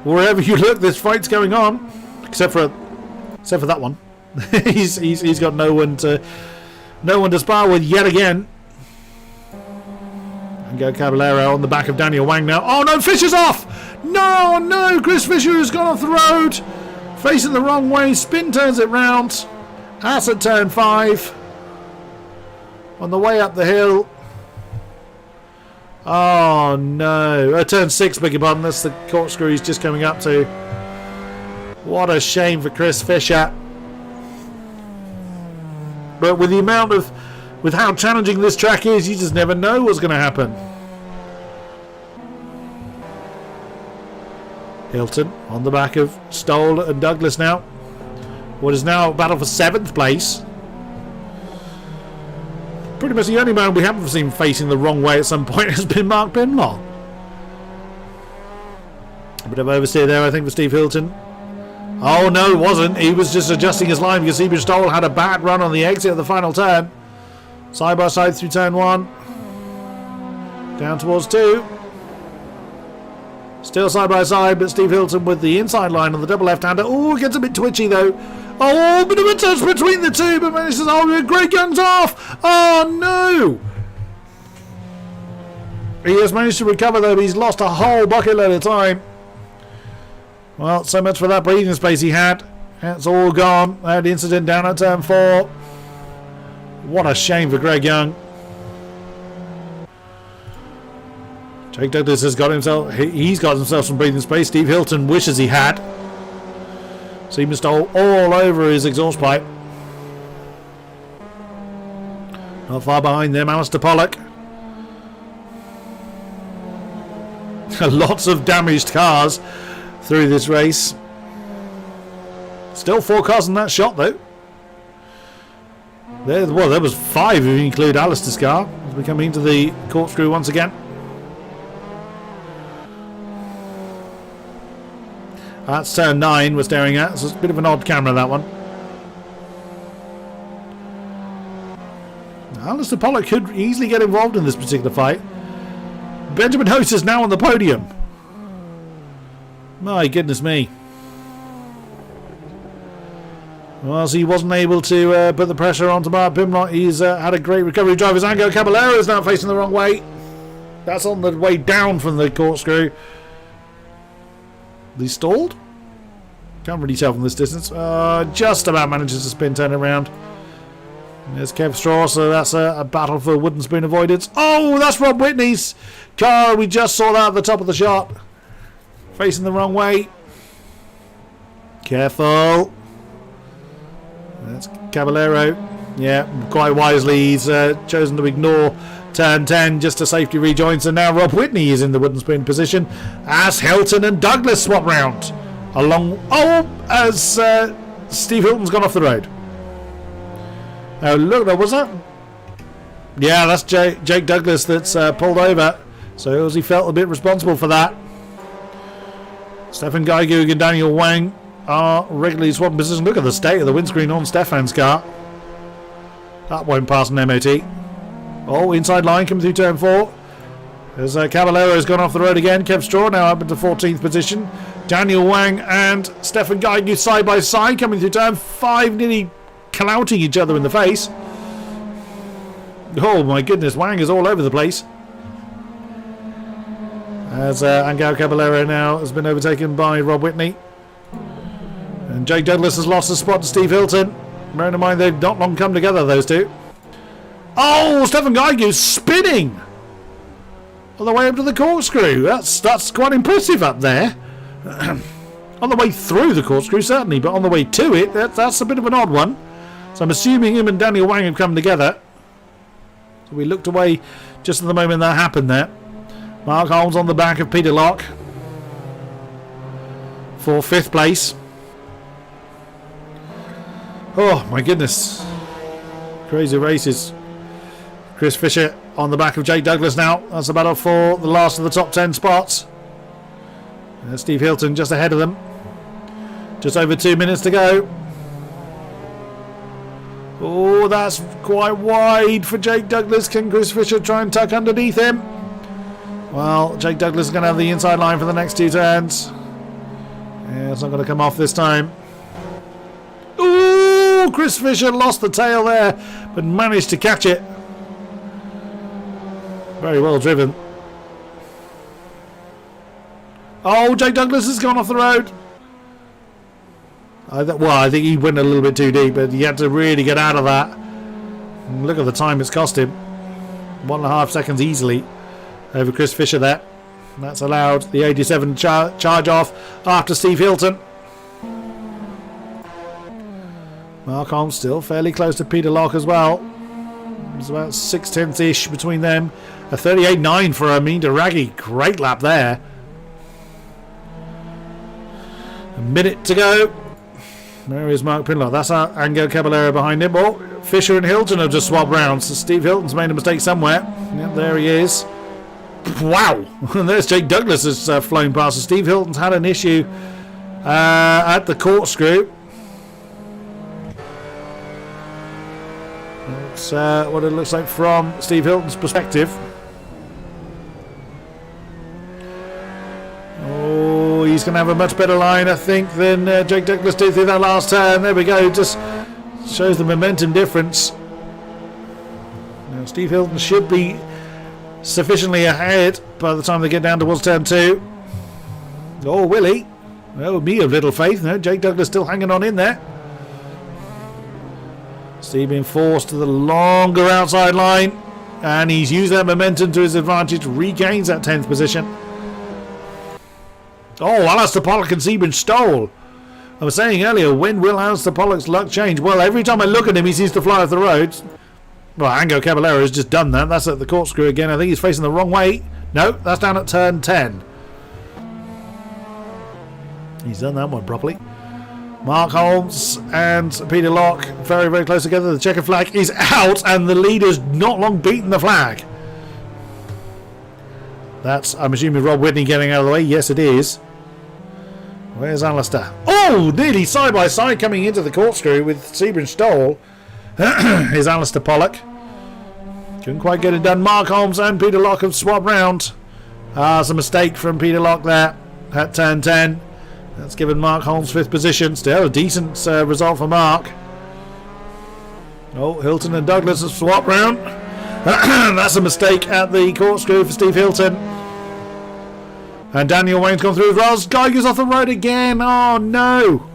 Wherever you look, this fight's going on, except for that one. he's got no one to spar with yet again. And go Caballero on the back of Daniel Wang now. Oh no, Fisher's off! No, Chris Fisher has gone off the road, facing the wrong way. Spin turns it round. That's at turn 5. On the way up the hill. Oh no, turn 6, beg your pardon. That's the corkscrew he's just coming up to. What a shame for Chris Fisher. But with how challenging this track is, you just never know what's going to happen. Hilton on the back of Stoll and Douglas now. What is now a battle for 7th place. Pretty much the only man we haven't seen facing the wrong way at some point has been Mark Bimlock. A bit of oversteer there, I think, for Steve Hilton. Oh no, it wasn't. He was just adjusting his line because Sebring Stoll had a bad run on the exit of the final turn. Side by side through turn 1. Down towards 2. Still side by side, but Steve Hilton with the inside line on the double left-hander. Oh, gets a bit twitchy though. Oh, a bit of a touch between the two, but manages. Oh, Greg Young's off. Oh no! He has managed to recover though, but he's lost a whole bucket load of time. Well, so much for that breathing space he had. That's all gone. That incident down at turn 4. What a shame for Greg Young. Jake Douglas has got himself. He's got himself some breathing space. Steve Hilton wishes he had. Sebring Stoll all over his exhaust pipe. Not far behind them, Alistair Pollock. Lots of damaged cars through this race. Still 4 cars in that shot though. There was 5 if you include Alistair's car. As we come into the corkscrew once again. That's turn 9 we're staring at, so it's a bit of an odd camera, that one. Alistair Pollock could easily get involved in this particular fight. Benjamin Host is now on the podium. My goodness me. Well, so he wasn't able to put the pressure onto Mark Bimlock. He's had a great recovery. Driver's Ango Caballero is now facing the wrong way. That's on the way down from the corkscrew. He's stalled? Can't really tell from this distance. Just about manages to spin turn around. There's Kev Straw, so that's a battle for wooden spoon avoidance. Oh, that's Rob Whitney's car. We just saw that at the top of the shot. Facing the wrong way. Careful. That's Caballero. Yeah, quite wisely he's chosen to ignore turn 10 just to safety rejoin. So now Rob Whitney is in the wooden spoon position as Hilton and Douglas swap round along. Oh, as Steve Hilton's gone off the road. Oh, look, was that? Yeah, that's Jake Douglas that's pulled over. So he felt a bit responsible for that. Stefan Gaigug and Daniel Wang are regularly swapping position. Look at the state of the windscreen on Stefan's car. That won't pass an MOT. Oh, inside line coming through turn 4. As Caballero has gone off the road again. Kev Straw now up into 14th position. Daniel Wang and Stefan Gaigug side by side coming through turn 5, nearly clouting each other in the face. Oh my goodness, Wang is all over the place. As Angao Caballero now has been overtaken by Rob Whitney. And Jake Douglas has lost a spot to Steve Hilton. Bearing in mind they've not long come together, those two. Oh, Stefan Gaigug spinning on the way up to the corkscrew. That's quite impressive up there. On the way through the corkscrew, certainly, but on the way to it, that's a bit of an odd one. So I'm assuming him and Daniel Wang have come together. So we looked away just at the moment that happened there. Mark Holmes on the back of Peter Locke for 5th place. Oh my goodness. Crazy races. Chris Fisher on the back of Jake Douglas now. That's a battle for the last of the top 10 spots. Steve Hilton just ahead of them. Just over 2 minutes to go. Oh, that's quite wide for Jake Douglas. Can Chris Fisher try and tuck underneath him? Well, Jake Douglas is going to have the inside line for the next 2 turns. Yeah, it's not going to come off this time. Ooh, Chris Fisher lost the tail there, but managed to catch it. Very well driven. Oh, Jake Douglas has gone off the road. I think he went a little bit too deep, but he had to really get out of that. And look at the time it's cost him. 1.5 seconds easily over Chris Fisher there. And that's allowed the 87 charge off after Steve Hilton. Mark Holmes still fairly close to Peter Locke as well. It's about 6/10ish between them. A 38.9 for Amin Daragi. Great lap there. A minute to go. There is Mark Pinlock. That's Angel Caballero behind him. Oh, Fisher and Hilton have just swapped rounds. So Steve Hilton's made a mistake somewhere. Yep, there he is. Wow. And there's Jake Douglas has flown past. So Steve Hilton's had an issue at the corkscrew. That's what it looks like from Steve Hilton's perspective. Oh, he's going to have a much better line, I think, than Jake Douglas did through that last turn. There we go. Just shows the momentum difference. Now, Steve Hilton should be sufficiently ahead by the time they get down towards turn 2. Oh, Willie. Oh, me of little faith. No, Jake Douglas still hanging on in there. Steve being forced to the longer outside line. And he's used that momentum to his advantage. Regains that 10th position. Oh, Alistair Pollock and Sebring Stoll. I was saying earlier, when will Alistair Pollock's luck change? Well, every time I look at him, he seems to fly off the road. Well, Angel Caballero has just done that. That's at the corkscrew again. I think he's facing the wrong way. No, that's down at turn 10. He's done that one properly. Mark Holmes and Peter Locke very, very close together. The checker flag is out, and the leader's not long beaten the flag. That's, I'm assuming, Rob Whitney getting out of the way. Yes, it is. Where's Alistair? Oh, nearly side by side coming into the corkscrew with Sebring Stoll. Here's Alistair Pollock. Couldn't quite get it done. Mark Holmes and Peter Locke have swapped round. It's a mistake from Peter Locke there at turn 10. That's given Mark Holmes 5th position. Still a decent result for Mark. Oh, Hilton and Douglas have swapped round. That's a mistake at the corkscrew for Steve Hilton. And Daniel Wayne's gone through as well. Geiger's off the road again. Oh no.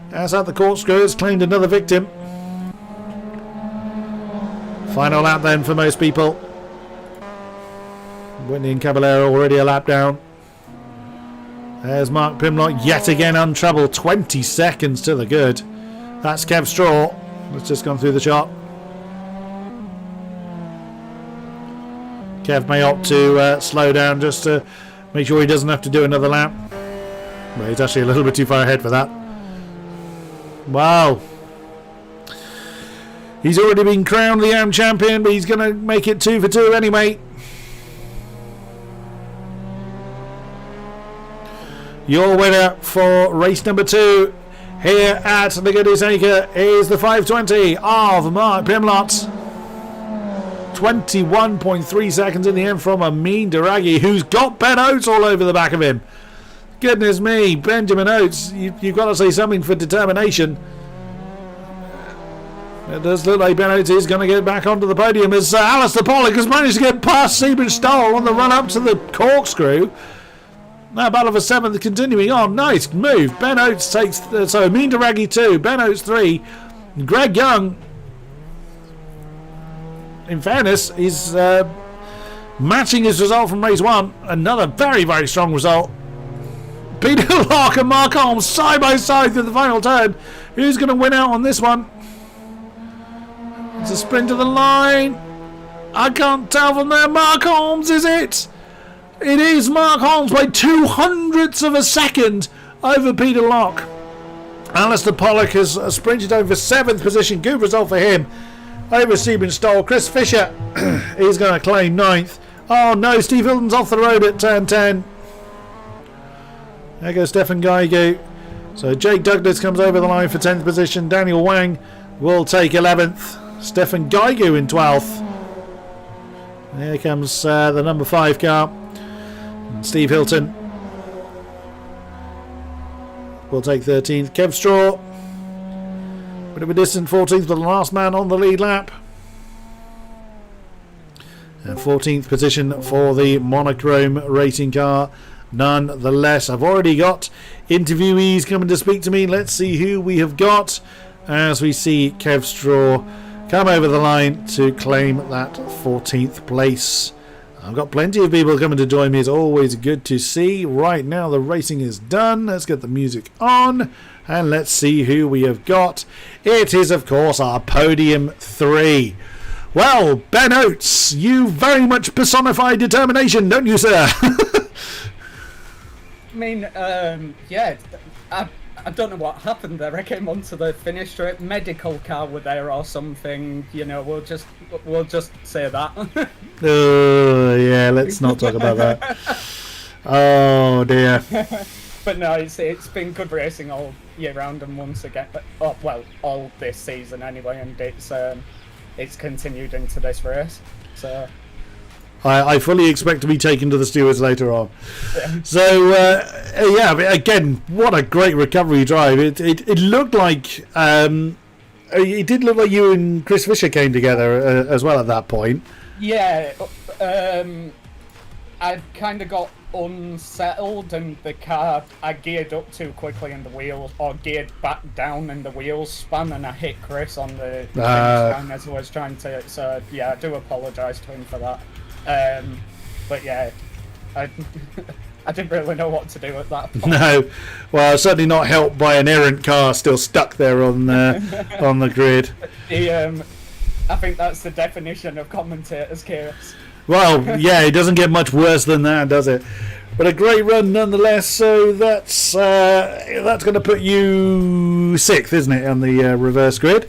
That's at the corkscrew. It's claimed another victim. Final lap then for most people. Whitney and Caballero already a lap down. There's Mark Pimlock yet again untroubled. 20 seconds to the good. That's Kev Straw. That's just gone through the shot. Kev may opt to slow down just to make sure he doesn't have to do another lap. Well, he's actually a little bit too far ahead for that. Wow. He's already been crowned the AM champion, but he's going to make it 2 for 2 anyway. Your winner for race number 2 here at Laguna Seca is the 520 of Mark Pimlott. 21.3 seconds in the end from Amin Daragi, who's got Ben Oates all over the back of him. Goodness me, Benjamin Oates, you've got to say something for determination. It does look like Ben Oates is going to get back onto the podium as Alistair Pollock has managed to get past Sebring Stoll on the run up to the corkscrew. Now battle for 7th continuing on. Nice move. Ben Oates takes, so Amin Daragi 2, Ben Oates 3, Greg Young, in fairness, is matching his result from race 1. Another very, very strong result. Peter Locke and Mark Holmes side by side through the final turn. Who's going to win out on this one? It's a sprint to the line. I can't tell from there. Mark Holmes, is it? It is Mark Holmes by 0.02 of a second over Peter Locke. Alistair Pollock has sprinted over 7th position. Good result for him over Sebring Stoll. Chris Fisher is going to claim 9th. Oh no, Steve Hilton's off the road at turn 10. There goes Stefan Geigu. So Jake Douglas comes over the line for 10th position. Daniel Wang will take 11th. Stefan Geigu in 12th. Here comes the number 5 car. And Steve Hilton will take 13th. Kev Straw, bit of a distant 14th, but the last man on the lead lap. And 14th position for the monochrome racing car. Nonetheless, I've already got interviewees coming to speak to me. Let's see who we have got as we see Kev Straw come over the line to claim that 14th place. I've got plenty of people coming to join me. It's always good to see. Right now the racing is done. Let's get the music on and let's see who we have got. It is, of course, our podium 3. Well, Ben Oates, you very much personify determination, don't you, sir? I mean, yeah, I don't know what happened there. I came onto the finish straight. Medical car were there or something. You know, we'll just say that. Yeah, let's not talk about that. Oh dear. But no, it's been good racing all year round, and once again, all this season anyway, and it's continued into this race. So. I fully expect to be taken to the stewards later on. Yeah. So, yeah, again, what a great recovery drive. It looked like... it did look like you and Chris Fisher came together as well at that point. Yeah. I kind of got unsettled, and the car, I geared up too quickly and the wheels, or geared back down and the wheels spun, and I hit Chris on the finish line as I was trying to... So, yeah, I do apologise to him for that. But yeah, I didn't really know what to do at that point. No, well, certainly not helped by an errant car still stuck there on the grid. I think that's the definition of commentator's chaos. Well, yeah, it doesn't get much worse than that, does it? But a great run nonetheless. So that's going to put you 6th, isn't it, on the reverse grid?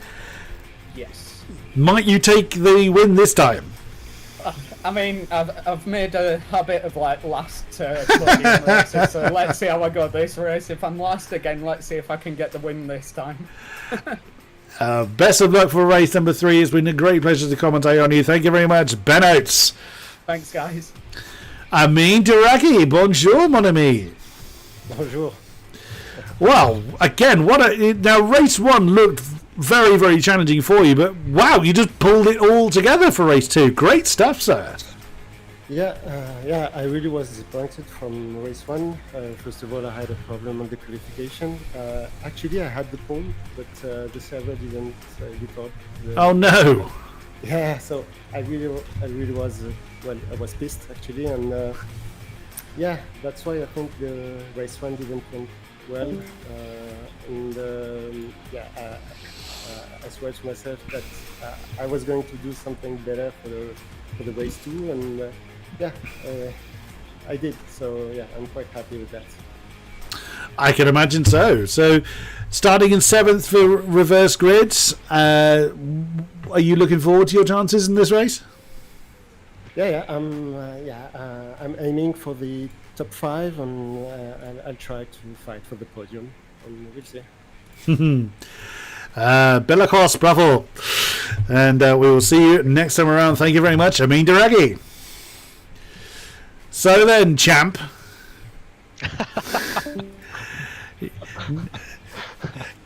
Yes. Might you take the win this time? I mean, I've made a habit of last podium races, so let's see how I go this race. If I'm last again, let's see if I can get the win this time. Best of luck for race number 3. It's been a great pleasure to commentate on you. Thank you very much, Ben Oates. Thanks, guys. Amin Duraki, bonjour, mon ami. Bonjour. Well, again, now race 1 looked very, very challenging for you, but wow, you just pulled it all together for race 2. Great stuff, sir. Yeah, I really was disappointed from race 1. First of all, I had a problem on the qualification. Actually, I had the pole, but the server didn't record. Oh no! Yeah, so I really was I was pissed actually, and yeah, that's why I think the race 1 didn't went well, and I swear to myself that I was going to do something better for the race 2, and I did. So yeah, I'm quite happy with that. I can imagine so. So, starting in 7th for reverse grids, are you looking forward to your chances in this race? I'm aiming for the top 5, and I'll try to fight for the podium, and we'll see. Bella Cross, bravo. And we will see you next time around. Thank you very much, Amin Duragi. So then, champ.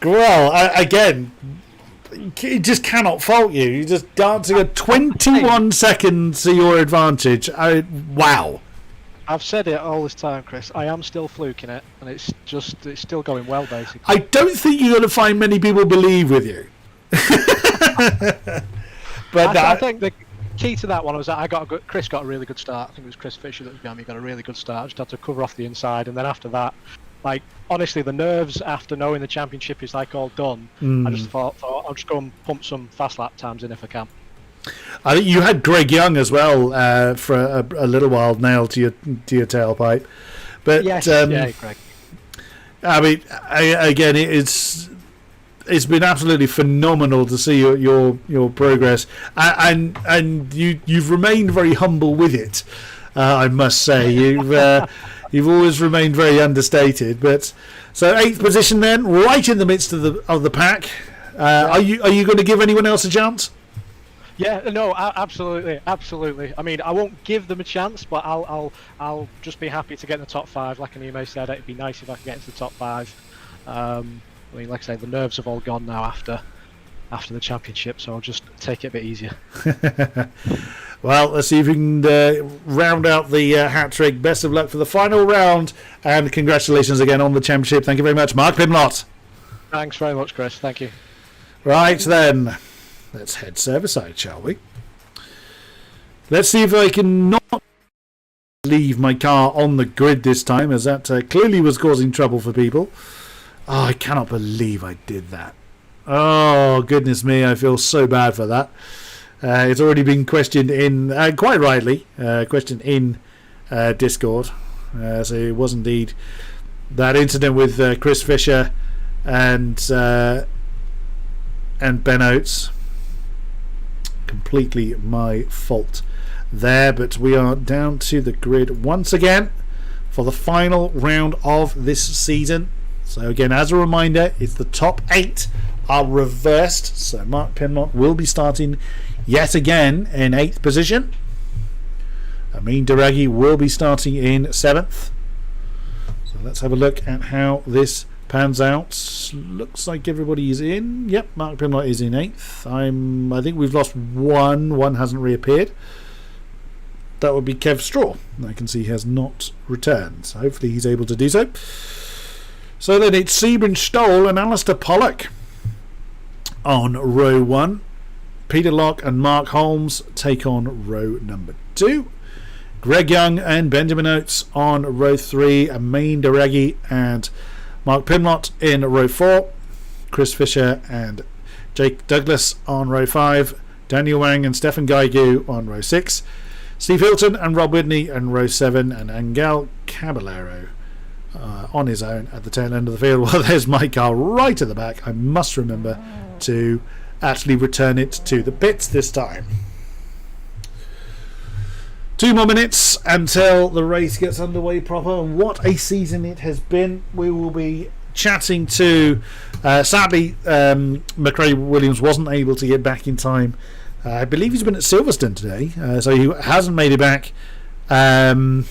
Well, again, he just cannot fault you. You're just dancing at 21 seconds to your advantage. Wow. I've said it all this time, Chris. I am still fluking it, and it's still going well, basically. I don't think you're going to find many people believe with you. But I think the key to that one was that Chris got a really good start. I think it was Chris Fisher that was behind me. Got a really good start. I just had to cover off the inside, and then after that, honestly, the nerves after knowing the championship is all done. I just thought I'll just go and pump some fast lap times in if I can. I think you had Greg Young as well for a little while nailed to your tailpipe, but yes, yeah, Greg. I mean, again, it's been absolutely phenomenal to see your progress, and you've remained very humble with it. I must say you've always remained very understated. But so 8th position then, right in the midst of the pack. Are you going to give anyone else a chance? Yeah, no, absolutely. I mean, I won't give them a chance, but I'll just be happy to get in the top 5. Like Anime said, it'd be nice if I could get into the top 5. I mean, like I say, the nerves have all gone now after the championship, so I'll just take it a bit easier. Well, let's see if we can round out the hat trick. Best of luck for the final round, and congratulations again on the championship. Thank you very much, Mark Pimlott. Thanks very much, Chris. Thank you. Right then, let's head server-side, shall we? Let's see if I can not leave my car on the grid this time, as that clearly was causing trouble for people. Oh, I cannot believe I did that. Oh, goodness me, I feel so bad for that. It's already been questioned in, quite rightly, questioned in Discord. So it was indeed that incident with Chris Fisher and Ben Oates. Completely my fault there, but we are down to the grid once again for the final round of this season. So again, as a reminder, it's the top 8 are reversed. So Mark Pimlott will be starting yet again in 8th position. Amin Daragi will be starting in 7th. So let's have a look at how this pans out. Looks like everybody is in. Yep, Mark Pimlott is in 8th. I think we've lost one. One hasn't reappeared. That would be Kev Straw. I can see he has not returned. So hopefully he's able to do so. So then it's Sebring Stoll and Alistair Pollock on row 1. Peter Locke and Mark Holmes take on row number 2. Greg Young and Benjamin Oates on row 3. Amin Daragi and Mark Pimlott in row 4. Chris Fisher and Jake Douglas on row 5. Daniel Wang and Stefan Gaigu on row 6. Steve Hilton and Rob Whitney on row 7. And Angel Caballero on his own at the tail end of the field. Well, there's my car right at the back. I must remember to actually return it to the pits this time. 2 more minutes until the race gets underway proper, and what a season it has been. We will be chatting to sadly McRae Williams wasn't able to get back in time. I believe he's been at Silverstone today, so he hasn't made it back to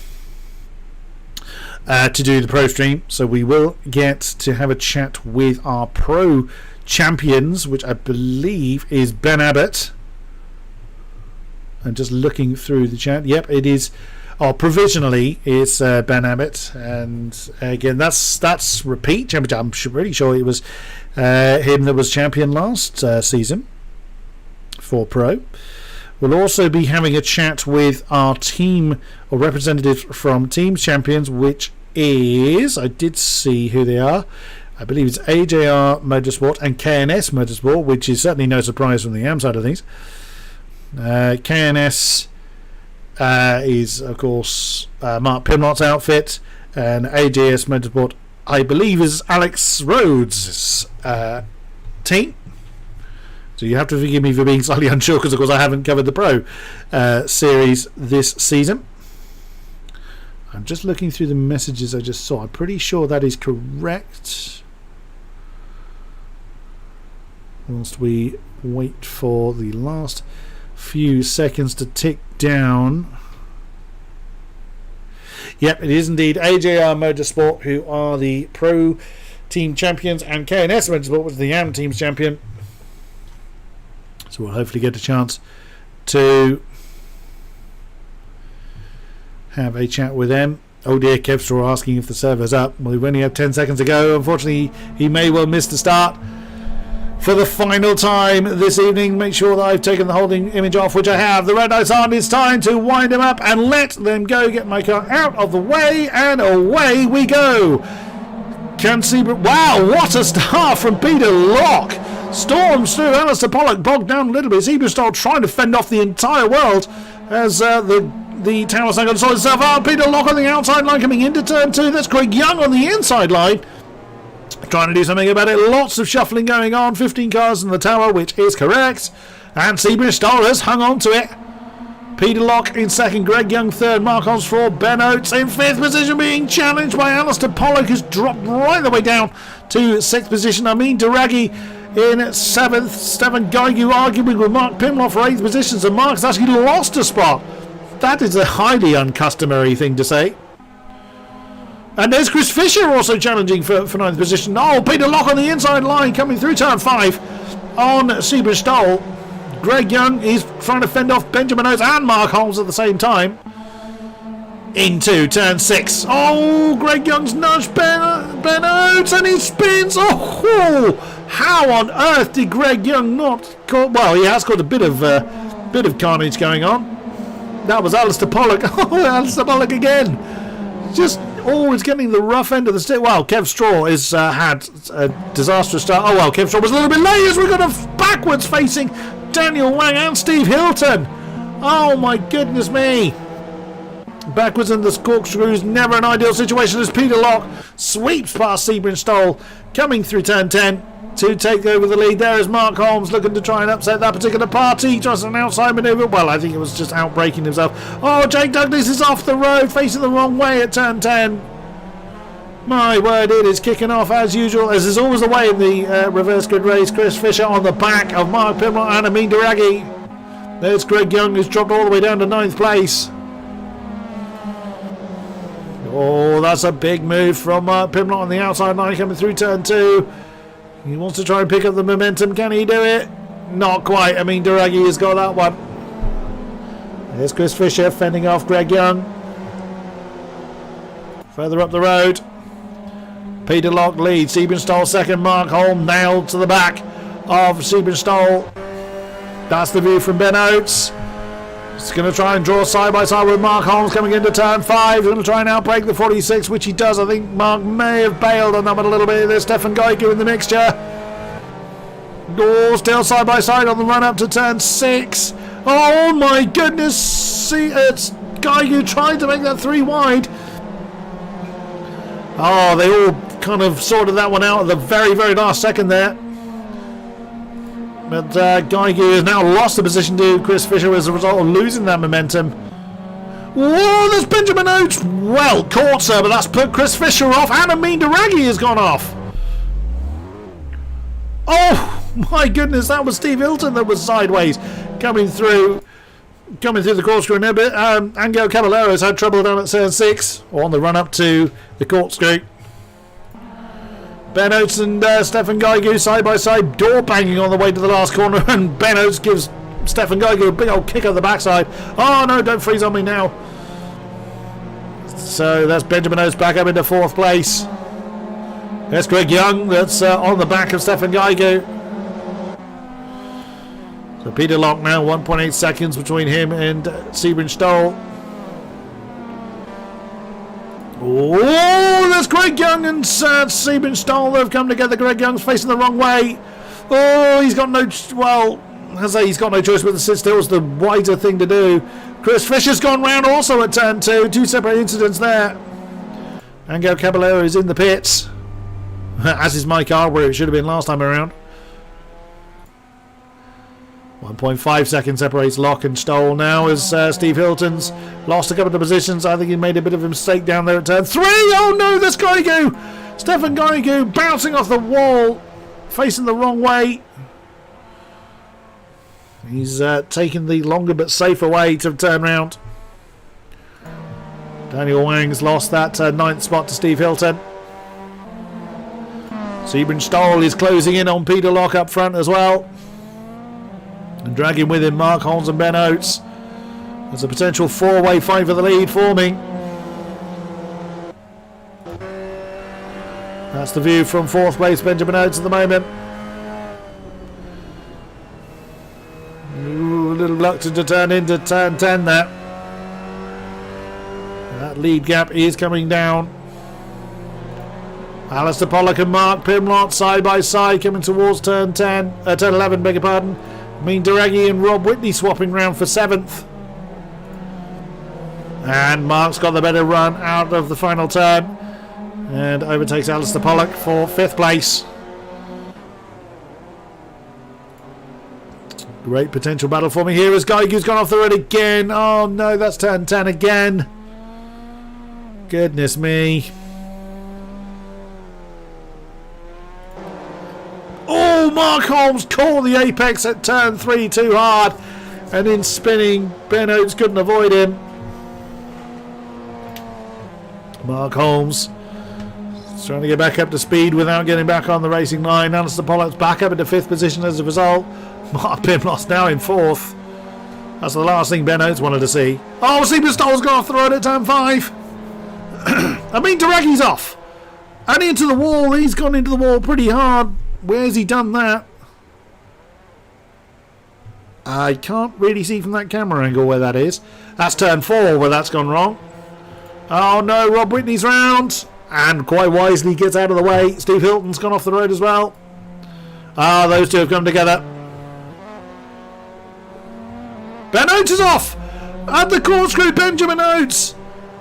do the pro stream. So we will get to have a chat with our pro champions, which I believe is Ben Abbott. I'm just looking through the chat. Yep, it is. Oh, provisionally it's Ben Abbott, and again that's repeat championship. I'm really sure it was him that was champion last season for pro. We'll also be having a chat with our team or representative from Team Champions, which is, I did see who they are. I believe it's AJR Motorsport and KNS Motorsport, which is certainly no surprise from the AM side of things. KNS is, of course, Mark Pimlott's outfit, and AJS Motorsport, I believe, is Alex Rhodes' team. So you have to forgive me for being slightly unsure, because, of course, I haven't covered the Pro series this season. I'm just looking through the messages I just saw. I'm pretty sure that is correct. Whilst we wait for the last few seconds to tick down. Yep, it is indeed AJR Motorsport who are the Pro Team Champions, and KNS Motorsport was the AM Team's Champion. So we'll hopefully get a chance to have a chat with them. Oh dear, Kevstraw asking if the server's up. Well, we only have 10 seconds to go. Unfortunately, he may well miss the start. For the final time this evening, make sure that I've taken the holding image off, which I have. The red lights on. It's time to wind them up and let them go. Get my car out of the way, and away we go. Wow, what a start from Peter Locke. Storms through. Alistair Pollock bogged down a little bit. Sebring Stoll trying to fend off the entire world as the tower is not going to sort itself out. Peter Locke on the outside line coming into turn 2. That's Craig Young on the inside line, trying to do something about it. Lots of shuffling going on. 15 cars in the tower, which is correct. And Sebring Stoll has hung on to it. Peter Locke in second, Greg Young third, Mark Holmes fourth, Ben Oates in fifth position, being challenged by Alistair Pollock, who's dropped right the way down to sixth position. Amin Daragi in seventh, Stefan Geigu arguing with Mark Pimlott for eighth position, so Mark's actually lost a spot. That is a highly uncustomary thing to say. And there's Chris Fisher also challenging for ninth position. Oh, Peter Locke on the inside line coming through turn 5 on Sebring Stoll. Greg Young is trying to fend off Benjamin Oates and Mark Holmes at the same time. Into turn 6. Oh, Greg Young's nudged Ben Oates and he spins. Oh, how on earth did Greg Young not cause? Well, he has got a bit of carnage going on. That was Alistair Pollock. Oh, Alistair Pollock again. Just always getting the rough end of the stick. Well, Kev Straw has had a disastrous start. Oh, well, Kev Straw was a little bit late as we got a backwards facing Daniel Wang and Steve Hilton. Oh, my goodness me. Backwards in the corkscrews, never an ideal situation as Peter Locke sweeps past Sebring Stoll, coming through turn 10 to take over the lead. There is Mark Holmes looking to try and upset that particular party. Just an outside manoeuvre. Well, I think it was just outbreaking himself. Oh, Jake Douglas is off the road, facing the wrong way at turn 10. My word, it is kicking off as usual, as is always the way in the reverse grid race. Chris Fisher on the back of Mark Pimlott and Amin Daragi. There's Greg Young, who's dropped all the way down to 9th place. Oh, that's a big move from Pimlott on the outside line coming through turn 2. He wants to try and pick up the momentum. Can he do it? Not quite. I mean, Daragi has got that one. There's Chris Fisher fending off Greg Young. Further up the road, Peter Locke leads. Sebring Stoll second. Mark Holm nailed to the back of Sebring Stoll. That's the view from Ben Oates. He's going to try and draw side by side with Mark Holmes coming into turn 5. He's going to try and outbreak the 46, which he does. I think Mark may have bailed on that one a little bit. There's Stefan Geigu in the mixture. Oh, still side by side on the run up to turn 6. Oh my goodness. See, it's Geigu trying to make that 3 wide. Oh, they all kind of sorted that one out at the very, very last second there. But Geigu has now lost the position to Chris Fisher as a result of losing that momentum. Whoa, there's Benjamin Oates. Well caught, sir, but that's put Chris Fisher off. And Amin Daragi has gone off. Oh, my goodness, that was Steve Hilton that was sideways coming through the corkscrew a bit. Angel Caballero's had trouble down at turn 6, or on the run up to the corkscrew. Ben Oates and Stefan Geigu side by side, door banging on the way to the last corner, and Ben Oates gives Stefan Geigu a big old kick on the backside. Oh no, don't freeze on me now. So that's Benjamin Oates back up into 4th place. There's Greg Young, that's on the back of Stefan Geigu. So Peter Locke now 1.8 seconds between him and Sebring Stoll. Oh, there's Greg Young and Sebring Stoll. They've come together. Greg Young's facing the wrong way. Oh, he's got no... Well, I say he's got no choice but to sit still. It's the wiser thing to do. Chris Fisher's gone round also at turn 2. 2 separate incidents there. Angel Caballero is in the pits. As is my car, where it should have been last time around. 1.5 seconds separates Locke and Stoll now as Steve Hilton's lost a couple of positions. I think he made a bit of a mistake down there at turn 3. Oh no, there's Geigu! Stefan Geigu bouncing off the wall, facing the wrong way. He's taking the longer but safer way to turn round. Daniel Wang's lost that 9th spot to Steve Hilton. Sebring Stoll is closing in on Peter Locke up front as well. And dragging with him Mark Holmes and Ben Oates. There's a potential 4-way fight for the lead forming. That's the view from 4th place Benjamin Oates at the moment. Ooh, a little reluctant to turn into turn 10 there. That lead gap is coming down. Alistair Pollock and Mark Pimlott side by side coming towards turn 10, turn 11, beg your pardon. Amin Daragi and Rob Whitney swapping round for 7th. And Mark's got the better run out of the final turn and overtakes Alistair Pollock for 5th place. Great potential battle for me here as Geiger's gone off the road again. Oh no, that's turn 10 again. Goodness me. Oh, Mark Holmes caught the apex at turn 3 too hard. And in spinning, Ben Oates couldn't avoid him. Mark Holmes is trying to get back up to speed without getting back on the racing line. Alistair Pollock's back up into 5th position as a result. Mark Pimlott's now in 4th. That's the last thing Ben Oates wanted to see. Oh, Superstoll's gone off the road at turn 5. I mean, Duragi's off. And into the wall. He's gone into the wall pretty hard. Where's he done that? I can't really see from that camera angle where that is. That's turn 4 where that's gone wrong. Oh no, Rob Whitney's round. And quite wisely gets out of the way. Steve Hilton's gone off the road as well. Ah, those two have come together. Ben Oates is off! At the corkscrew, Benjamin Oates!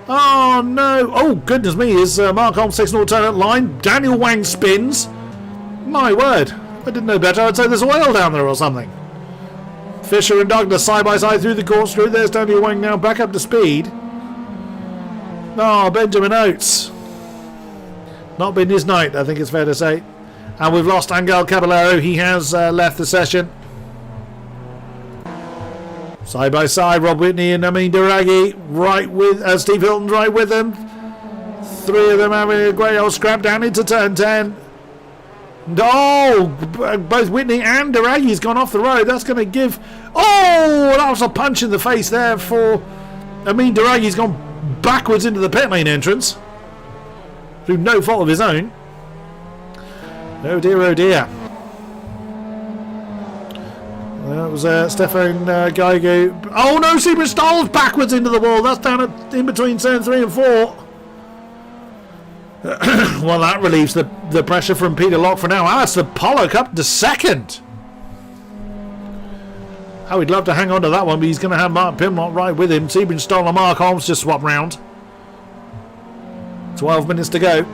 Oh no! Oh goodness me, is Mark Holmes takes an alternate line. Daniel Wang spins. My word, I didn't know better. I'd say there's a whale down there or something. Fisher and Douglas side by side through the corkscrew. There's Daniel Wang now back up to speed. Oh, Benjamin Oates. Not been his night, I think it's fair to say. And we've lost Angel Caballero. He has left the session. Side by side, Rob Whitney and Amin Duragi right with Steve Hilton right with them. Three of them having a great old scrap down into turn 10. Oh, both Whitney and Duragi's gone off the road. That's going to give... Oh, that was a punch in the face there for Amin Duragi's gone backwards into the pit lane entrance through no fault of his own. Oh dear, oh dear. That was Stefan Geiger. Oh no, Seaman Stoll's backwards into the wall. That's down in between turn 3 and 4. Well, that relieves the pressure from Peter Locke for now. Alistair Pollock up to 2nd. Oh, he'd love to hang on to that one, but he's going to have Mark Pimlott right with him. Seaman Stoll and Mark Holmes just swap round. 12 minutes to go.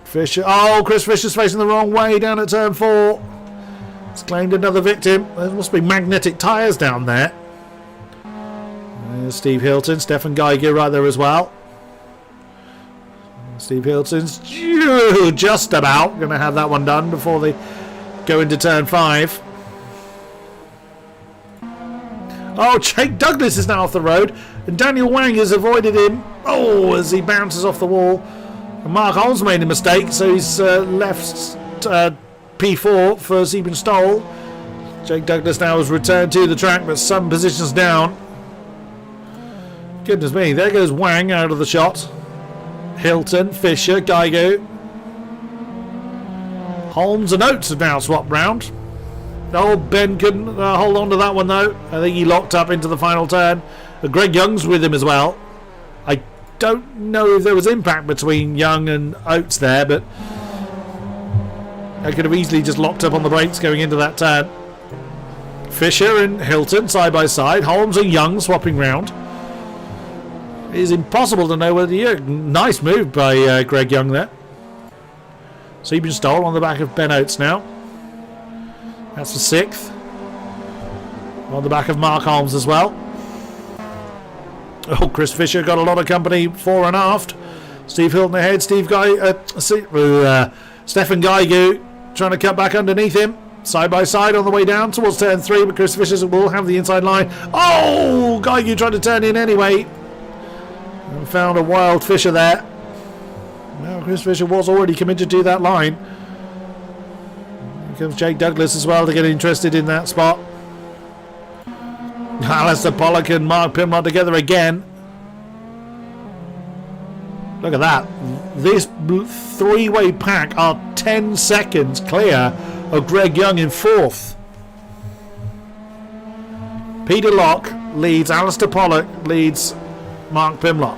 Fisher. Oh, Chris Fisher's facing the wrong way down at turn 4. He's claimed another victim. There must be magnetic tyres down there. There's Steve Hilton. Stefan Geiger right there as well. Steve Hilton's just about going to have that one done before they go into turn 5. Oh, Jake Douglas is now off the road. And Daniel Wang has avoided him. Oh, as he bounces off the wall. And Mark Holmes made a mistake, so he's left P4 for Seaman Stoll. Jake Douglas now has returned to the track, but some positions down. Goodness me, there goes Wang out of the shot. Hilton, Fisher, Geiger. Holmes and Oates have now swapped round. Oh, Ben couldn't hold on to that one though. I think he locked up into the final turn. Greg Young's with him as well. I don't know if there was impact between Young and Oates there, but I could have easily just locked up on the brakes going into that turn. Fisher and Hilton side by side. Holmes and Young swapping round. It is impossible to know whether you... Nice move by Greg Young there. Seaman Stoll on the back of Ben Oates now. That's for 6th. On the back of Mark Holmes as well. Oh, Chris Fisher got a lot of company fore and aft. Steve Hilton ahead. Stefan Geiger trying to cut back underneath him. Side by side on the way down towards turn 3, but Chris Fisher will have the inside line. Oh, Geiger tried to turn in anyway. And found a wild Fisher there. Well, Chris Fisher was already committed to that line. Here comes Jake Douglas as well to get interested in that spot. Alistair Pollock and Mark Pimlott together again. Look at that. This three-way pack are 10 seconds clear of Greg Young in 4th. Peter Locke leads, Alistair Pollock leads Mark Pimlott.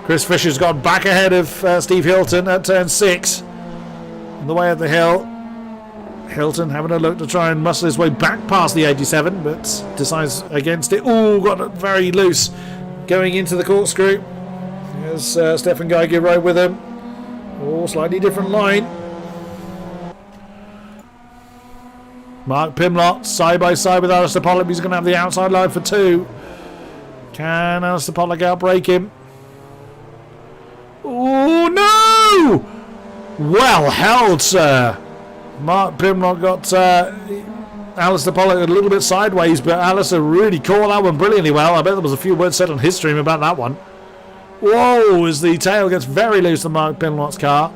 Chris Fisher's got back ahead of Steve Hilton at turn 6. On the way up the hill. Hilton having a look to try and muscle his way back past the 87, but decides against it. Oh, got it very loose going into the corkscrew. There's Stefan Geiger right with him. Oh, slightly different line. Mark Pimlott side by side with Alistair Pollock. He's going to have the outside line for 2. Can Alistair Pollock outbreak him? Oh no! Well held, sir. Mark Pimlott got Alistair Pollock a little bit sideways, but Alistair really caught that one brilliantly well. I bet there was a few words said on his stream about that one. Whoa, as the tail gets very loose on Mark Pimlott's car.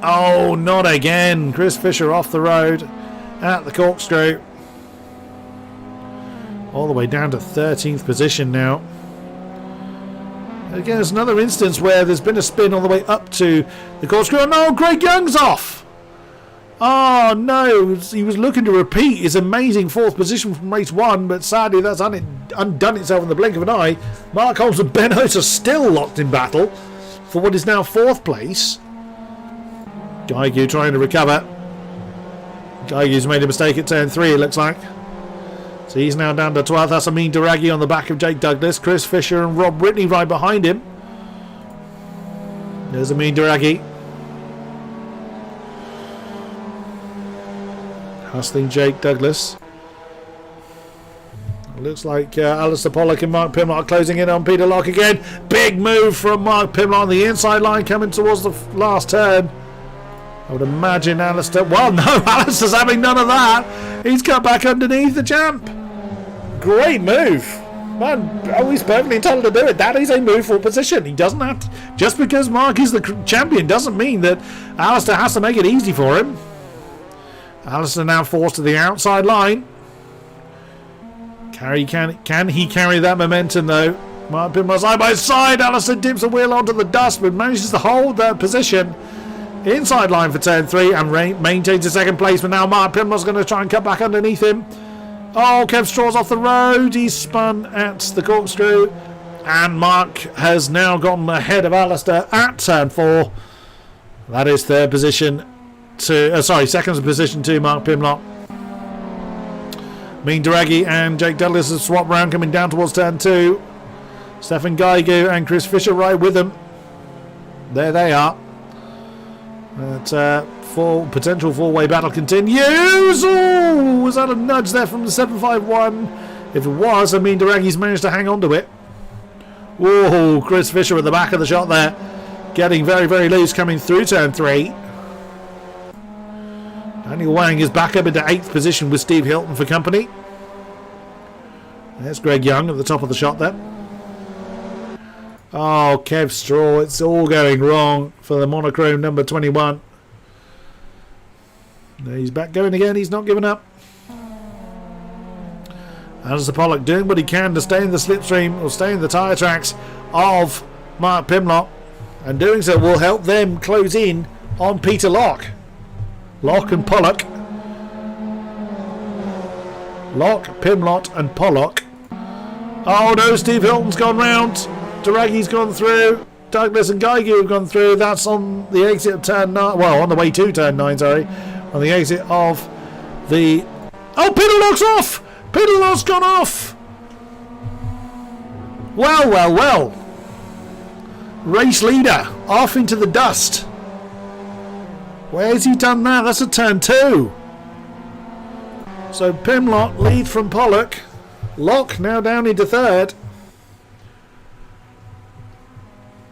Oh, not again. Chris Fisher off the road at the corkscrew. All the way down to 13th position now. Again, it's another instance where there's been a spin all the way up to the corkscrew. Oh no, Greg Young's off! Oh no, he was looking to repeat his amazing 4th position from race 1, but sadly that's undone itself in the blink of an eye. Mark Holmes and Ben Oates are still locked in battle for what is now 4th place. Gaigu trying to recover. Gaigu's made a mistake at turn 3, it looks like. So he's now down to 12th. That's Amin Daragi on the back of Jake Douglas. Chris Fisher and Rob Whitney right behind him. There's Amin Daragi. Hustling Jake Douglas. Looks like Alistair Pollock and Mark Pimlott are closing in on Peter Locke again. Big move from Mark Pimlott on the inside line coming towards the last turn. I would imagine Alistair... Well, no, Alistair's having none of that. He's cut back underneath the champ. Great move. Man, he's perfectly entitled to do it. That is a move for position. He doesn't have to... Just because Mark is the champion doesn't mean that Alistair has to make it easy for him. Alistair now forced to the outside line. Can he carry that momentum, though? Mark Pimlott side by side. Alistair dips a wheel onto the dust, but manages to hold that position. Inside line for turn 3 and maintains the 2nd place, but now Mark Pimlott's going to try and cut back underneath him. Oh, Kev Straw's off the road. He's spun at the corkscrew, and Mark has now gotten ahead of Alistair at turn 4. That is 3rd position to 2nd position to Mark Pimlott. Mean Daragi and Jake Douglas have swapped round coming down towards turn 2. Stefan Gaigu and Chris Fisher right with them. There they are. That potential 4-way battle continues. Oh, was that a nudge there from the 751? If it was, I mean, Daragi's managed to hang on to it. Whoa, Chris Fisher at the back of the shot there. Getting very, very loose coming through turn 3. Daniel Wang is back up into 8th position with Steve Hilton for company. There's Greg Young at the top of the shot there. Oh, Kev Straw, it's all going wrong for the monochrome number 21. He's back going again, he's not giving up. Alistair Pollock doing what he can to stay in the slipstream or stay in the tyre tracks of Mark Pimlott, and doing so will help them close in on Peter Locke. Locke and Pollock. Locke, Pimlott and Pollock. Oh no, Steve Hilton's gone round. Daragi's gone through. Douglas and Gaigu have gone through. That's on the exit of turn 9. Well, on the way to turn 9, sorry. On the exit of the... Oh, Peter Locke's off! Peter Locke's gone off! Well, well, well. Race leader off into the dust. Where's he done that? That's a turn 2. So Pimlott lead from Pollock. Locke now down into 3rd.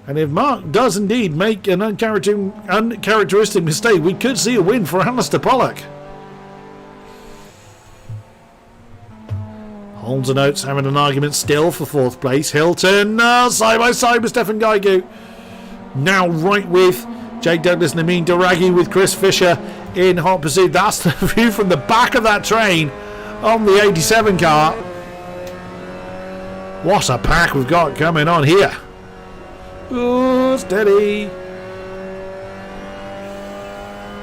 And if Mark does indeed make an uncharacteristic mistake, we could see a win for Alistair Pollock. Holmes and Oates having an argument still for 4th place. Hilton side by side with Stefan Gaigu. Now right with Jake Douglas and Amin Daragi with Chris Fisher in hot pursuit. That's the view from the back of that train on the 87 car. What a pack we've got coming on here. Oh, steady.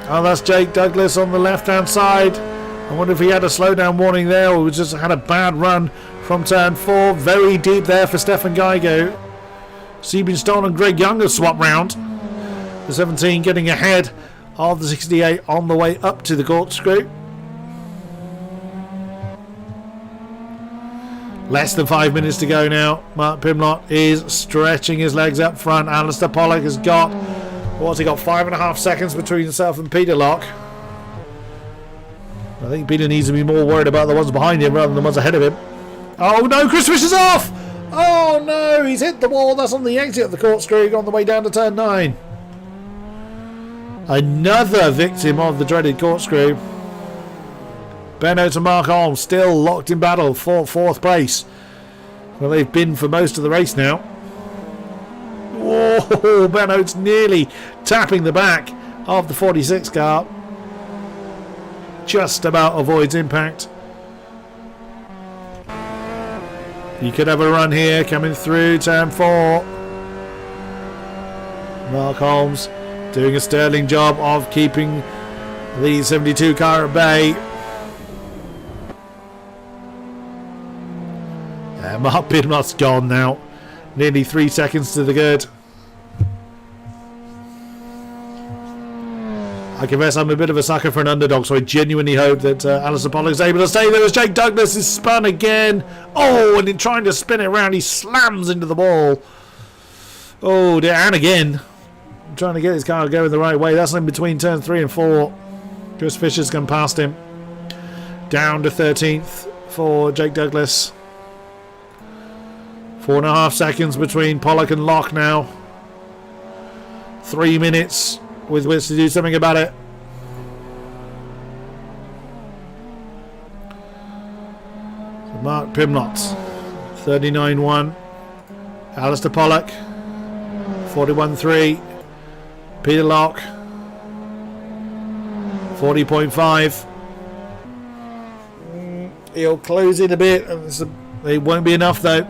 Oh, that's Jake Douglas on the left-hand side. I wonder if he had a slowdown warning there or just had a bad run from turn 4. Very deep there for Stefan Gaigu. Sebin Stoll and Greg Young have swapped round. The 17 getting ahead of the 68 on the way up to the corkscrew. Less than 5 minutes to go now. Mark Pimlott is stretching his legs up front. Alistair Pollock has got What's he got? 5.5 seconds between himself and Peter Locke. I think Peter needs to be more worried about the ones behind him rather than the ones ahead of him. Oh no, Chris Fisher's off! Oh no, he's hit the wall. That's on the exit of the corkscrew on the way down to turn 9. Another victim of the dreaded corkscrew. Benno to Mark Holmes, still locked in battle for 4th place. Well, they've been for most of the race now. Whoa, Benno's nearly tapping the back of the 46 car. Just about avoids impact. You could have a run here coming through turn 4. Mark Holmes doing a sterling job of keeping the 72 car at bay. Mark Pidmott's gone now. Nearly 3 seconds to the good. I confess I'm a bit of a sucker for an underdog, so I genuinely hope that Alistair Pollock's able to stay there as Jake Douglas is spun again. Oh, and in trying to spin it around, he slams into the wall. Oh, dear, and again. Trying to get his car going the right way. That's in between turn 3 and 4. Chris Fisher's gone past him. Down to 13th for Jake Douglas. 4.5 seconds between Pollock and Locke now. 3 minutes with which to do something about it. So Mark Pimlott, 39.1. Alistair Pollock, 41.3. Peter Locke, 40.5. He'll close in a bit. It won't be enough though,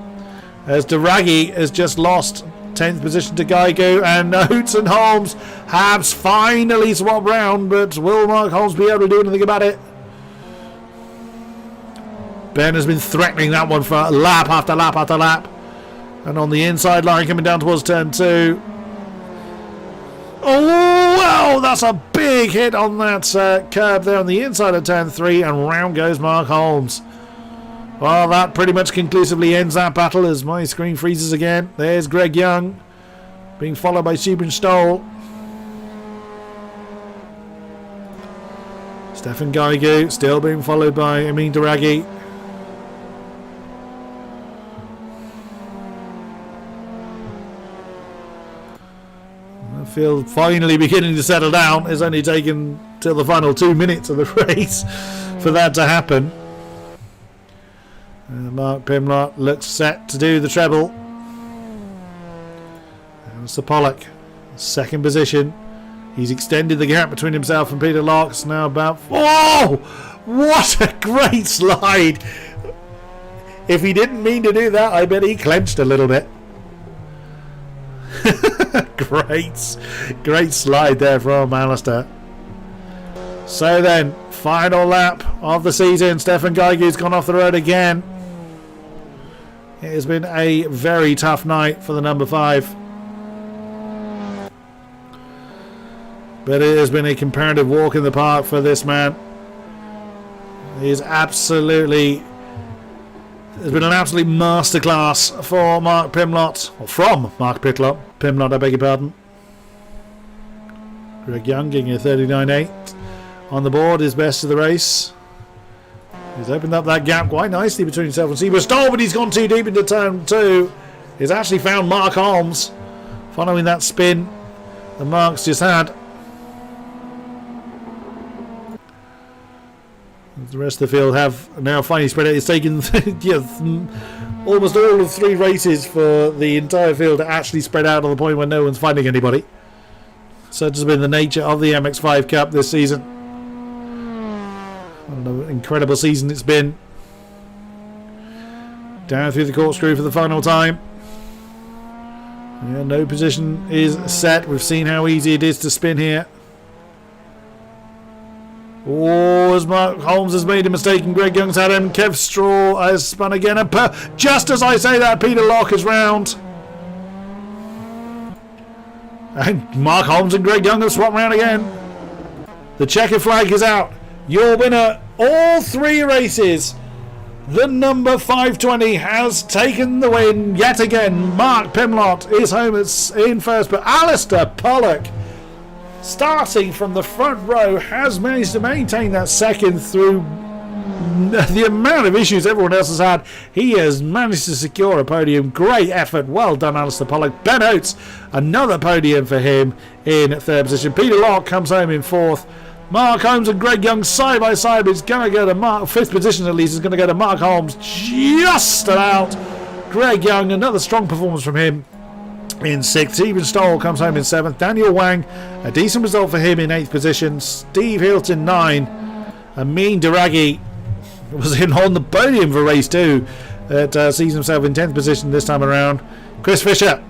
as Duragi has just lost 10th position to Geigo, and Oates and Holmes have finally swapped round, but will Mark Holmes be able to do anything about it? Ben has been threatening that one for lap after lap after lap, and on the inside line coming down towards turn 2. Oh wow, that's a big hit on that curb there on the inside of turn 3, and round goes Mark Holmes. Well, that pretty much conclusively ends that battle as my screen freezes again. There's Greg Young being followed by Sieben Stoll. Stefan Geigu still being followed by Amin Duragi. The field finally beginning to settle down. It's only taken till the final 2 minutes of the race for that to happen. Mark Pimlott looks set to do the treble. And Sir Pollock, second position. He's extended the gap between himself and Peter Locke. It's now about... Oh! What a great slide! If he didn't mean to do that, I bet he clenched a little bit. Great slide there from Alistair. So then, final lap of the season. Stefan Geigu's gone off the road again. It has been a very tough night for the number 5. But it has been a comparative walk in the park for this man. He's absolutely... It's been an absolute masterclass for Mark Pimlott. Or from Mark Pimlott, I beg your pardon. Greg Young getting a 39.8 on the board, his best of the race. He's opened up that gap quite nicely between himself and Seabury Stoll, but he's gone too deep into turn 2. He's actually found Mark Holmes following that spin that Mark's just had. The rest of the field have now finally spread out. It's taken almost all of 3 races for the entire field to actually spread out to the point where no one's finding anybody. Such has been the nature of the MX-5 Cup this season. What an incredible season it's been. Down through the corkscrew for the final time. Yeah, no position is set. We've seen how easy it is to spin here. Oh, as Mark Holmes has made a mistake and Greg Young's had him. Kev Straw has spun again. And just as I say that, Peter Locke is round. And Mark Holmes and Greg Young have swapped round again. The checkered flag is out. Your winner, all 3 races. The number 520 has taken the win yet again. Mark Pimlott is home in first, but Alistair Pollock starting from the front row, has managed to maintain that second through the amount of issues everyone else has had. He has managed to secure a podium. Great effort. Well done, Alistair Pollock. Ben Oates, another podium for him in third position. Peter Locke comes home in fourth. Mark Holmes and Greg Young side by side, but it's going to go to fifth position at least. Is going to go to Mark Holmes just about. Greg Young, another strong performance from him in sixth. Stephen Stoll comes home in seventh. Daniel Wang, a decent result for him in eighth position. Steve Hilton 9. Amin Daragi was on the podium for race 2. Sees himself in 10th position this time around. Chris Fisher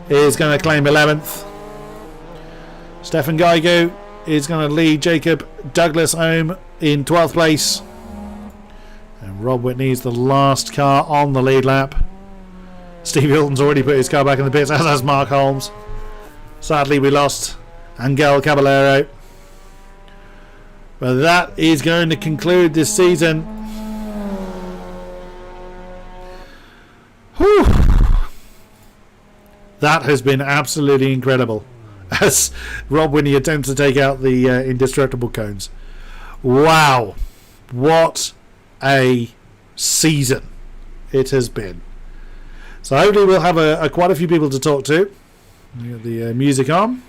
is going to claim 11th. Stefan Gaigu is going to lead Jacob Douglas home in 12th place. And Rob Whitney is the last car on the lead lap. Steve Hilton's already put his car back in the pits, as has Mark Holmes. Sadly, we lost Angel Caballero. But that is going to conclude this season. Whew. That has been absolutely incredible. As Rob Whitney attempts to take out the indestructible cones. Wow. What a season it has been. So hopefully we'll have quite a few people to talk to. The music on.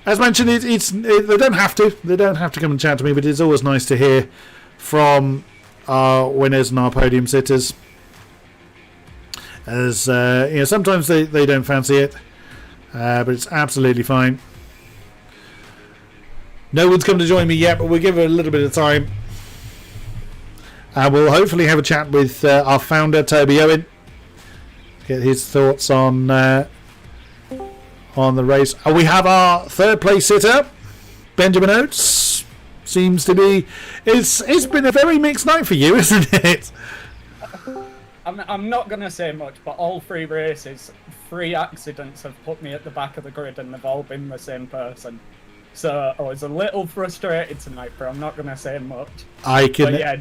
As mentioned, they don't have to. They don't have to come and chat to me, but it's always nice to hear from our winners and our podium sitters. As sometimes they don't fancy it, but it's absolutely fine. No one's come to join me yet, but we'll give it a little bit of time. We'll hopefully have a chat with our founder, Toby Owen. Get his thoughts on the race. We have our third place sitter, Benjamin Oates. Seems to be. It's been a very mixed night for you, isn't it? I'm not going to say much, but all 3 races, 3 accidents have put me at the back of the grid, and they've all been the same person. So I was a little frustrated tonight, but I'm not going to say much. But yeah,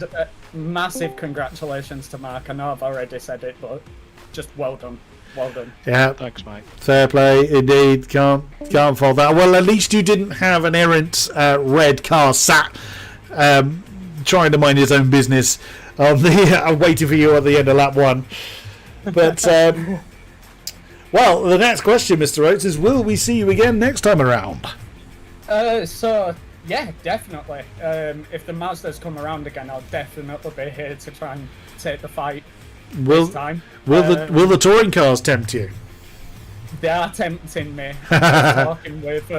massive congratulations to Mark. I know I've already said it, but just well done. Well done. Yeah. Thanks, mate. Fair play, indeed. Can't fault that. Well, at least you didn't have an errant red car sat trying to mind his own business on the waiting for you at the end of lap 1. But well, the next question, Mr. Oates, is: will we see you again next time around? So yeah, definitely. If the Mazdas come around again, I'll definitely be here to try and take the fight. Will the touring cars tempt you? They are tempting me. I'm talking with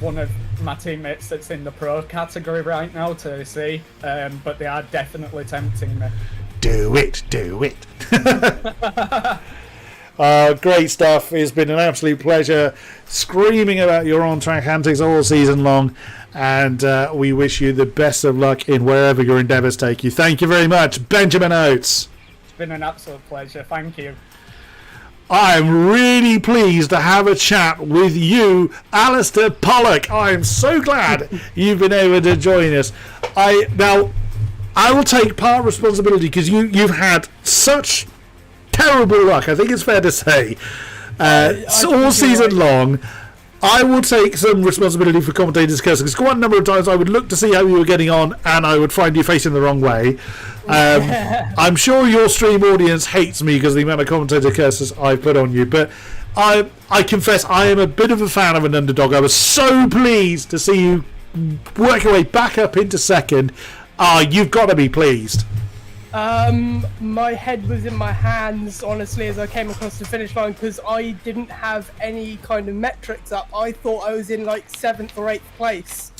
one of my teammates that's in the pro category right now to see, but they are definitely tempting me. Do it. Great stuff. It's been an absolute pleasure screaming about your on-track antics all season long, and we wish you the best of luck in wherever your endeavours take you. Thank you very much, Benjamin Oates. It's been an absolute pleasure. Thank you. I'm really pleased to have a chat with you, Alistair Pollock. I'm so glad you've been able to join us. I will take part responsibility because you've had such terrible luck, I think it's fair to say, all season long. I will take some responsibility for commentators' cursing, because quite a number of times I would look to see how you were getting on and I would find you facing the wrong way. I'm sure your stream audience hates me because of the amount of commentator curses I've put on you, but I confess I am a bit of a fan of an underdog. I was so pleased to see you work your way back up into second. You've got to be pleased. My head was in my hands, honestly, as I came across the finish line, because I didn't have any kind of metrics up. I thought I was in like 7th or 8th place.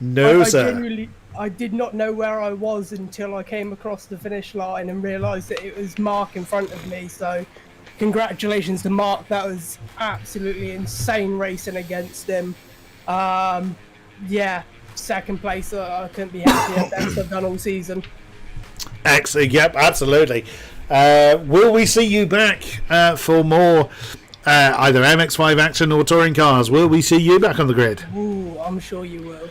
No, sir. Genuinely, I did not know where I was until I came across the finish line and realised that it was Mark in front of me. So, congratulations to Mark. That was absolutely insane racing against him. Yeah, 2nd place. I couldn't be happier. Best I've done all season. Excellent. Yep, absolutely. Will we see you back for more either MX-5 action or touring cars? Will we see you back on the grid? Ooh, I'm sure you will.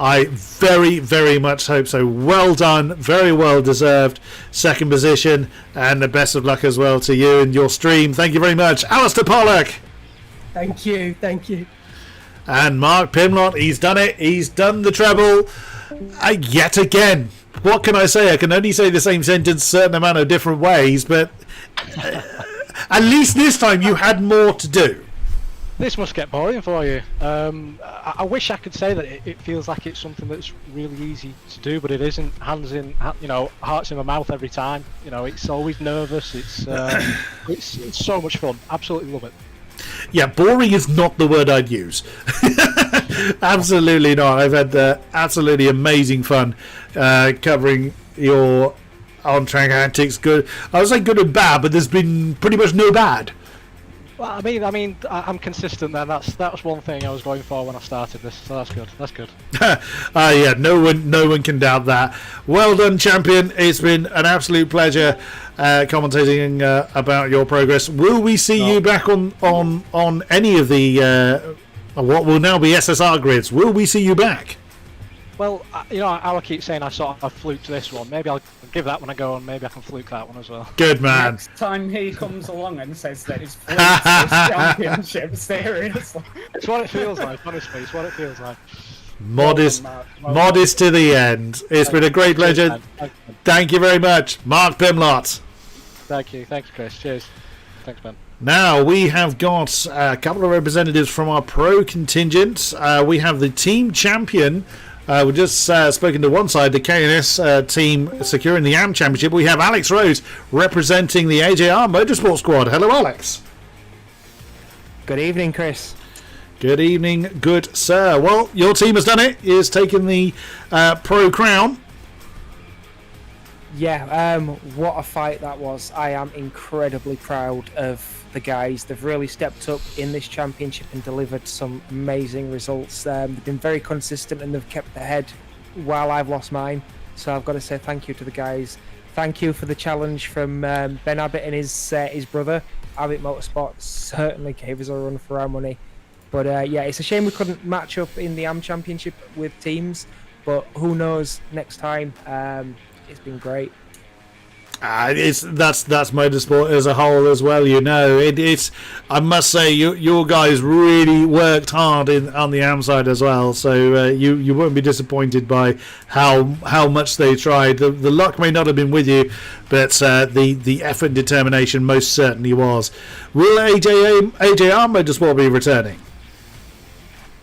I very, very much hope so. Well done. Very well deserved 2nd position, and the best of luck as well to you and your stream. Thank you very much, Alistair Pollock. Thank you. And Mark Pimlott, he's done it. He's done the treble yet again. What can I say? I can only say the same sentence a certain amount of different ways, but at least this time you had more to do. This must get boring for you. I wish I could say that it feels like it's something that's really easy to do, but it isn't. Hands in, hearts in my mouth every time. It's always nervous. It's so much fun. Absolutely love it. Yeah, boring is not the word I'd use. Absolutely not. I've had absolutely amazing fun covering your on-track antics. Good. I would say good and bad, but there's been pretty much no bad. Well, I mean, I'm consistent then. That was one thing I was going for when I started this, so that's good. That's good. Yeah, no one can doubt that. Well done, champion. It's been an absolute pleasure commentating about your progress. Will we see you back on any of the what will now be SSR grids? Will we see you back? Well, I'll keep saying I fluked this one. Maybe I'll give that one a go, and maybe I can fluke that one as well. Good man. Next time he comes along and says that he's fluked this championship, seriously. It's what it feels like, honestly. It's what it feels like. Modest to the end. It's been a great pleasure. Thank you very much, Mark Pimlott. Thank you. Thanks, Chris. Cheers. Thanks, Ben. Now we have got a couple of representatives from our pro contingent. We have the team champion. We've just spoken to one side, the KNS team securing the AM Championship. We have Alex Rose representing the AJR Motorsport Squad. Hello, Alex. Good evening, Chris. Good evening, good sir. Well, your team has done it. It's taken the pro crown. Yeah, what a fight that was. I am incredibly proud of the guys. They've really stepped up in this championship and delivered some amazing results. They've been very consistent and they've kept their head while I've lost mine. So I've got to say thank you to the guys. Thank you for the challenge from Ben Abbott and his brother. Abbott Motorsport certainly gave us a run for our money. But yeah, it's a shame we couldn't match up in the AM Championship with teams. But who knows, next time. It's been great. That's motorsport as a whole as well. It's. I must say, your guys really worked hard on the AM side as well. So you won't be disappointed by how much they tried. The luck may not have been with you, but the effort and determination most certainly was. Will AJR Motorsport be returning?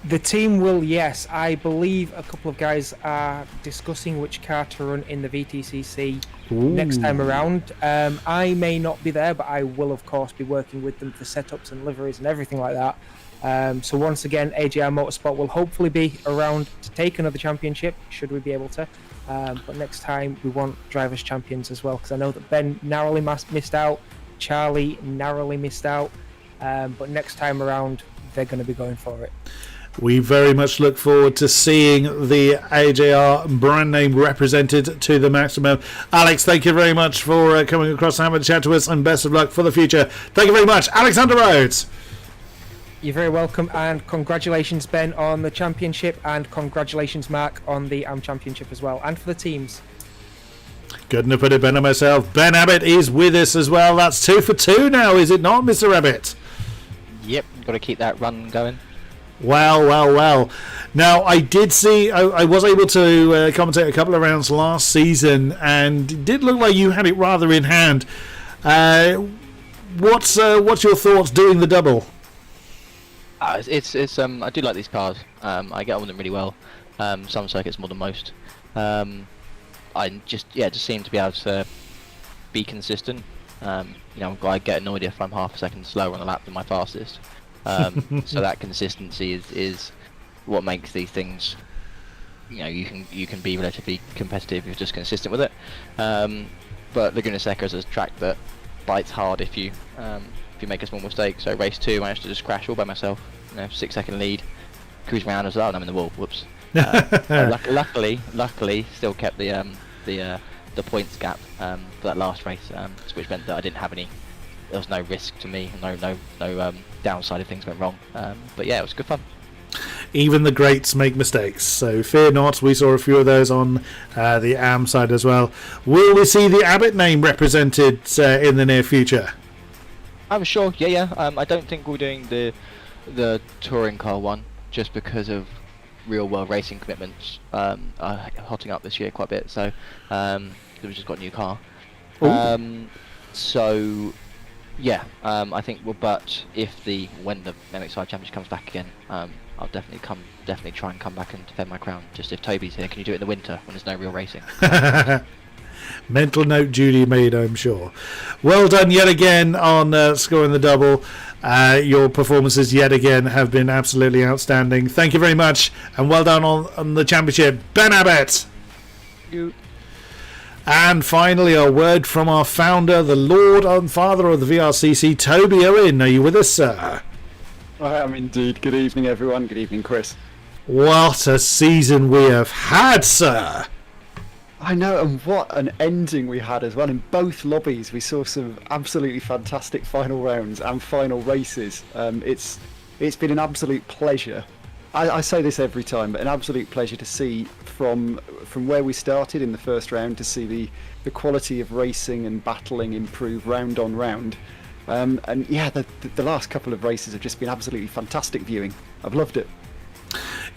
The team will, yes. I believe a couple of guys are discussing which car to run in the VTCC next time around. I may not be there, but I will, of course, be working with them for setups and liveries and everything like that. So once again, AJR Motorsport will hopefully be around to take another championship, should we be able to. But next time, we want drivers' champions as well, because I know that Ben narrowly missed out, Charlie narrowly missed out, but next time around, they're going to be going for it. We very much look forward to seeing the AJR brand name represented to the maximum. Alex, thank you very much for coming across and having a chat to us, and best of luck for the future. Thank you very much, Alexander Rhodes. You're very welcome, and congratulations, Ben, on the championship, and congratulations, Mark, on the AM Championship as well, and for the teams. Couldn't have put it better myself. Ben Abbott is with us as well. That's 2 for 2 now, is it not, Mr. Abbott? Yep, got to keep that run going. Well. Now, I did see, I was able to commentate a couple of rounds last season, and it did look like you had it rather in hand. What's your thoughts doing the double? It's I do like these cars. I get on with them really well. Some circuits more than most. I just seem to be able to be consistent. I get annoyed if I'm half a second slower on the lap than my fastest. So that consistency is what makes these things. You can be relatively competitive if you're just consistent with it. But Laguna Seca is a track that bites hard if you make a small mistake. So race 2, I managed to just crash all by myself. 6-second lead, cruise around as well, and I'm in the wall. Whoops. Luckily, still kept the points gap for that last race, which meant that I didn't have any. There was no risk to me, no downside if things went wrong. But yeah, it was good fun. Even the greats make mistakes, so fear not. We saw a few of those on the AM side as well. Will we see the Abbott name represented in the near future? I'm sure. Yeah. I don't think we're doing the touring car one. just because of real world racing commitments are hotting up this year quite a bit. So we've just got a new car. So yeah, I think but when the MX-5 Championship comes back again, I'll definitely try and come back and defend my crown. Just if Toby's here, can you do it in the winter when there's no real racing? Mental note duly made, I'm sure. Well done yet again on scoring the double. Your performances yet again have been absolutely outstanding. Thank you very much, and well done on the championship, Ben Abbott. You. And finally, a word from our founder, the Lord and Father of the VRCC, Toby Owen. Are you with us, sir? I am indeed. Good evening, everyone. Good evening, Chris. What a season we have had, sir. I know, and what an ending we had as well. In both lobbies, we saw some absolutely fantastic final rounds and final races. It's been an absolute pleasure. I say this every time, but an absolute pleasure to see from where we started in the first round to see the quality of racing and battling improve round on round. And yeah, the last couple of races have just been absolutely fantastic viewing. I've loved it.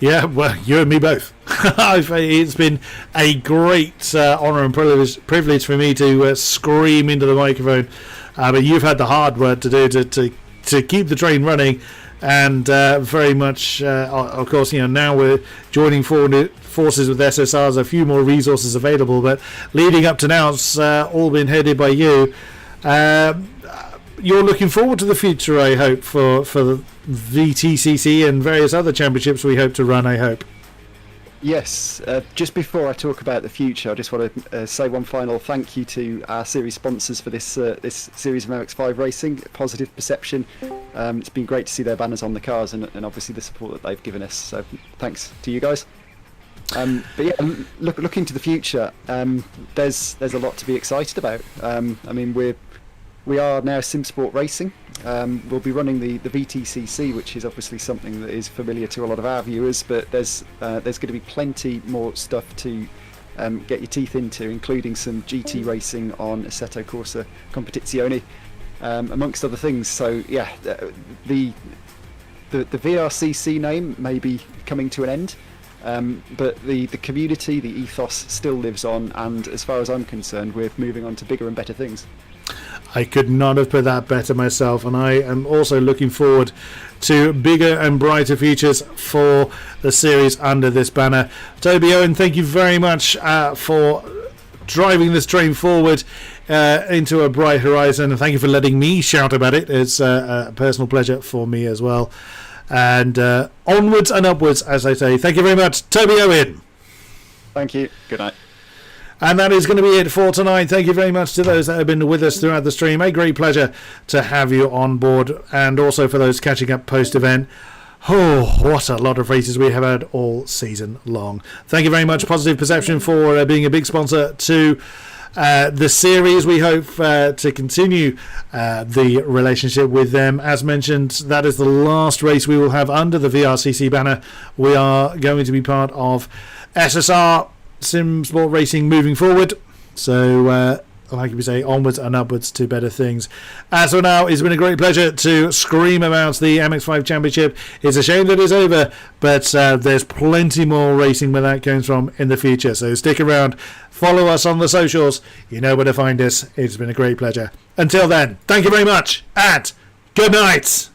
Yeah, well, you and me both. It's been a great honour and privilege for me to scream into the microphone. But you've had the hard work to do to keep the train running, and very much, of course, now we're joining forces with SSRs. A few more resources available, but leading up to now, it's all been headed by you. You're looking forward to the future, I hope, for the VTCC and various other championships we hope to run, I hope. Yes, just before I talk about the future, I just want to say one final thank you to our series sponsors for this series of MX-5 racing, Positive Perception. It's been great to see their banners on the cars and obviously the support that they've given us, so thanks to you guys. But yeah, looking to the future, there's a lot to be excited about. I mean, we are now SimSport Racing. We'll be running the VTCC, which is obviously something that is familiar to a lot of our viewers, but there's going to be plenty more stuff to get your teeth into, including some GT racing on Assetto Corsa Competizione, amongst other things. So yeah, the VRCC name may be coming to an end, but the community, the ethos still lives on, and as far as I'm concerned, we're moving on to bigger and better things. I could not have put that better myself, and I am also looking forward to bigger and brighter futures for the series under this banner. Toby Owen, thank you very much for driving this train forward into a bright horizon, and thank you for letting me shout about it. It's a personal pleasure for me as well. And onwards and upwards, as I say. Thank you very much, Toby Owen. Thank you. Good night. And that is going to be it for tonight. Thank you very much to those that have been with us throughout the stream. A great pleasure to have you on board, and also for those catching up post-event. Oh, what a lot of races we have had all season long. Thank you very much, Positive Perception, for being a big sponsor to the series. We hope to continue the relationship with them. As mentioned, that is the last race we will have under the VRCC banner. We are going to be part of SSR SimSport Racing moving forward, so like we say, onwards and upwards to better things. As for now, it's been a great pleasure to scream about the MX-5 Championship. It's a shame that it's over, but there's plenty more racing where that comes from in the future, so stick around, follow us on the socials, you know where to find us. It's been a great pleasure. Until then, thank you very much, and good night.